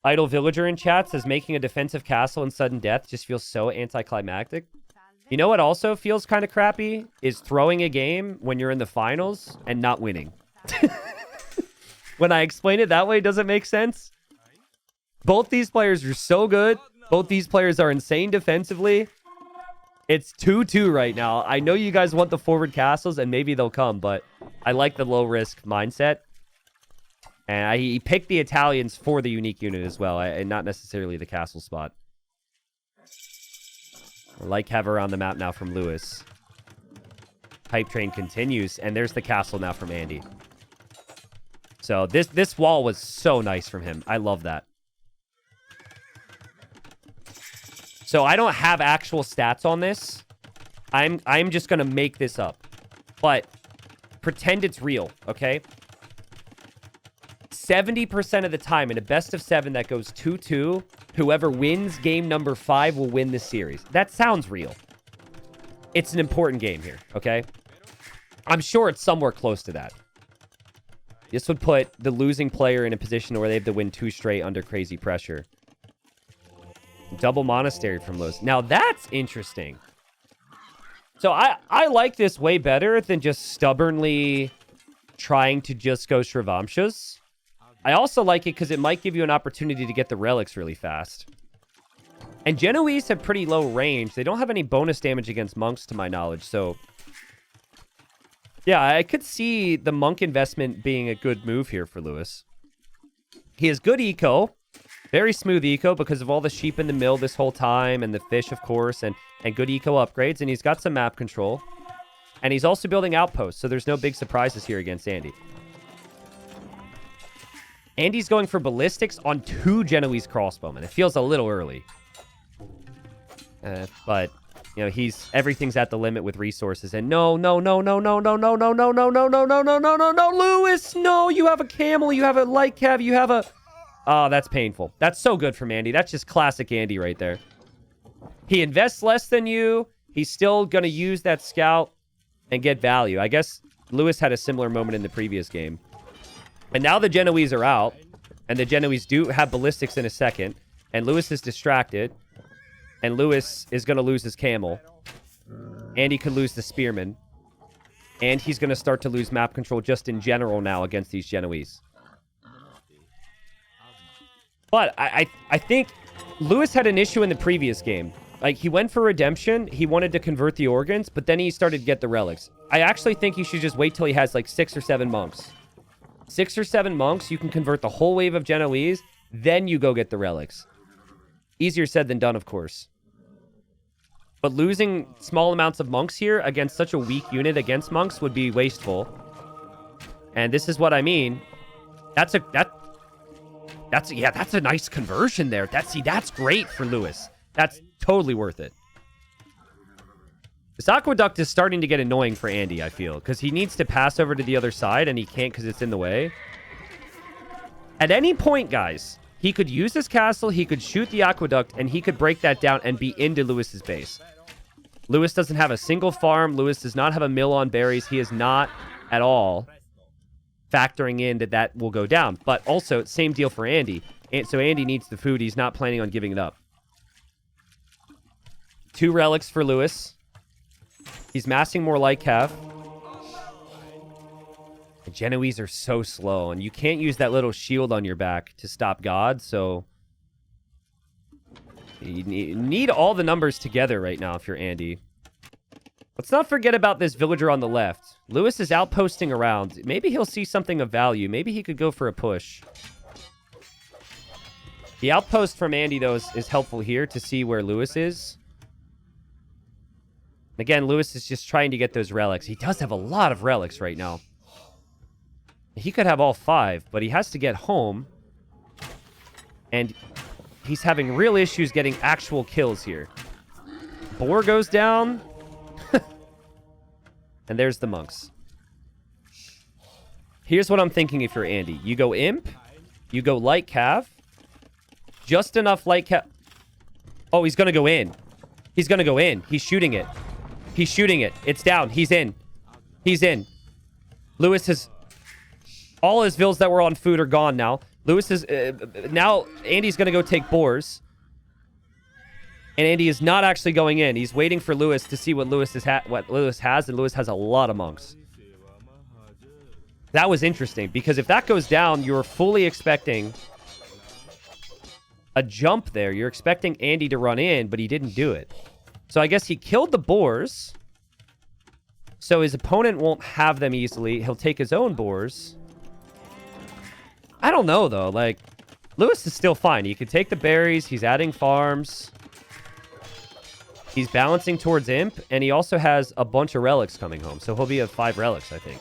S1: Idle Villager in chat says making a defensive castle in sudden death just feels so anticlimactic. You know what also feels kind of crappy? Is throwing a game when you're in the finals and not winning. When I explain it that way, does it make sense? Both these players are so good. Both these players are insane defensively. It's 2-2 right now. I know you guys want the forward castles, and maybe they'll come, but I like the low-risk mindset. And he picked the Italians for the unique unit as well, and not necessarily the castle spot. I like have around the map now from Lewis. Hype train continues, and there's the castle now from Andy. So this wall was so nice from him. I love that. So I don't have actual stats on this. I'm just going to make this up. But pretend it's real, okay? 70% of the time in a best of 7 that goes 2-2, whoever wins game number 5 will win this series. That sounds real. It's an important game here, okay? I'm sure it's somewhere close to that. This would put the losing player in a position where they have to win 2 straight under crazy pressure. Double monastery from Lewis. Now that's interesting. So I like this way better than just stubbornly trying to just go Shravamshas. I also like it because it might give you an opportunity to get the relics really fast. And Genoese have pretty low range. They don't have any bonus damage against monks, to my knowledge. So, yeah, I could see the monk investment being a good move here for Lewis. He has good eco. Very smooth eco because of all the sheep in the mill this whole time. And the fish, of course. And good eco upgrades. And he's got some map control. And he's also building outposts. So there's no big surprises here against Andy. Andy's going for ballistics on 2 Genoese crossbowmen. It feels a little early. But, you know, everything's at the limit with resources. And no, Lewis, no, you have a camel, you have a light cav, you have a... Oh, that's painful. That's so good from Andy. That's just classic Andy right there. He invests less than you. He's still going to use that scout and get value. I guess Lewis had a similar moment in the previous game. And now the Genoese are out, and the Genoese do have ballistics in a second, and Lewis is distracted, and Lewis is going to lose his camel, and he could lose the spearman, and he's going to start to lose map control just in general now against these Genoese. But I think Lewis had an issue in the previous game. Like, he went for redemption, he wanted to convert the organs, but then he started to get the relics. I actually think he should just wait till he has like 6 or 7 monks. 6 or 7 monks, you can convert the whole wave of Genoese, then you go get the relics. Easier said than done, of course. But losing small amounts of monks here against such a weak unit against monks would be wasteful. And this is what I mean. That's a nice conversion there. That's great for Lewis. That's totally worth it. This aqueduct is starting to get annoying for Andy, I feel, because he needs to pass over to the other side, and he can't because it's in the way. At any point, guys, he could use his castle, he could shoot the aqueduct, and he could break that down and be into Lewis's base. Lewis doesn't have a single farm. Lewis does not have a mill on berries. He is not at all factoring in that will go down. But also, same deal for Andy. So Andy needs the food. He's not planning on giving it up. 2 relics for Lewis. He's massing more light cav. The Genoese are so slow, and you can't use that little shield on your back to stop God, so... You need all the numbers together right now if you're Andy. Let's not forget about this villager on the left. Lewis is outposting around. Maybe he'll see something of value. Maybe he could go for a push. The outpost from Andy, though, is helpful here to see where Lewis is. Again, Lewis is just trying to get those relics. He does have a lot of relics right now. He could have all 5, but he has to get home. And he's having real issues getting actual kills here. Boar goes down. And there's the monks. Here's what I'm thinking if you're Andy. You go imp. You go light cav. Just enough light cav. Oh, he's going to go in. He's going to go in. He's shooting it. He's shooting it. It's down. He's in. He's in. Lewis has... All his vills that were on food are gone now. Lewis is... now, Andy's going to go take boars. And Andy is not actually going in. He's waiting for Lewis to see what Lewis has, and Lewis has a lot of monks. That was interesting, because if that goes down, you're fully expecting a jump there. You're expecting Andy to run in, but he didn't do it. So I guess he killed the boars. So his opponent won't have them easily. He'll take his own boars. I don't know, though. Like, Lewis is still fine. He can take the berries. He's adding farms. He's balancing towards Imp. And he also has a bunch of relics coming home. So he'll be at 5 relics, I think.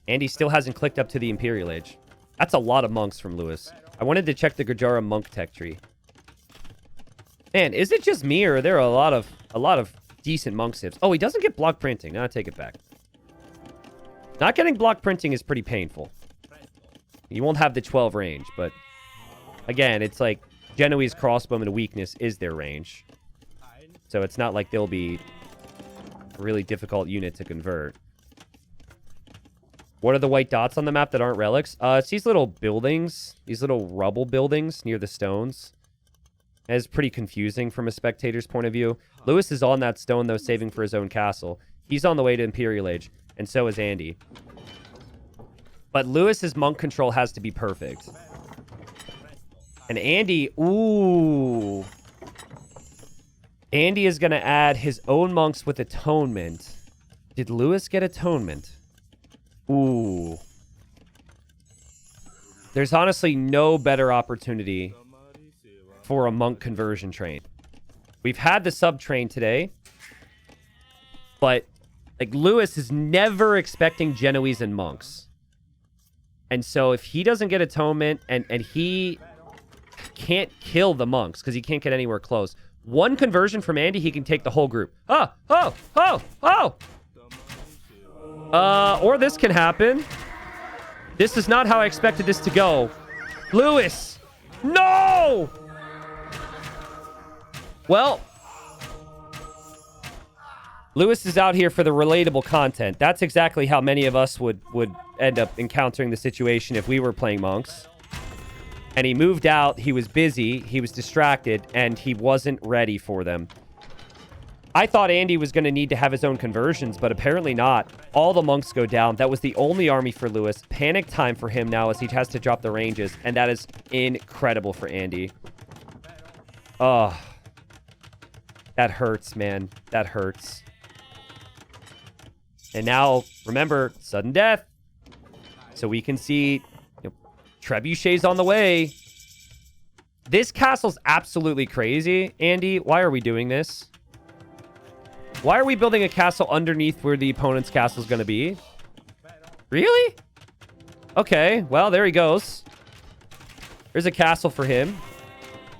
S1: And he still hasn't clicked up to the Imperial Age. That's a lot of monks from Lewis. I wanted to check the Gajara monk tech tree. Man, is it just me, or are there a lot of decent monk sips? Oh, he doesn't get block printing. Now I take it back. Not getting block printing is pretty painful. You won't have the 12 range, but again, it's like Genoese crossbowman weakness is their range. So it's not like they'll be a really difficult unit to convert. What are the white dots on the map that aren't relics? It's these little buildings, these little rubble buildings near the stones. It's pretty confusing from a spectator's point of view. Lewis is on that stone, though, saving for his own castle. He's on the way to Imperial Age, and so is Andy. But Lewis's monk control has to be perfect. And Andy, ooh. Andy is going to add his own monks with atonement. Did Lewis get atonement? Ooh. There's honestly no better opportunity for a monk conversion train. We've had the sub train today, but like Lewis is never expecting Genoese and monks. And so if he doesn't get atonement and he can't kill the monks because he can't get anywhere close, one conversion from Andy, he can take the whole group. Or this can happen. This is not how I expected this to go. Lewis! No! Well, Lewis is out here for the relatable content. That's exactly how many of us would end up encountering the situation if we were playing monks. And he moved out, he was busy, he was distracted, and he wasn't ready for them. I thought Andy was going to need to have his own conversions, but apparently not. All the monks go down. That was the only army for Lewis. Panic time for him now as he has to drop the ranges, and that is incredible for Andy. Oh, that hurts, man. That hurts. And now, remember, sudden death. So we can see trebuchets on the way. This castle's absolutely crazy, Andy. Why are we doing this? Why are we building a castle underneath where the opponent's castle is going to be? Really? Okay, well, there he goes. There's a castle for him.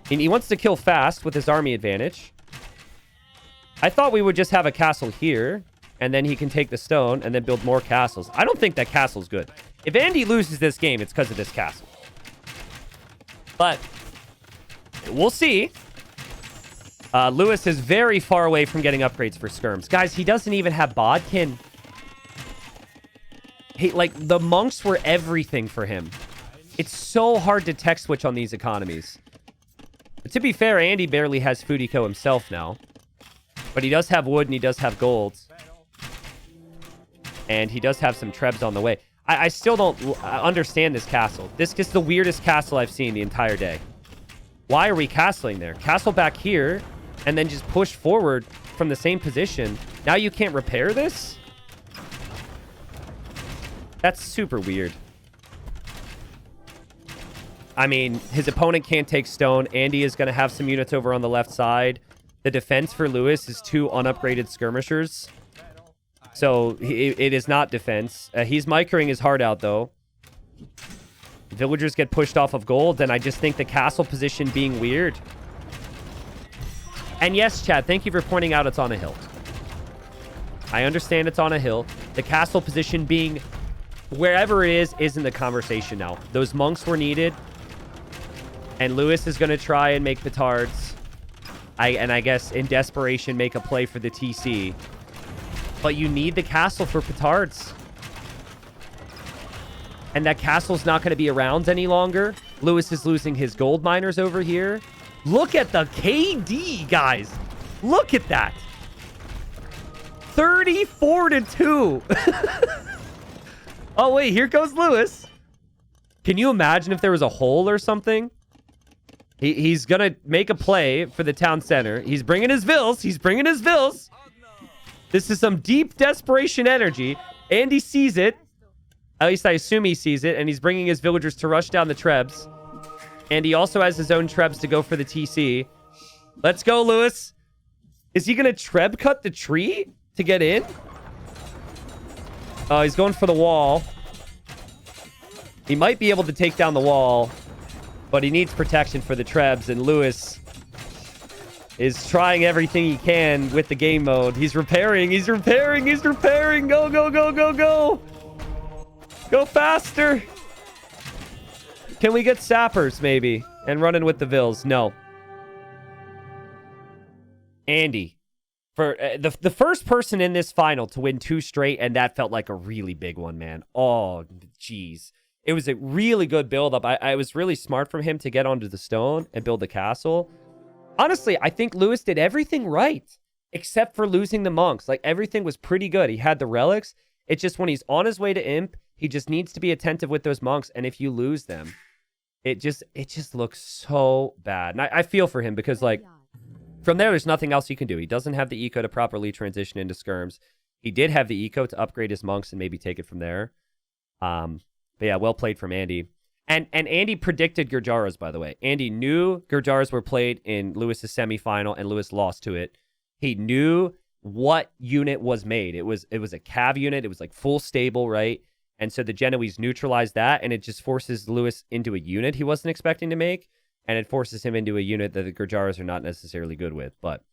S1: And he wants to kill fast with his army advantage. I thought we would just have a castle here, and then he can take the stone and then build more castles. I don't think that castle's good. If Andy loses this game, it's because of this castle. But we'll see. Lewis is very far away from getting upgrades for skirms. Guys, he doesn't even have Bodkin. Like, the monks were everything for him. It's so hard to tech switch on these economies. But to be fair, Andy barely has food eco himself now. But he does have wood and he does have gold. And he does have some trebs on the way. I still don't understand this castle. This is the weirdest castle I've seen the entire day. Why are we castling there? Castle back here, and then just push forward from the same position. Now you can't repair this? That's super weird. I mean, his opponent can't take stone. Andy is going to have some units over on the left side. The defense for Lewis is 2 unupgraded skirmishers. So it is not defense. He's microing his heart out, though. Villagers get pushed off of gold, and I just think the castle position being weird. And yes, Chad, thank you for pointing out it's on a hill. I understand it's on a hill. The castle position being wherever it is in the conversation now. Those monks were needed. And Lewis is going to try and make petards. I guess in desperation make a play for the TC. But you need the castle for petards. And that castle's not going to be around any longer. Lewis is losing his gold miners over here. Look at the KD, guys. Look at that. 34-2. Oh, wait. Here goes Lewis. Can you imagine if there was a hole or something? He's going to make a play for the town center. He's bringing his vills. This is some deep desperation energy. Andy sees it. At least I assume he sees it. And he's bringing his villagers to rush down the trebs. And he also has his own trebs to go for the TC. Let's go, Lewis. Is he going to treb cut the tree to get in? Oh, he's going for the wall. He might be able to take down the wall. But he needs protection for the trebs. And Lewis is trying everything he can with the game mode. He's repairing. Go, go, go, go, go. Go faster. Can we get sappers, maybe? And run in with the vills? No. Andy. For the first person in this final to win 2 straight, and that felt like a really big one, man. Oh, jeez. It was a really good build-up. I was really smart from him to get onto the stone and build the castle. Honestly, I think Lewis did everything right, except for losing the monks. Like, everything was pretty good. He had the relics. It's just when he's on his way to imp, he just needs to be attentive with those monks, and if you lose them, it just looks so bad. And I feel for him because, like, from there's nothing else he can do. He doesn't have the eco to properly transition into skirms. He did have the eco to upgrade his monks and maybe take it from there. But yeah, well played from Andy. And Andy predicted Gurjaras, by the way. Andy knew Gurjaras were played in Lewis's semifinal, and Lewis lost to it. He knew what unit was made. It was a cav unit. It was like full stable, right? And so the Genoese neutralized that, and it just forces Lewis into a unit he wasn't expecting to make, and it forces him into a unit that the Gurjaras are not necessarily good with. But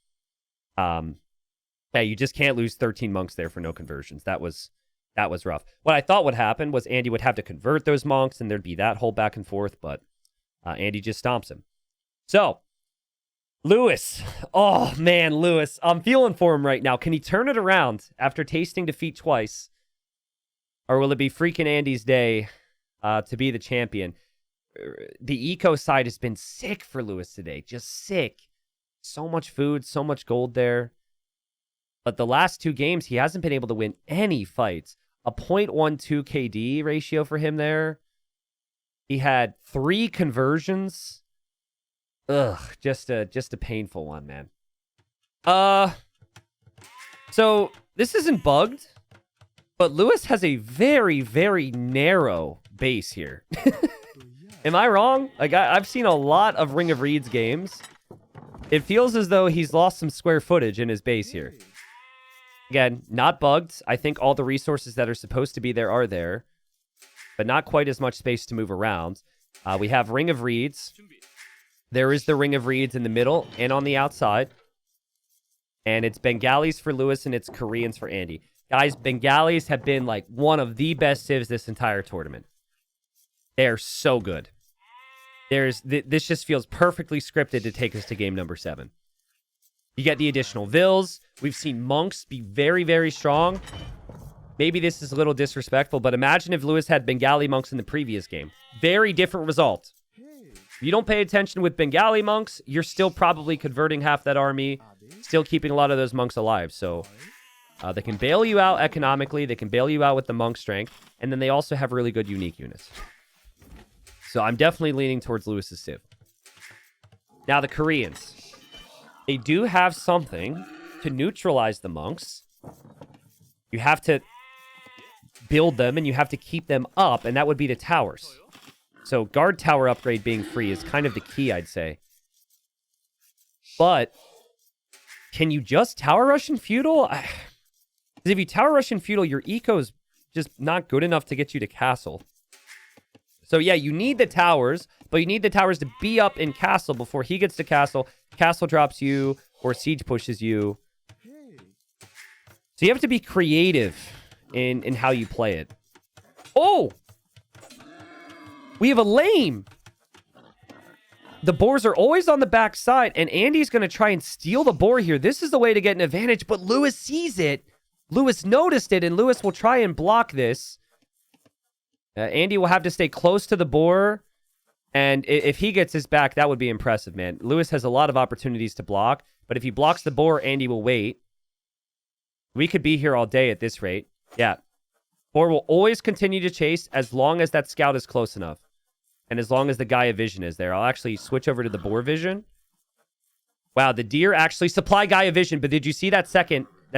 S1: yeah, you just can't lose 13 monks there for no conversions. That was rough. What I thought would happen was Andy would have to convert those monks, and there'd be that whole back and forth, but Andy just stomps him. So, Lewis. Oh, man, Lewis. I'm feeling for him right now. Can he turn it around after tasting defeat twice? Or will it be freaking Andy's day to be the champion? The eco side has been sick for Lewis today. Just sick. So much food, so much gold there. But the last 2 games, he hasn't been able to win any fights. A 0.12 KD ratio for him there. He had 3 conversions. Ugh, just a painful one, man. So this isn't bugged, but Lewis has a very, very narrow base here. Am I wrong? Like, I've seen a lot of Ring of Reeds games. It feels as though he's lost some square footage in his base here. Again, not bugged. I think all the resources that are supposed to be there are there, but not quite as much space to move around. We have Ring of Reeds. There is the Ring of Reeds in the middle and on the outside. And it's Bengalis for Lewis and it's Koreans for Andy. Guys, Bengalis have been like one of the best civs this entire tournament. They're so good. This just feels perfectly scripted to take us to game number 7. You get the additional vills. We've seen monks be very, very strong. Maybe this is a little disrespectful, but imagine if Lewis had Bengali monks in the previous game. Very different result. If you don't pay attention with Bengali monks, you're still probably converting half that army, still keeping a lot of those monks alive. So they can bail you out economically. They can bail you out with the monk strength. And then they also have really good unique units. So I'm definitely leaning towards Lewis's civ. Now the Koreans. They do have something to neutralize the monks. You have to build them and you have to keep them up, and that would be the towers. So guard tower upgrade being free is kind of the key, I'd say. But can you just tower rush in feudal? Because if you tower rush in feudal, your eco's just not good enough to get you to castle. So yeah, you need the towers, but you need the towers to be up in castle before he gets to castle. Castle drops you, or siege pushes you. So you have to be creative in how you play it. Oh! We have a lame! The boars are always on the back side, and Andy's going to try and steal the boar here. This is the way to get an advantage, but Lewis sees it. Lewis noticed it, and Lewis will try and block this. Andy will have to stay close to the boar. And if he gets his back, that would be impressive, man. Lewis has a lot of opportunities to block. But if he blocks the boar, Andy will wait. We could be here all day at this rate. Yeah. Boar will always continue to chase as long as that scout is close enough. And as long as the Gaia Vision is there, I'll actually switch over to the Boar Vision. Wow, the deer actually supply Gaia Vision, but did you see that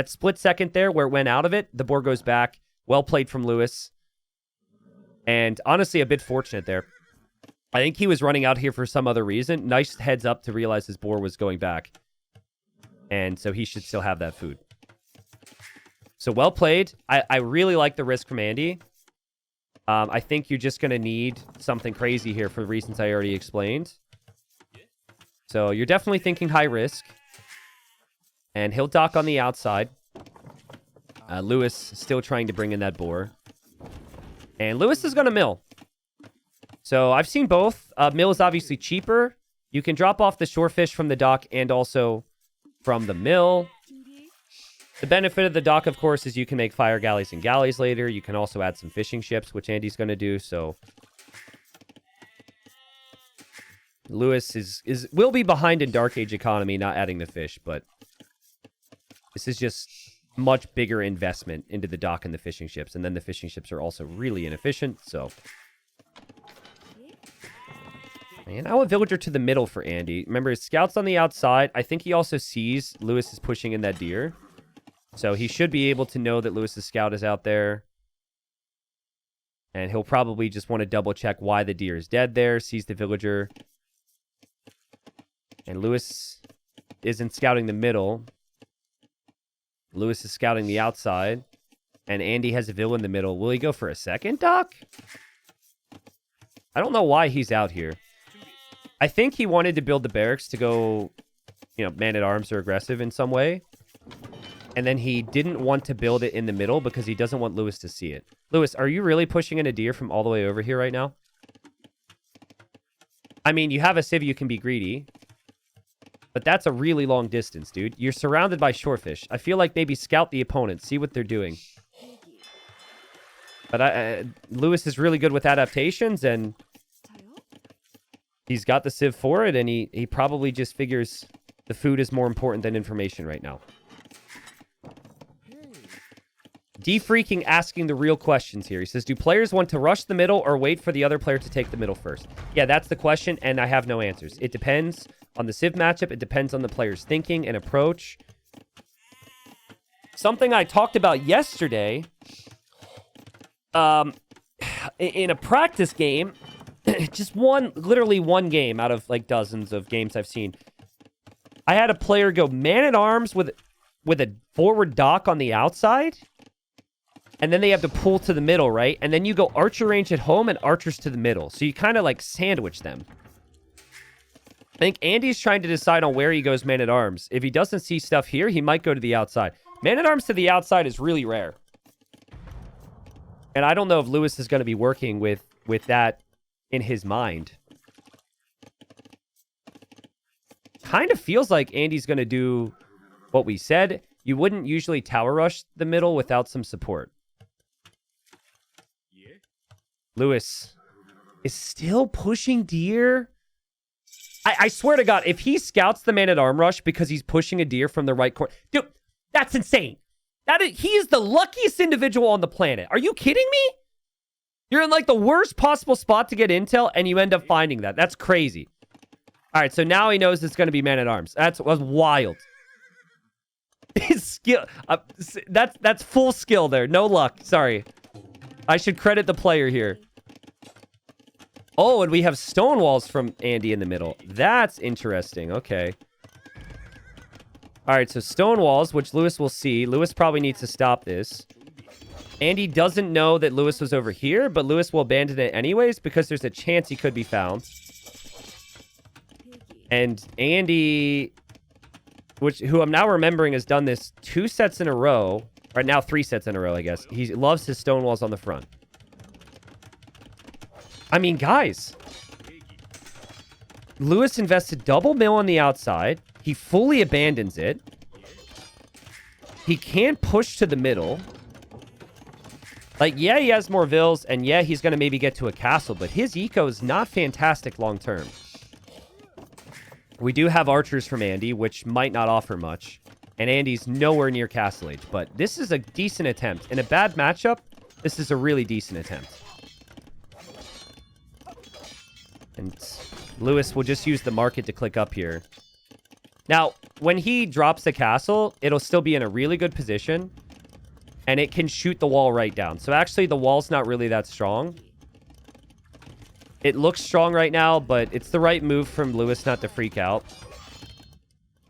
S1: split second there where it went out of it? The boar goes back. Well played from Lewis. And honestly, a bit fortunate there. I think he was running out here for some other reason. Nice heads up to realize his boar was going back. And so he should still have that food. So well played. I really like the risk from Andy. I think you're just going to need something crazy here for the reasons I already explained. So you're definitely thinking high risk. And he'll dock on the outside. Lewis still trying to bring in that boar. And Lewis is going to mill. So I've seen both. Mill is obviously cheaper. You can drop off the shorefish from the dock and also from the mill. The benefit of the dock, of course, is you can make fire galleys and galleys later. You can also add some fishing ships, which Andy's going to do. So Lewis will be behind in Dark Age economy, not adding the fish, but this is just much bigger investment into the dock and the fishing ships. And then the fishing ships are also really inefficient, so... And now a villager to the middle for Andy. Remember, his scout's on the outside. I think he also sees Lewis is pushing in that deer. So he should be able to know that Lewis's scout is out there. And he'll probably just want to double check why the deer is dead there. Sees the villager. And Lewis isn't scouting the middle. Lewis is scouting the outside. And Andy has a villain in the middle. Will he go for a second dock? I don't know why he's out here. I think he wanted to build the barracks to go, man-at-arms or aggressive in some way. And then he didn't want to build it in the middle because he doesn't want Lewis to see it. Lewis, are you really pushing in a deer from all the way over here right now? I mean, you have a civ, you can be greedy. But that's a really long distance, dude. You're surrounded by shorefish. I feel like maybe scout the opponent, see what they're doing. But Lewis is really good with adaptations, and he's got the civ for it, and he probably just figures the food is more important than information right now. D-Freaking asking the real questions here. He says, do players want to rush the middle or wait for the other player to take the middle first? Yeah, that's the question, and I have no answers. It depends on the civ matchup. It depends on the player's thinking and approach. Something I talked about yesterday, in a practice game, just literally one game out of like dozens of games I've seen. I had a player go man-at-arms with a forward dock on the outside. And then they have to pull to the middle, right? And then you go archer range at home and archers to the middle. So you kind of like sandwich them. I think Andy's trying to decide on where he goes man-at-arms. If he doesn't see stuff here, he might go to the outside. Man-at-arms to the outside is really rare. And I don't know if Lewis is going to be working with that in his mind. Kind of feels like Andy's going to do what we said. You wouldn't usually tower rush the middle without some support. Lewis is still pushing deer. I swear to God, if he scouts the man-at-arm rush because he's pushing a deer from the right corner... Dude, that's insane. He is the luckiest individual on the planet. Are you kidding me? You're in like the worst possible spot to get intel, and you end up finding that. That's crazy. All right, so now he knows it's going to be man-at-arms. That's wild. His skill... that's full skill there. No luck. Sorry. I should credit the player here. Oh, and we have stone walls from Andy in the middle. That's interesting. Okay. All right, so stone walls, which Lewis will see. Lewis probably needs to stop this. Andy doesn't know that Lewis was over here, but Lewis will abandon it anyways because there's a chance he could be found. And Andy, who I'm now remembering has done this 2 sets in a row. Right now, 3 sets in a row, I guess. He loves his stone walls on the front. I mean, guys. Lewis invested double mill on the outside. He fully abandons it. He can push to the middle. Like, yeah, he has more vills, and yeah, he's going to maybe get to a castle, but his eco is not fantastic long-term. We do have archers from Andy, which might not offer much. And Andy's nowhere near Castle Age. But this is a decent attempt. In a bad matchup, this is a really decent attempt. And Lewis will just use the market to click up here. Now, when he drops the castle, it'll still be in a really good position. And it can shoot the wall right down. So actually, the wall's not really that strong. It looks strong right now, but it's the right move from Lewis not to freak out.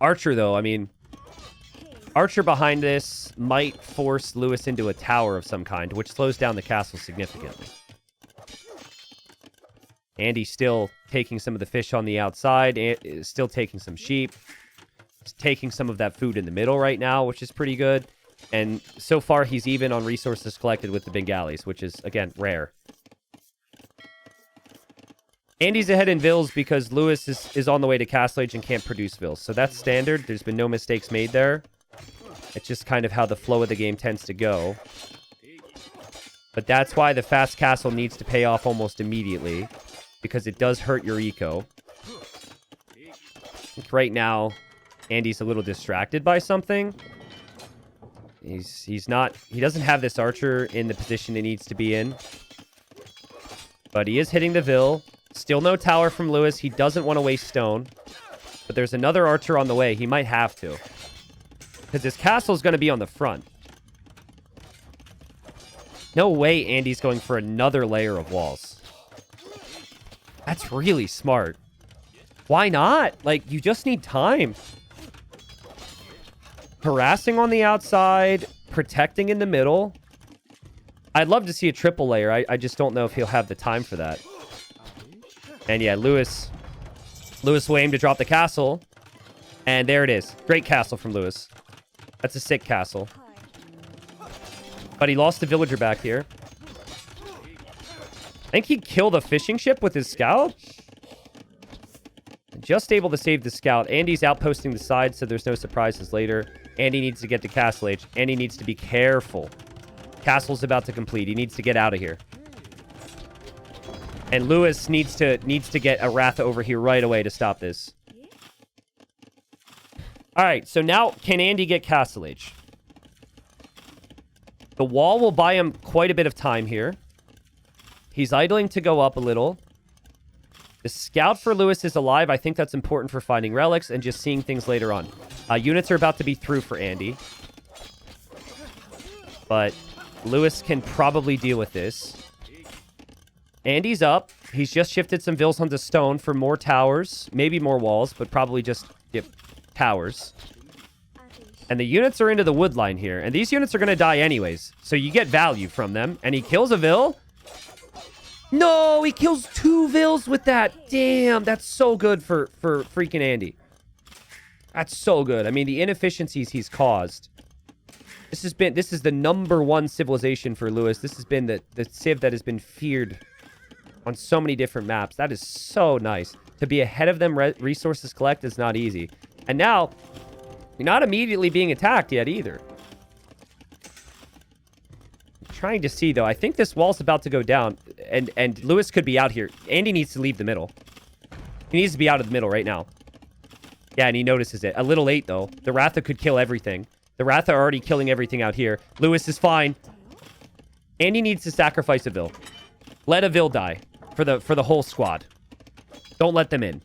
S1: Archer, though, I mean... Archer behind this might force Lewis into a tower of some kind, which slows down the castle significantly. Andy's still taking some of the fish on the outside, and still taking some sheep. He's taking some of that food in the middle right now, which is pretty good. And so far, he's even on resources collected with the Bengalis, which is, again, rare. Andy's ahead in Vills because Lewis is on the way to Castle Age and can't produce Vills. So that's standard. There's been no mistakes made there. It's just kind of how the flow of the game tends to go. But that's why the fast castle needs to pay off almost immediately. Because it does hurt your eco. I think right now, Andy's a little distracted by something. He doesn't have this archer in the position he needs to be in. But he is hitting the Vil. Still no tower from Lewis. He doesn't want to waste stone. But there's another archer on the way. He might have to. Because his castle is going to be on the front. No way Andy's going for another layer of walls. That's really smart. Why not? Like, you just need time. Harassing on the outside. Protecting in the middle. I'd love to see a triple layer. I just don't know if he'll have the time for that. And yeah, Lewis will aim to drop the castle. And there it is. Great castle from Lewis. That's a sick castle. But he lost the villager back here. I think he killed a fishing ship with his scout. Just able to save the scout. Andy's outposting the side, so there's no surprises later. Andy needs to get to Castle Age. Andy needs to be careful. Castle's about to complete. He needs to get out of here. And Lewis needs to get a Wrath over here right away to stop this. All right, so now can Andy get Castle Age? The wall will buy him quite a bit of time here. He's idling to go up a little. The scout for Lewis is alive. I think that's important for finding relics and just seeing things later on. Units are about to be through for Andy. But Lewis can probably deal with this. Andy's up. He's just shifted some Vills onto stone for more towers. Maybe more walls, but probably just towers. And the units are into the wood line here. And these units are going to die anyways. So you get value from them. And he kills a Vil. No, he kills 2 Vills with that. Damn, that's so good for freaking Andy. That's so good. I mean, the inefficiencies he's caused. This is the #1 civilization for Lewis. This has been the civ that has been feared on so many different maps. That is so nice. To be ahead of them resources collect is not easy. And now, you're not immediately being attacked yet either. I'm trying to see, though. I think this wall's about to go down. And Lewis could be out here. Andy needs to leave the middle. He needs to be out of the middle right now. Yeah, and he notices it. A little late, though. The Ratha could kill everything. The Ratha are already killing everything out here. Lewis is fine. Andy needs to sacrifice a Vil. Let a Vil die for the whole squad. Don't let them in.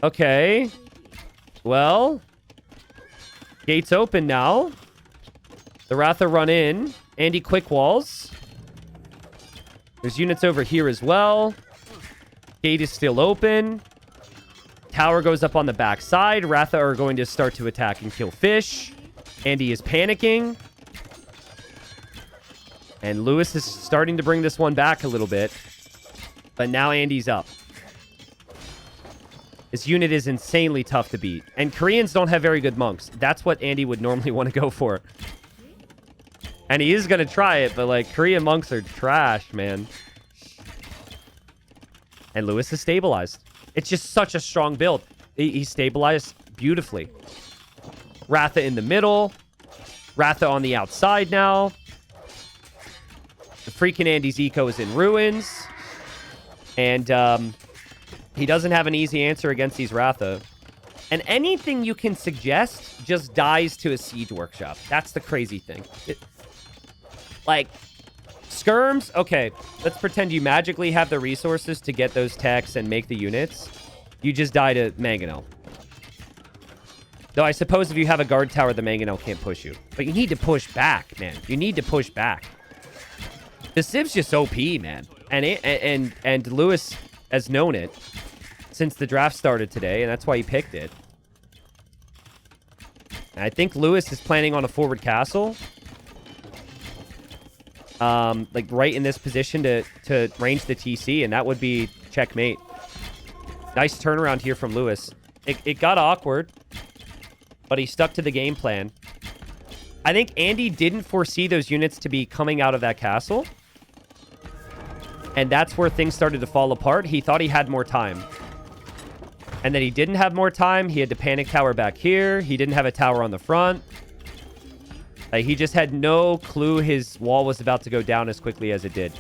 S1: Okay. Well. Gates open now. The Ratha run in. Andy quick walls. There's units over here as well. Gate is still open. Tower goes up on the back side. Ratha are going to start to attack and kill fish. Andy is panicking. And Lewis is starting to bring this one back a little bit. But now Andy's up. This unit is insanely tough to beat. And Koreans don't have very good monks. That's what Andy would normally want to go for. And he is going to try it, but, like, Korean monks are trash, man. And Lewis is stabilized. It's just such a strong build. He stabilized beautifully. Ratha in the middle. Ratha on the outside now. The freaking Andy's eco is in ruins. And he doesn't have an easy answer against these Ratha. And anything you can suggest just dies to a siege workshop. That's the crazy thing. Like, Skirms, okay. Let's pretend you magically have the resources to get those techs and make the units. You just die to Mangonel. Though I suppose if you have a guard tower, the Mangonel can't push you. But you need to push back, man. You need to push back. The Civ's just OP, man. And Lewis has known it since the draft started today, and that's why he picked it. And I think Lewis is planning on a forward castle. Like right in this position to range the TC, and that would be checkmate. Nice turnaround here from Lewis. It got awkward, but he stuck to the game plan. I think Andy didn't foresee those units to be coming out of that castle. And that's where things started to fall apart. He thought he had more time. And then he didn't have more time. He had to panic tower back here. He didn't have a tower on the front. Like, he just had no clue his wall was about to go down as quickly as it did.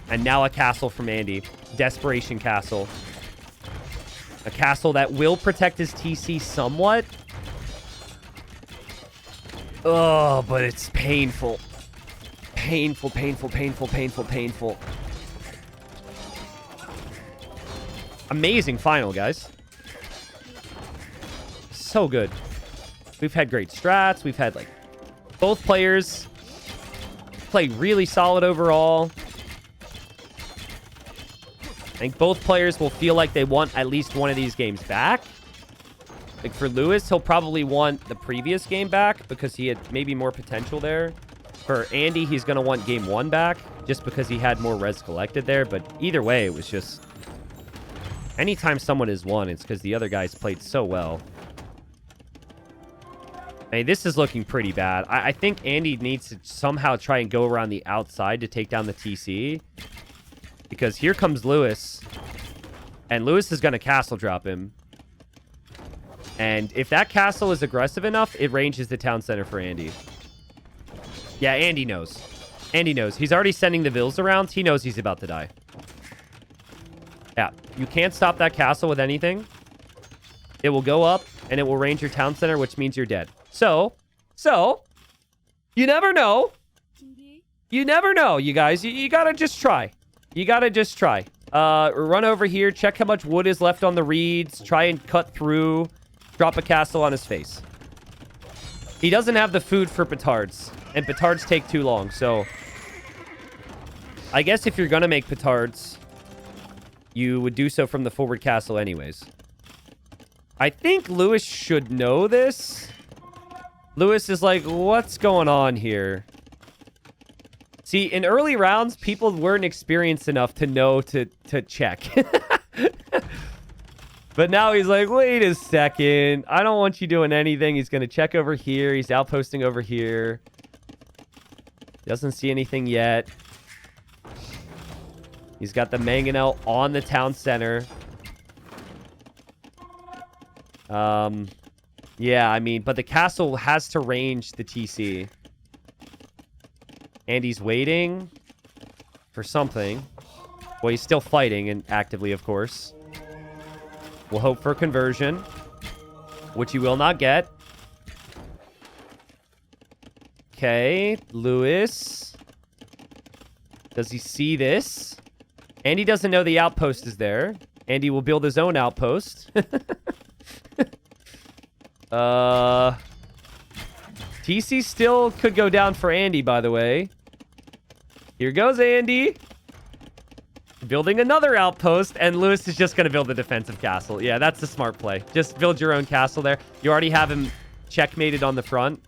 S1: And now a castle from Andy. Desperation castle. A castle that will protect his TC somewhat. Oh, but it's painful. Painful, painful, painful, painful, painful. Amazing final, guys. So good. We've had great strats. We've had, like, both players play really solid overall. I think both players will feel like they want at least one of these games back. Like, for Lewis, he'll probably want the previous game back because he had maybe more potential there. For Andy, he's going to want game 1 back just because he had more res collected there. But either way, it was just... Anytime someone has won, it's because the other guys played so well. I mean, this is looking pretty bad. I think Andy needs to somehow try and go around the outside to take down the TC. Because here comes Lewis. And Lewis is going to castle drop him. And if that castle is aggressive enough, it ranges the town center for Andy. Yeah, Andy knows. Andy knows. He's already sending the Vills around. He knows he's about to die. Yeah, you can't stop that castle with anything. It will go up, and it will range your town center, which means you're dead. So, you never know. You never know, you guys. You gotta just try. You gotta just try. Run over here, check how much wood is left on the reeds, try and cut through, drop a castle on his face. He doesn't have the food for petards, and petards take too long, so... I guess if you're gonna make petards, you would do so from the forward castle anyways. I think Lewis should know this. Lewis is like, what's going on here? See, in early rounds, people weren't experienced enough to know to check. But now he's like, wait a second. I don't want you doing anything. He's going to check over here. He's outposting over here. Doesn't see anything yet. He's got the Mangonel on the town center. Yeah, I mean, but the castle has to range the TC. And he's waiting for something. Well, he's still fighting, and actively, of course. We'll hope for conversion, which he will not get. Okay, Lewis. Does he see this? Andy doesn't know the outpost is there. Andy will build his own outpost. TC still could go down for Andy, by the way. Here goes Andy. Building another outpost, and Lewis is just going to build a defensive castle. Yeah, that's a smart play. Just build your own castle there. You already have him checkmated on the front.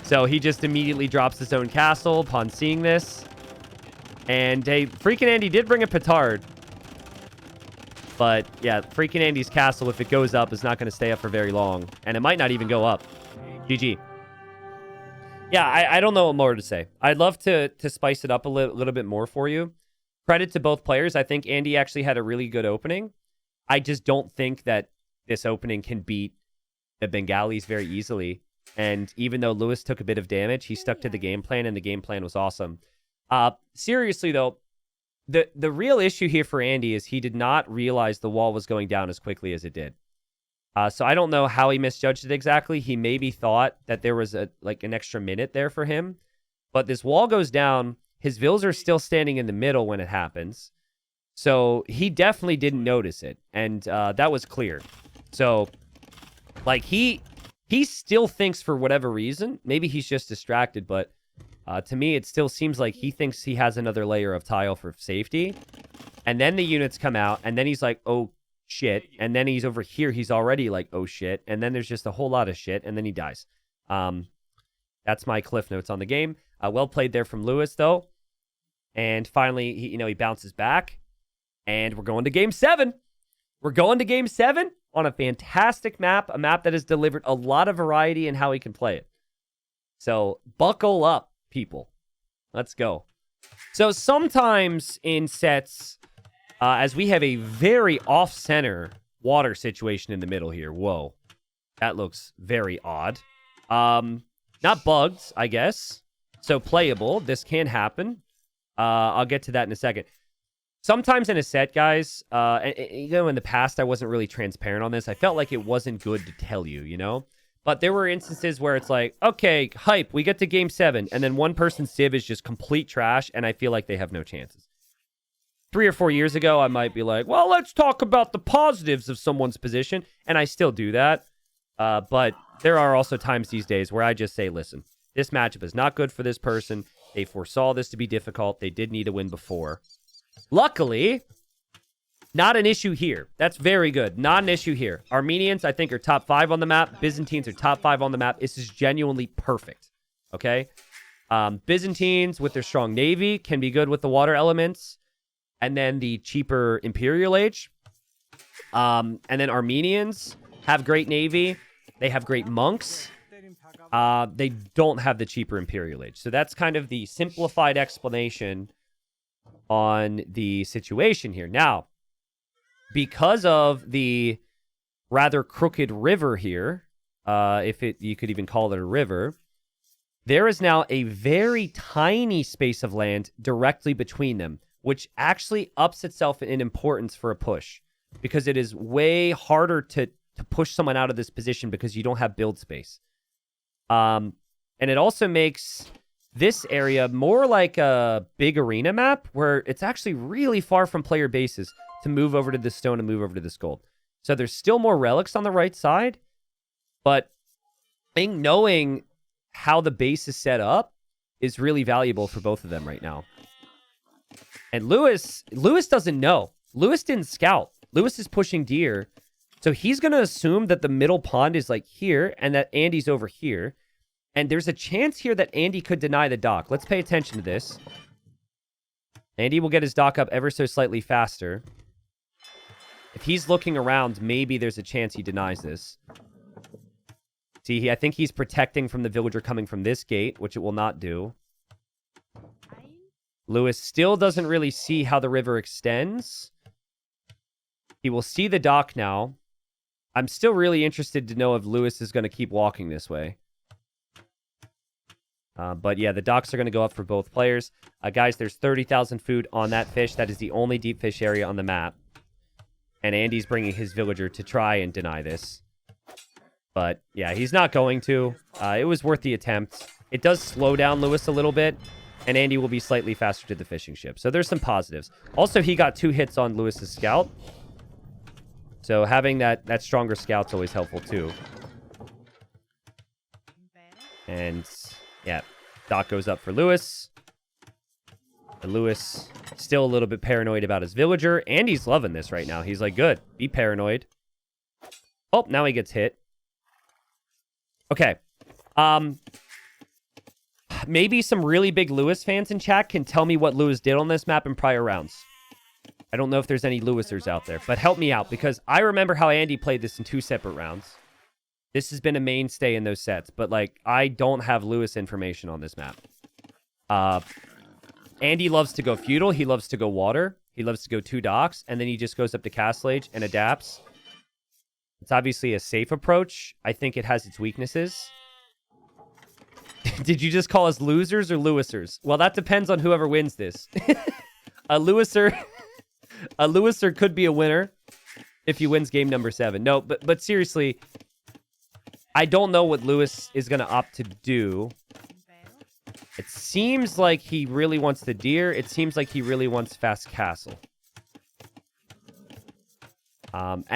S1: So he just immediately drops his own castle upon seeing this. And hey, freaking Andy did bring a petard. But yeah, freaking Andy's castle, if it goes up, is not going to stay up for very long. And it might not even go up. GG. Yeah, I don't know what more to say. I'd love to spice it up a little bit more for you. Credit to both players. I think Andy actually had a really good opening. I just don't think that this opening can beat the Bengalis very easily. And even though Lewis took a bit of damage, he stuck to the game plan, and the game plan was awesome. Seriously, though, the real issue here for Andy is he did not realize the wall was going down as quickly as it did. So I don't know how he misjudged it exactly. He maybe thought that there was an extra minute there for him. But this wall goes down. His vills are still standing in the middle when it happens. So he definitely didn't notice it. And that was clear. So, like, he still thinks for whatever reason, maybe he's just distracted, but to me, it still seems like he thinks he has another layer of tile for safety. And then the units come out, and then he's like, oh, shit. And then he's over here. He's already like, oh, shit. And then there's just a whole lot of shit, and then he dies. That's my cliff notes on the game. Well played there from Lewis, though. And finally, he bounces back, and we're going to Game 7. We're going to Game 7 on a fantastic map, a map that has delivered a lot of variety in how he can play it. So buckle up, people. Let's go. So sometimes in sets, as we have a very off-center water situation in the middle here. Whoa. That looks very odd. Not bugged, I guess. So playable. This can happen. I'll get to that in a second. Sometimes in a set, guys, in the past, I wasn't really transparent on this. I felt like it wasn't good to tell you, But there were instances where it's like, okay, hype, we get to Game 7, and then one person's civ is just complete trash, and I feel like they have no chances. 3 or 4 years ago, I might be like, well, let's talk about the positives of someone's position, and I still do that. But there are also times these days where I just say, listen, this matchup is not good for this person. They foresaw this to be difficult. They did need a win before. Luckily, not an issue here. That's very good. Not an issue here. Armenians, I think, are top 5 on the map. Byzantines are top 5 on the map. This is genuinely perfect. Okay? Byzantines, with their strong navy, can be good with the water elements. And then the cheaper Imperial Age. And then Armenians have great navy. They have great monks. They don't have the cheaper Imperial Age. So that's kind of the simplified explanation on the situation here. Now, because of the rather crooked river here, you could even call it a river, there is now a very tiny space of land directly between them, which actually ups itself in importance for a push, because it is way harder to push someone out of this position because you don't have build space. And it also makes this area more like a big arena map where it's actually really far from player bases to move over to this stone and move over to this gold. So there's still more relics on the right side, but I think knowing how the base is set up is really valuable for both of them right now. And Lewis doesn't know. Lewis didn't scout. Lewis is pushing deer. So he's going to assume that the middle pond is like here and that Andy's over here. And there's a chance here that Andy could deny the dock. Let's pay attention to this. Andy will get his dock up ever so slightly faster. If he's looking around, maybe there's a chance he denies this. See, I think he's protecting from the villager coming from this gate, which it will not do. Lewis still doesn't really see how the river extends. He will see the dock now. I'm still really interested to know if Lewis is going to keep walking this way. But yeah, the docks are going to go up for both players. Guys, there's 30,000 food on that fish. That is the only deep fish area on the map. And Andy's bringing his villager to try and deny this. But yeah, he's not going to. It was worth the attempt. It does slow down Lewis a little bit. And Andy will be slightly faster to the fishing ship. So there's some positives. Also, he got 2 hits on Lewis's scout. So having that stronger scout's always helpful too. And yeah, dock goes up for Lewis. And Lewis still a little bit paranoid about his villager. Andy's loving this right now. He's like, good, be paranoid. Oh, now he gets hit. Okay. Maybe some really big Lewis fans in chat can tell me what Lewis did on this map in prior rounds. I don't know if there's any Lewisers out there, but help me out, because I remember how Andy played this in 2 separate rounds. This has been a mainstay in those sets, but like, I don't have Lewis information on this map. Andy loves to go feudal. He loves to go water. He loves to go 2 docks, and then he just goes up to Castle Age and adapts. It's obviously a safe approach. I think it has its weaknesses. Did you just call us losers or Lewisers? Well, that depends on whoever wins this. A Lewiser could be a winner if he wins game number 7. No, but seriously, I don't know what Lewis is going to opt to do. It seems like he really wants the deer. It seems like he really wants fast castle.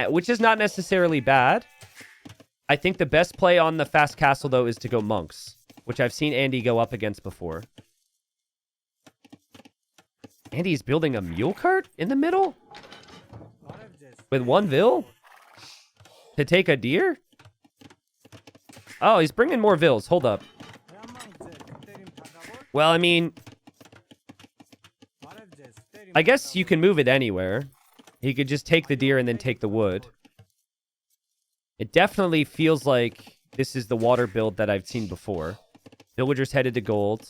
S1: Which is not necessarily bad. I think the best play on the fast castle, though, is to go monks, which I've seen Andy go up against before. Andy's building a mule cart in the middle? With 1 vil? To take a deer? Oh, he's bringing more vils. Hold up. Well, I mean, I guess you can move it anywhere. He could just take the deer and then take the wood. It definitely feels like this is the water build that I've seen before. Villagers headed to gold.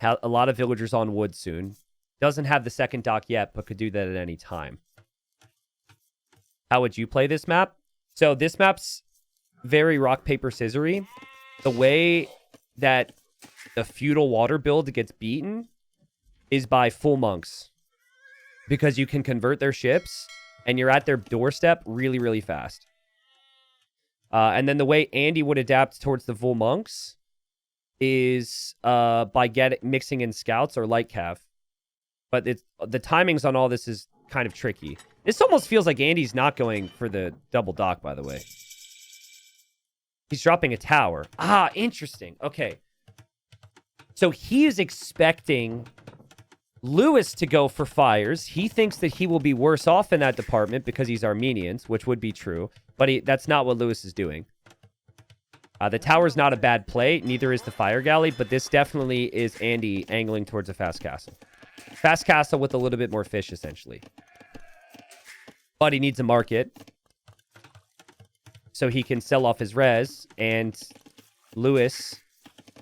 S1: A lot of villagers on wood soon. Doesn't have the second dock yet, but could do that at any time. How would you play this map? So this map's very rock, paper, scissory. The way that the feudal water build gets beaten is by full monks. Because you can convert their ships, and you're at their doorstep really, really fast. And then the way Andy would adapt towards the full monks is by mixing in scouts or light cav. But the timings on all this is kind of tricky. This almost feels like Andy's not going for the double dock, by the way. He's dropping a tower. Ah, interesting. Okay. So he is expecting Lewis to go for fires. He thinks that he will be worse off in that department because he's Armenians, which would be true. But that's not what Lewis is doing. The tower's not a bad play. Neither is the fire galley. But this definitely is Andy angling towards a fast castle. Fast castle with a little bit more fish, essentially. But he needs a market. So he can sell off his res. And Lewis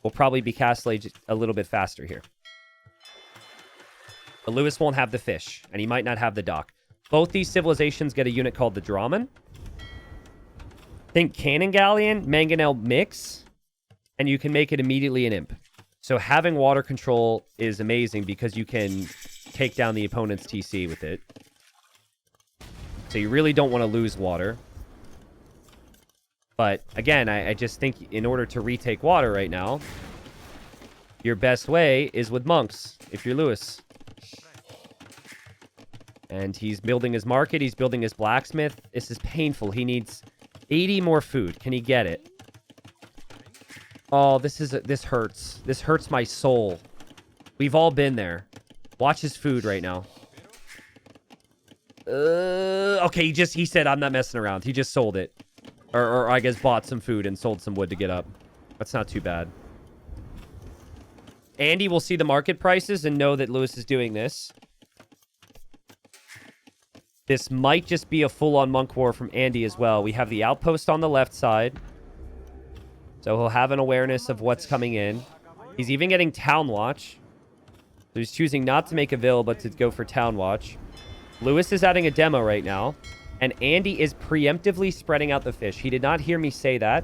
S1: will probably be castle age a little bit faster here. But Lewis won't have the fish. And he might not have the dock. Both these civilizations get a unit called the Draman. Think Cannon Galleon, Mangonel mix. And you can make it immediately an imp. So having water control is amazing because you can take down the opponent's TC with it. So you really don't want to lose water. But again, I just think in order to retake water right now, your best way is with monks, if you're Lewis. And he's building his market. He's building his blacksmith. This is painful. He needs 80 more food. Can he get it? Oh, this hurts. This hurts my soul. We've all been there. Watch his food right now. Okay, he said, I'm not messing around. He just sold it. Or I guess bought some food and sold some wood to get up. That's not too bad. Andy will see the market prices and know that Lewis is doing this. This might just be a full-on monk war from Andy as well. We have the outpost on the left side. So he'll have an awareness of what's coming in. He's even getting Town Watch. So he's choosing not to make a vill, but to go for Town Watch. Lewis is adding a demo right now. And Andy is preemptively spreading out the fish. He did not hear me say that.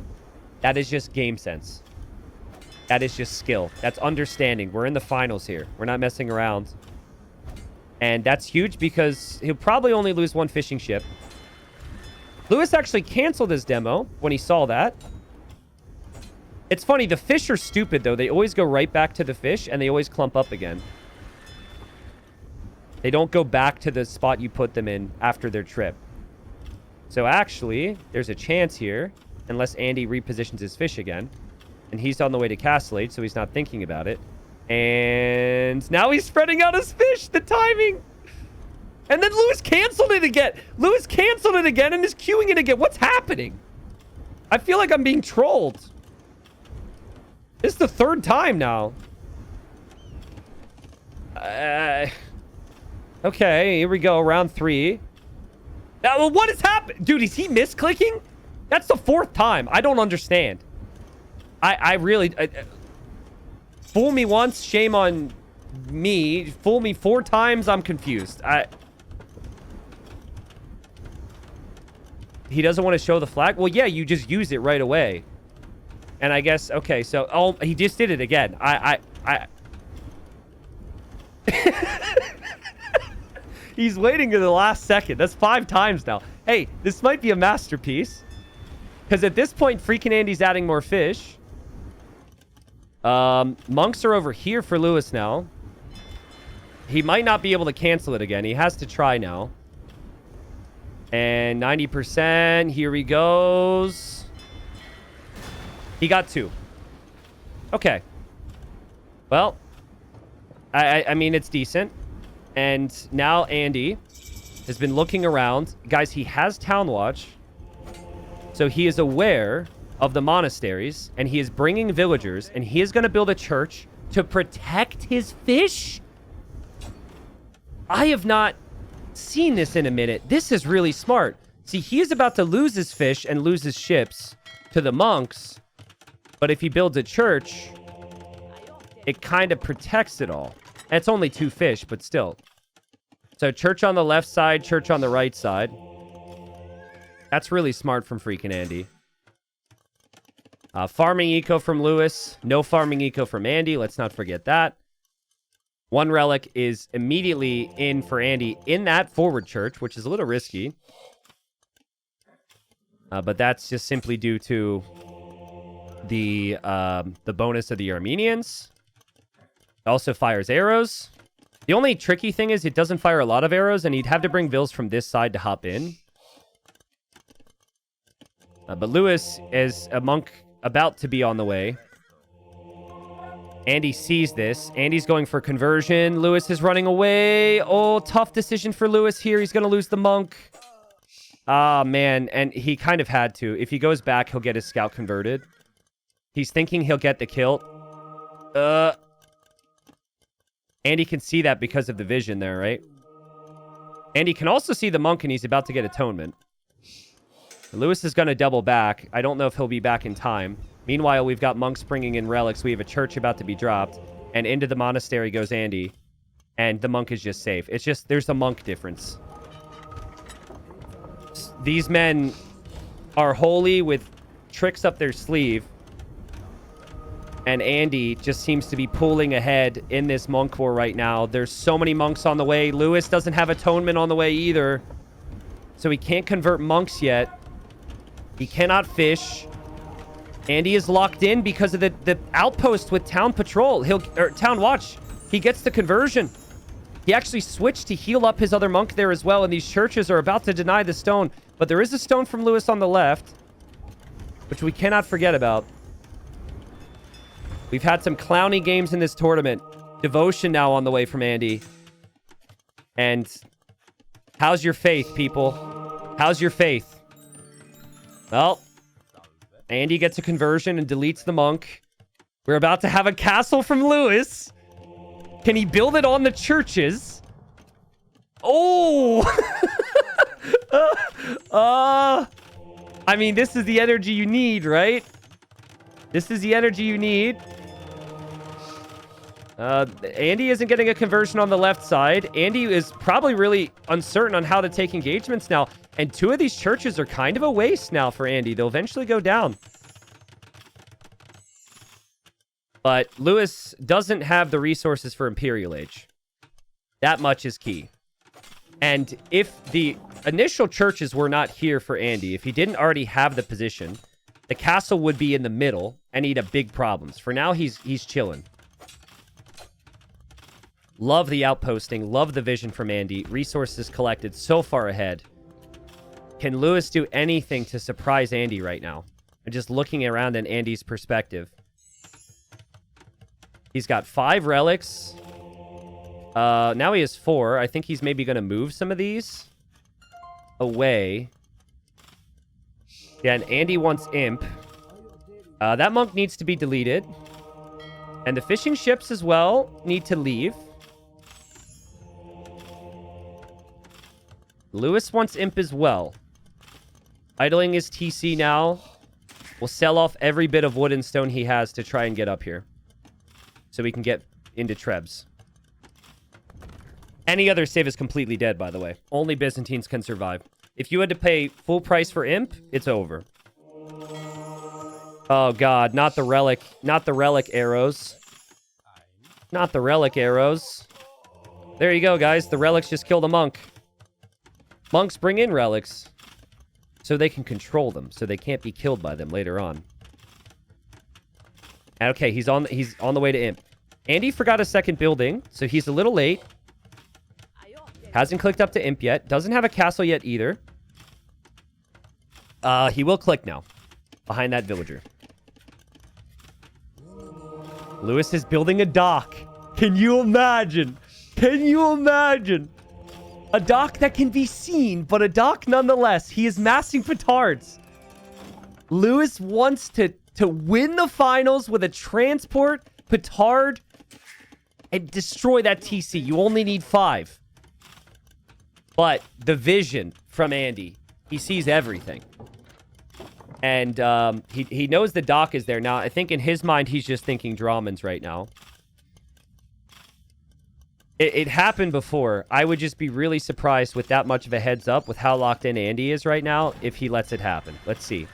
S1: That is just game sense. That is just skill. That's understanding. We're in the finals here. We're not messing around. And that's huge because he'll probably only lose one fishing ship. Lewis actually canceled his demo when he saw that. It's funny. The fish are stupid, though. They always go right back to the fish, and they always clump up again. They don't go back to the spot you put them in after their trip. So actually, there's a chance here, unless Andy repositions his fish again. And he's on the way to Castle Age, so he's not thinking about it. And now he's spreading out his fish. The timing. And then Lewis canceled it again. Lewis canceled it again and is queuing it again. What's happening? I feel like I'm being trolled. This is the third time now. Okay, here we go. Round 3. Now, what is happening? Dude, is he misclicking? That's the 4th time. I don't understand. I really... fool me once, shame on me. Fool me 4 times, I'm confused. He doesn't want to show the flag? Well, yeah, you just use it right away. And I guess... Okay, so... Oh, he just did it again. He's waiting to the last second. That's 5 times now. Hey, this might be a masterpiece. Because at this point, freaking Andy's adding more fish. Monks are over here for Lewis now. He might not be able to cancel it again. He has to try now. And 90%. Here he goes. He got 2. Okay. Well, I mean, it's decent. And now Andy has been looking around. Guys, he has Town Watch. So he is aware of the monasteries. And he is bringing villagers. And he is going to build a church to protect his fish. I have not seen this in a minute. This is really smart. See, he is about to lose his fish and lose his ships to the monks. But if he builds a church, it kind of protects it all. And it's only 2 fish, but still. So church on the left side, church on the right side. That's really smart from freaking Andy. Farming eco from Lewis. No farming eco from Andy. Let's not forget that. 1 relic is immediately in for Andy in that forward church, which is a little risky. But that's just simply due to the bonus of the Armenians. It also fires arrows. The only tricky thing is it doesn't fire a lot of arrows, and he'd have to bring Vils from this side to hop in. But Lewis is a monk about to be on the way. Andy sees this. Andy's going for conversion. Lewis is running away. Oh, tough decision for Lewis here. He's going to lose the monk. Ah, man. And he kind of had to. If he goes back, he'll get his scout converted. He's thinking he'll get the kill. Andy can see that because of the vision there, right? Andy can also see the monk, and he's about to get atonement. Lewis is going to double back. I don't know if he'll be back in time. Meanwhile, we've got monks bringing in relics. We have a church about to be dropped. And into the monastery goes Andy. And the monk is just safe. It's just, there's a monk difference. These men are holy with tricks up their sleeve. And Andy just seems to be pulling ahead in this monk war right now. There's so many monks on the way. Lewis doesn't have atonement on the way either. So he can't convert monks yet. He cannot fish. Andy is locked in because of the outpost with town patrol. Town watch. He gets the conversion. He actually switched to heal up his other monk there as well. And these churches are about to deny the stone. But there is a stone from Lewis on the left, which we cannot forget about. We've had some clowny games in this tournament. Devotion now on the way from Andy. And how's your faith, people? How's your faith? Well, Andy gets a conversion and deletes the monk. We're about to have a castle from Lewis. Can he build it on the churches? Oh! I mean, this is the energy you need, right? This is the energy you need. Andy isn't getting a conversion on the left side. Andy is probably really uncertain on how to take engagements now. And 2 of these churches are kind of a waste now for Andy. They'll eventually go down. But Lewis doesn't have the resources for Imperial Age. That much is key. And if the initial churches were not here for Andy, if he didn't already have the position, the castle would be in the middle and he'd have big problems. For now, he's chilling. Love the outposting. Love the vision from Andy. Resources collected so far ahead. Can Lewis do anything to surprise Andy right now? And just looking around in Andy's perspective. He's got 5 relics. Now he has 4. I think he's maybe going to move some of these away. Yeah, and Andy wants Imp. That monk needs to be deleted. And the fishing ships as well need to leave. Lewis wants Imp as well. Idling his TC now. We'll sell off every bit of wood and stone he has to try and get up here. So we can get into Trebs. Any other save is completely dead, by the way. Only Byzantines can survive. If you had to pay full price for Imp, it's over. Oh, God. Not the relic. Not the relic arrows. Not the relic arrows. There you go, guys. The relics just killed a monk. Monks bring in relics so they can control them, so they can't be killed by them later on. Okay, he's on the way to Imp. Andy forgot a second building, so he's a little late. Hasn't clicked up to Imp yet. Doesn't have a castle yet either. He will click now. Behind that villager. Lewis is building a dock. Can you imagine? Can you imagine? A dock that can be seen, but a dock nonetheless. He is massing petards. Lewis wants to win the finals with a transport, petard, and destroy that TC. You only need 5. But the vision from Andy, he sees everything. And he knows the dock is there. Now, I think in his mind, he's just thinking Dramens right now. It happened before. I would just be really surprised with that much of a heads up with how locked in Andy is right now if he lets it happen. Let's see.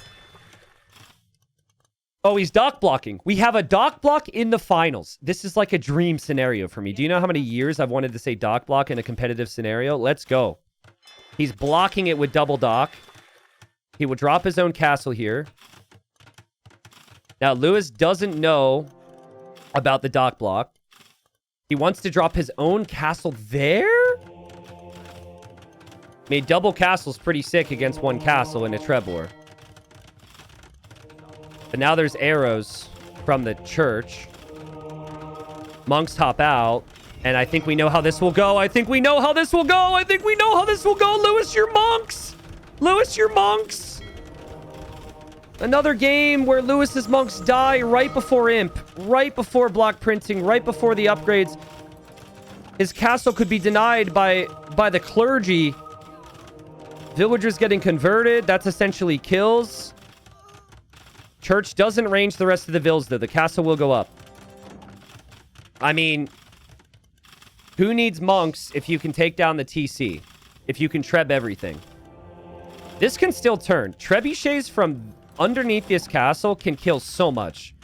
S1: Oh, he's dock blocking. We have a dock block in the finals. This is like a dream scenario for me. Do you know how many years I've wanted to say dock block in a competitive scenario? Let's go. He's blocking it with double dock. He will drop his own castle here. Now, Lewis doesn't know about the dock block. He wants to drop his own castle there? I mean, double castle's pretty sick against one castle in a Trebor. But now there's arrows from the church. Monks hop out. And I think we know how this will go. I think we know how this will go. I think we know how this will go. Lewis, your monks. Lewis, your monks. Another game where Lewis's monks die right before Imp. Right before block printing. Right before the upgrades. His castle could be denied by the clergy. Villagers getting converted. That's essentially kills. Church doesn't range the rest of the vills, though. The castle will go up. I mean, who needs monks if you can take down the TC? If you can treb everything? This can still turn. Trebuchets from underneath this castle can kill so much.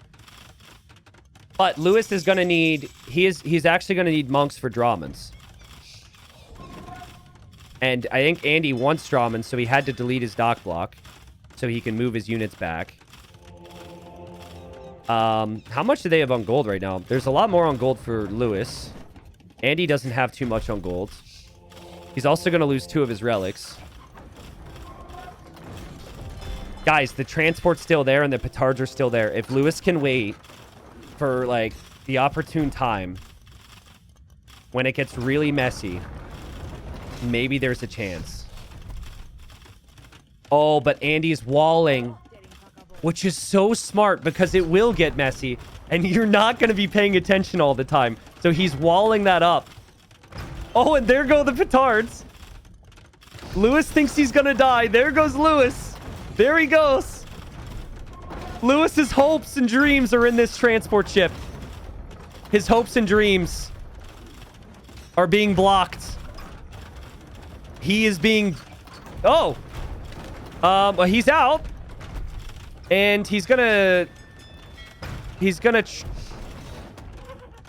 S1: But Lewis is going to need... He's actually going to need monks for Dramens. And I think Andy wants Dramens, so he had to delete his dock block. So he can move his units back. How much do they have on gold right now? There's a lot more on gold for Lewis. Andy doesn't have too much on gold. He's also going to lose 2 of his relics. Guys, the transport's still there and the petards are still there. If Lewis can wait for, like, the opportune time when it gets really messy, maybe there's a chance. Oh, but Andy's walling, which is so smart because it will get messy and you're not going to be paying attention all the time. So he's walling that up. Oh, and there go the petards. Lewis thinks he's going to die. There goes Lewis. There he goes. Lewis's hopes and dreams are in this transport ship. His hopes and dreams are being blocked. He is being... Oh. Well, he's out. And he's gonna...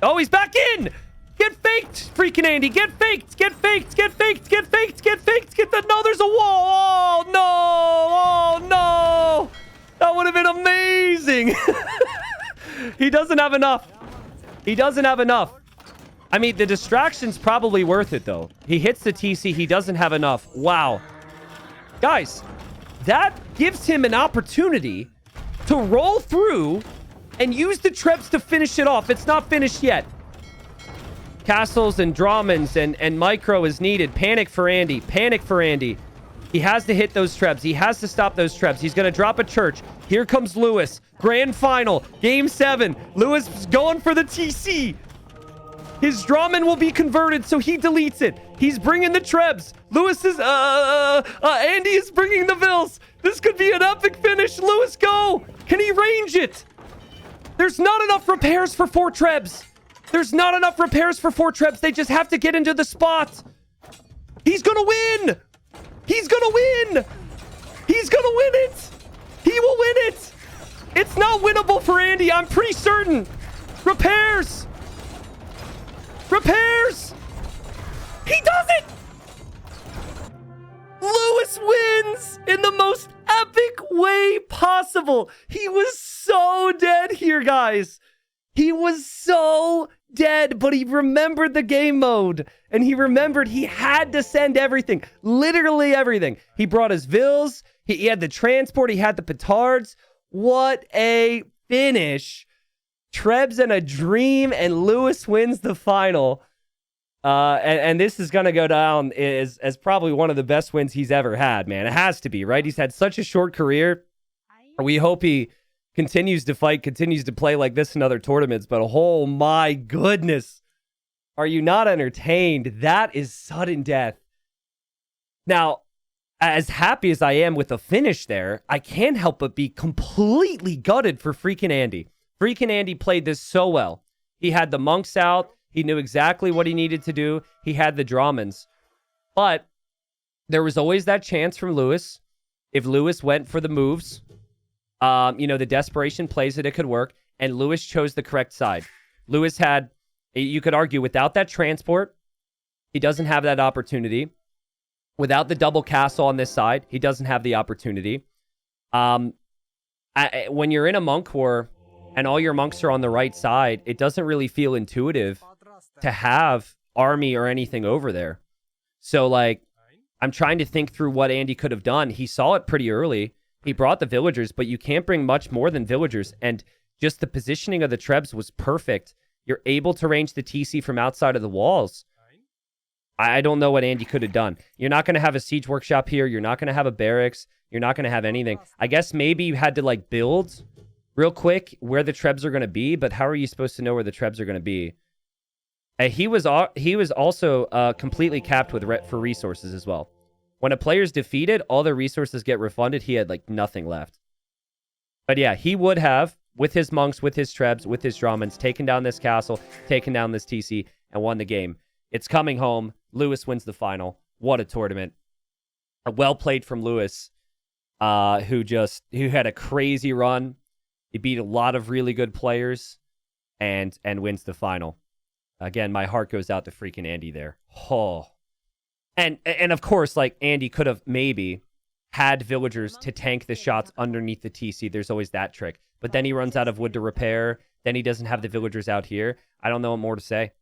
S1: Oh, he's back in! Get faked, freaking Andy! Get faked! Get faked! Get faked! Get faked! Get faked! Get that! No, there's a wall! Oh, no! Oh, no! That would have been amazing! He doesn't have enough. He doesn't have enough. I mean, the distraction's probably worth it, though. He hits the TC. He doesn't have enough. Wow. Guys, that gives him an opportunity to roll through and use the trebs to finish it off. It's not finished yet. Castles and Dramens and micro is needed. Panic for Andy. Panic for Andy. He has to hit those trebs. He has to stop those trebs. He's going to drop a church. Here comes Lewis. Grand final. Game 7. Lewis is going for the TC. His Dramen will be converted, so he deletes it. He's bringing the trebs. Lewis is... Andy is bringing the vills. This could be an epic finish. Lewis, go. Can he range it? There's not enough repairs for 4 trebs. There's not enough repairs for 4 trebs. They just have to get into the spot. He's gonna win. He's gonna win. He's gonna win it. He will win it. It's not winnable for Andy. I'm pretty certain. Repairs. Repairs. He does it! Lewis wins in the most epic way possible. He was so dead here, guys. He was so dead, but he remembered the game mode. And he remembered he had to send everything. Literally everything. He brought his vills. He had the transport. He had the petards. What a finish. Trebs and a dream, and Lewis wins the final. And this is going to go down as probably one of the best wins he's ever had, man. It has to be, right? He's had such a short career. We hope he continues to fight, continues to play like this in other tournaments. But oh my goodness, are you not entertained? That is sudden death. Now, as happy as I am with the finish there, I can't help but be completely gutted for freaking Andy. Freaking Andy played this so well. He had the monks out. He knew exactly what he needed to do. He had the Dramans. But there was always that chance from Lewis. If Lewis went for the moves, the desperation plays that it could work, and Lewis chose the correct side. Lewis had, you could argue, without that transport, he doesn't have that opportunity. Without the double castle on this side, he doesn't have the opportunity. When you're in a monk war and all your monks are on the right side, it doesn't really feel intuitive to have army or anything over there. So, like, I'm trying to think through what Andy could have done. He saw it pretty early. He brought the villagers, but you can't bring much more than villagers. And just the positioning of the Trebs was perfect. You're able to range the TC from outside of the walls. I don't know what Andy could have done. You're not going to have a siege workshop here. You're not going to have a barracks. You're not going to have anything. I guess maybe you had to, like, build real quick where the Trebs are going to be, but how are you supposed to know where the Trebs are going to be? He was also completely capped for resources as well. When a player's defeated, all their resources get refunded. He had, like, nothing left. But yeah, he would have, with his monks, with his Trebs, with his Dramans, taken down this castle, taken down this TC, and won the game. It's coming home. Lewis wins the final. What a tournament. Well played from Lewis, who had a crazy run. He beat a lot of really good players and wins the final. Again, my heart goes out to freaking Andy there. Oh. And of course, like, Andy could have maybe had villagers to tank the shots underneath the TC. There's always that trick. But then he runs out of wood to repair. Then he doesn't have the villagers out here. I don't know what more to say.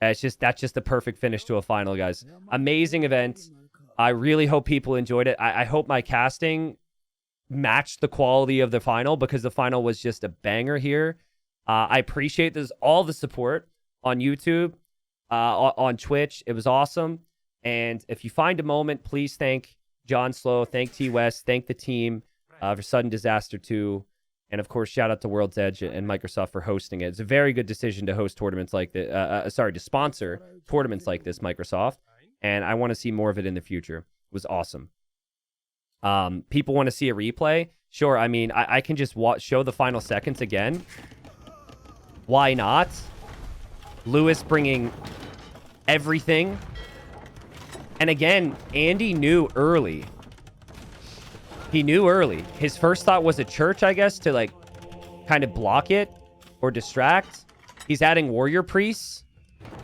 S1: That's just the perfect finish to a final, guys. Amazing event. I really hope people enjoyed it. I hope my casting matched the quality of the final, because the final was just a banger here. I appreciate all the support on YouTube, on Twitch. It was awesome. And if you find a moment, please thank John Slow, thank T West, thank the team for Sudden Disaster 2. And of course, shout out to World's Edge and Microsoft for hosting it. It's a very good decision to host tournaments like this. To sponsor tournaments like this, Microsoft. And I want to see more of it in the future. It was awesome. People want to see a replay? Sure. I mean, I can just show the final seconds again. Why not? Lewis bringing everything. And again, Andy knew early. He knew early. His first thought was a church, I guess, to, like, kind of block it or distract. He's adding warrior priests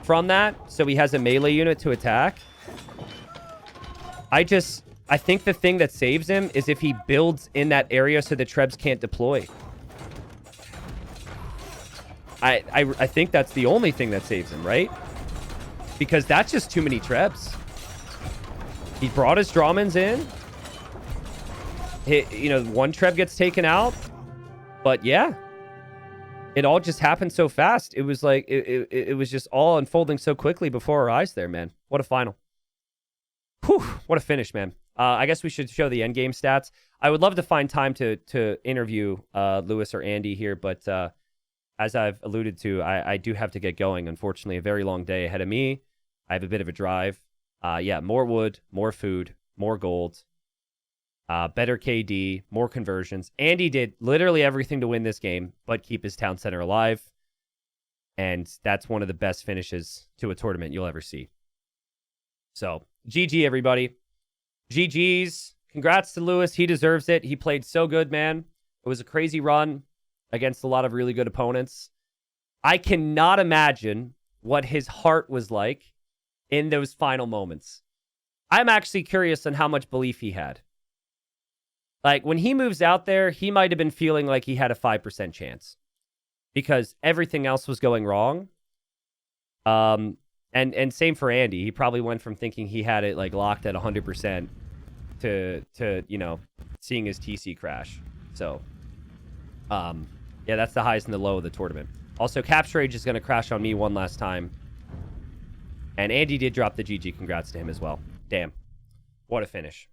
S1: from that, so he has a melee unit to attack. I think the thing that saves him is if he builds in that area so the Trebs can't deploy. I think that's the only thing that saves him, right? Because that's just too many Trebs. He brought his Dramans in. One Treb gets taken out. But yeah. It all just happened so fast. It was like, it was just all unfolding so quickly before our eyes there, man. What a final. Whew, what a finish, man. I guess we should show the endgame stats. I would love to find time to interview Lewis or Andy here, but as I've alluded to, I do have to get going. Unfortunately, a very long day ahead of me. I have a bit of a drive. Yeah, more wood, more food, more gold, better KD, more conversions. Andy did literally everything to win this game, but keep his town center alive. And that's one of the best finishes to a tournament you'll ever see. So, GG, everybody. GG's. Congrats to Lewis. He deserves it. He played so good, man. It was a crazy run against a lot of really good opponents. I cannot imagine what his heart was like in those final moments. I'm actually curious on how much belief he had. Like, when he moves out there, he might have been feeling like he had a 5% chance because everything else was going wrong. And same for Andy. He probably went from thinking he had it like locked at 100% to seeing his TC crash. So, yeah, that's the highs and the low of the tournament. Also, Capture Age is going to crash on me one last time. And Andy did drop the GG. Congrats to him as well. Damn. What a finish.